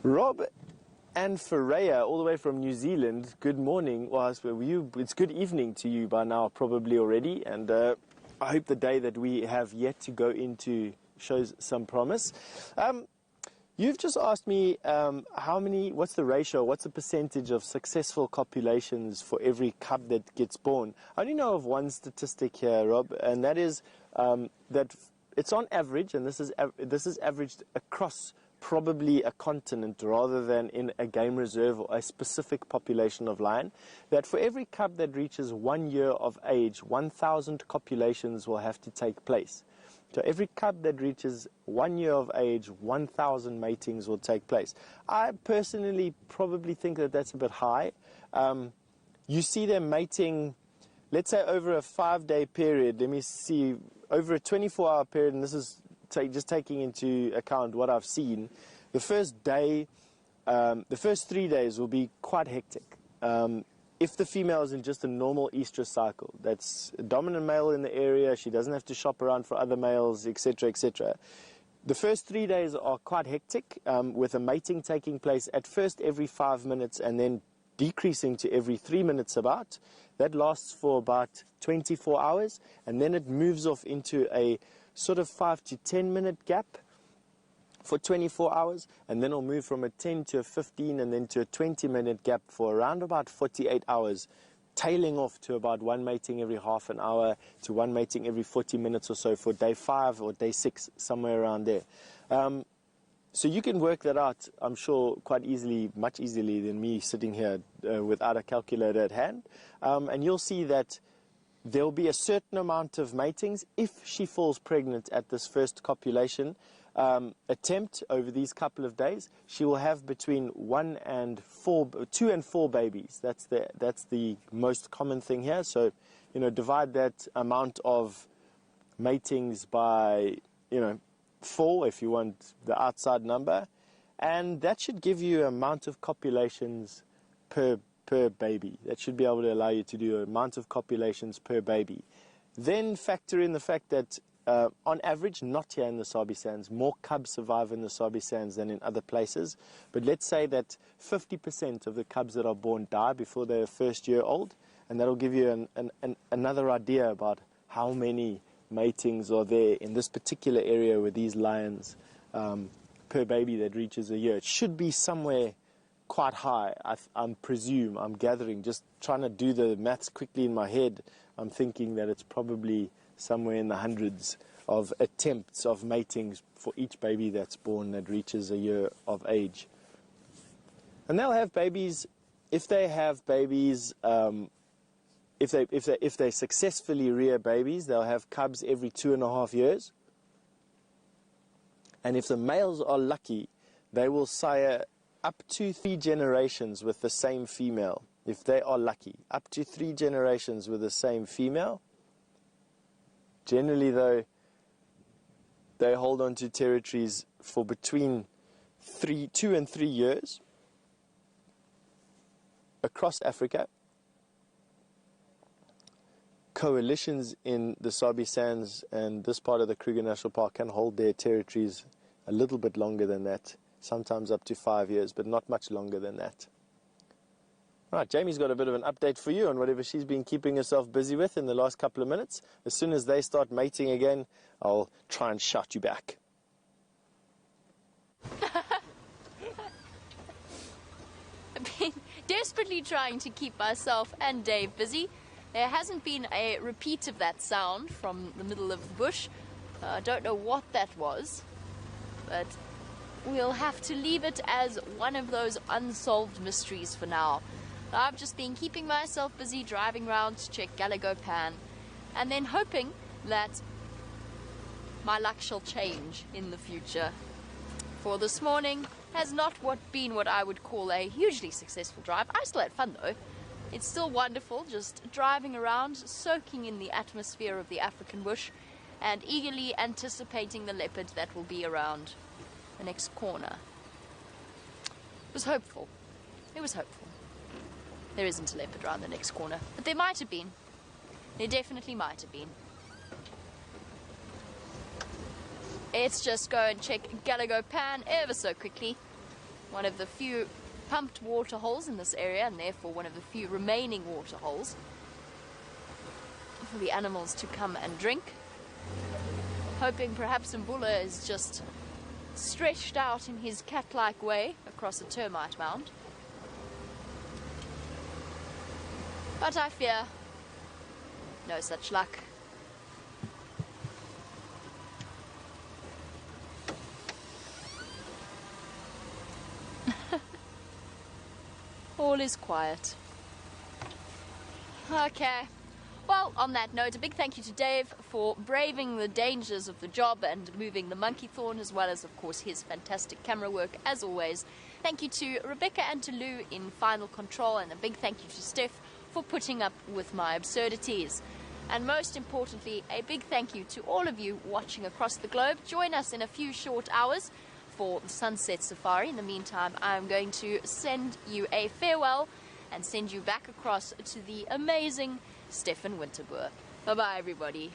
Speaker 2: Rob and Ferreira, all the way from New Zealand, good morning. Well, it's good evening to you by now, probably already, and I hope the day that we have yet to go into shows some promise. You've just asked me what's the ratio, what's the percentage of successful copulations for every cub that gets born. I only know of one statistic here, Rob, and that is that it's on average, and this is averaged across probably a continent rather than in a game reserve or a specific population of lion, that for every cub that reaches 1 year of age, 1,000 copulations will have to take place. So every cub that reaches 1 year of age, 1,000 matings will take place. I personally probably think that that's a bit high. You see them mating, let's say over a 5-day period, let me see, over a 24-hour period, and this is just taking into account what I've seen, the first day, the first 3 days will be quite hectic. If the female is in just a normal estrus cycle, that's a dominant male in the area, she doesn't have to shop around for other males, etc., etc. The first 3 days are quite hectic, with a mating taking place at first every 5 minutes and then decreasing to every 3 minutes about. That lasts for about 24 hours, and then it moves off into a sort of 5 to 10 minute gap for 24 hours, and then it'll move from a 10 to a 15 and then to a 20-minute gap for around about 48 hours, tailing off to about 1 mating every half an hour to 1 mating every 40 minutes or so for day 5 or day 6, somewhere around there. So you can work that out, I'm sure, quite easily, much easily than me sitting here without a calculator at hand. And you'll see that there'll be a certain amount of matings if she falls pregnant at this first copulation attempt over these couple of days. She will have between 2 and 4 babies. That's the most common thing here. So, you know, divide that amount of matings by, 4 if you want the outside number, and that should give you an amount of copulations per baby. That should be able to allow you to do an amount of copulations per baby. Then factor in the fact that on average, not here in the Sabi Sands, more cubs survive in the Sabi Sands than in other places. But let's say that 50% of the cubs that are born die before they're 1st year old, and that'll give you another idea about how many matings are there in this particular area with these lions per baby that reaches a year. It should be somewhere quite high, I'm gathering, just trying to do the maths quickly in my head. I'm thinking that it's probably somewhere in the hundreds of attempts of matings for each baby that's born that reaches a year of age. And they'll have babies, if they have babies, if they successfully rear babies, they'll have cubs every 2.5 years. And if the males are lucky, they will sire up to 3 generations with the same female. If they are lucky, up to 3 generations with the same female. Generally, though, they hold on to territories for between 2 and 3 years across Africa. Coalitions in the Sabi Sands and this part of the Kruger National Park can hold their territories a little bit longer than that, sometimes up to 5 years, but not much longer than that. All right, Jamie's got a bit of an update for you on whatever she's been keeping herself busy with in the last couple of minutes. As soon as they start mating again, I'll try and shout you back.
Speaker 1: I've been desperately trying to keep myself and Dave busy. There hasn't been a repeat of that sound from the middle of the bush. I don't know what that was, but we'll have to leave it as one of those unsolved mysteries for now. I've just been keeping myself busy driving around to check Gallagher Pan and then hoping that my luck shall change in the future. For this morning has not been what I would call a hugely successful drive. I still had fun though. It's still wonderful just driving around, soaking in the atmosphere of the African bush and eagerly anticipating the leopard that will be around the next corner. It was hopeful. It was hopeful. There isn't a leopard around the next corner, but there might have been. There definitely might have been. Let's just go and check Gallagher Pan ever so quickly. One of the few pumped water holes in this area, and therefore one of the few remaining water holes for the animals to come and drink. Hoping perhaps Mbula is just stretched out in his cat-like way across a termite mound. But I fear no such luck. All is quiet. Okay. Well, on that note, a big thank you to Dave for braving the dangers of the job and moving the monkey thorn, as well as, of course, his fantastic camera work, as always. Thank you to Rebecca and to Lou in final control, and a big thank you to Steph for putting up with my absurdities. And most importantly, a big thank you to all of you watching across the globe. Join us in a few short hours for the Sunset Safari. In the meantime, I'm going to send you a farewell and send you back across to the amazing Stefan Winterboer. Bye-bye, everybody.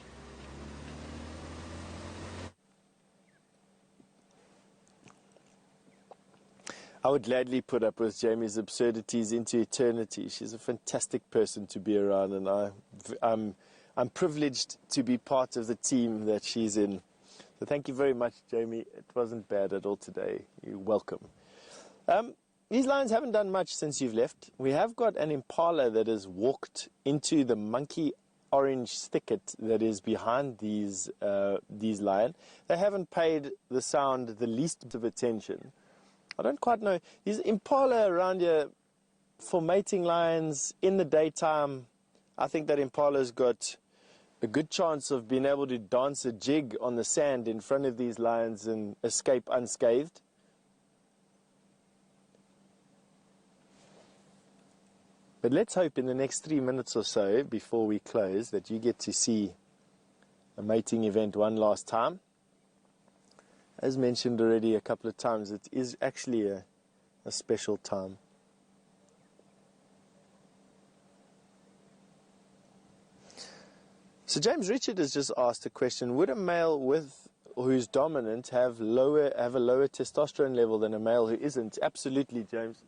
Speaker 2: I would gladly put up with Jamie's absurdities into eternity. She's a fantastic person to be around, and I'm privileged to be part of the team that she's in. So thank you very much, Jamie. It wasn't bad at all today. You're welcome. These lions haven't done much since you've left. We have got an impala that has walked into the monkey orange thicket that is behind these lions. They haven't paid the sound the least bit of attention. I don't quite know. These impala around here for mating lions in the daytime, I think that impala's got a good chance of being able to dance a jig on the sand in front of these lions and escape unscathed. But let's hope in the next 3 minutes or so, before we close, that you get to see a mating event one last time. As mentioned already a couple of times, it is actually a special time. So James Richard has just asked a question: would a male who's dominant have a lower testosterone level than a male who isn't? Absolutely, James.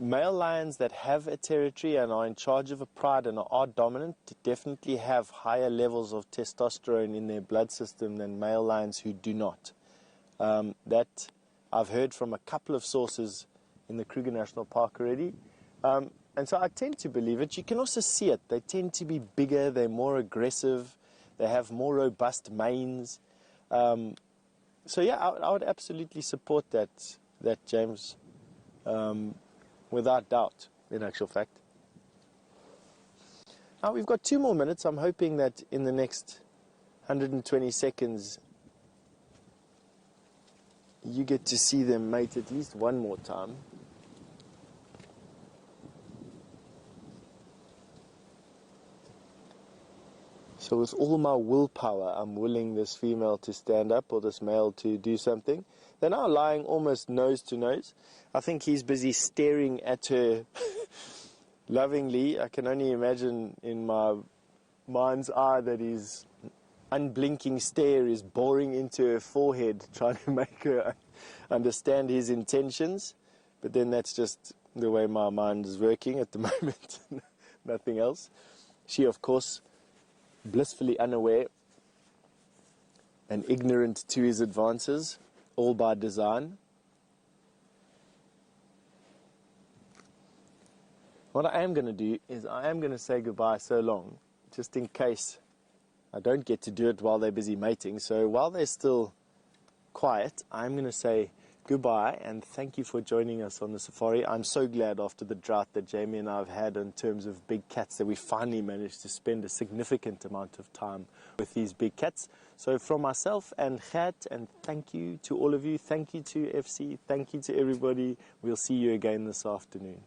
Speaker 2: Male lions that have a territory and are in charge of a pride and are dominant definitely have higher levels of testosterone in their blood system than male lions who do not. That I've heard from a couple of sources in the Kruger National Park already. And so I tend to believe it. You can also see it. They tend to be bigger, they're more aggressive, they have more robust manes. So yeah, I would absolutely support that James. Without doubt, in actual fact. Now we've got 2 more minutes. I'm hoping that in the next 120 seconds you get to see them mate at least one more time. So with all my willpower, I'm willing this female to stand up or this male to do something. They're now lying almost nose to nose. I think he's busy staring at her lovingly. I can only imagine in my mind's eye that his unblinking stare is boring into her forehead, trying to make her understand his intentions, but then that's just the way my mind is working at the moment. Nothing else. She, of course, blissfully unaware and ignorant to his advances, all by design. What I am going to do is I am going to say goodbye so long, just in case I don't get to do it while they're busy mating. So while they're still quiet, I'm going to say goodbye and thank you for joining us on the safari. I'm so glad after the drought that Jamie and I have had in terms of big cats that we finally managed to spend a significant amount of time with these big cats. So from myself and Gert, and thank you to all of you, thank you to FC, thank you to everybody. We'll see you again this afternoon.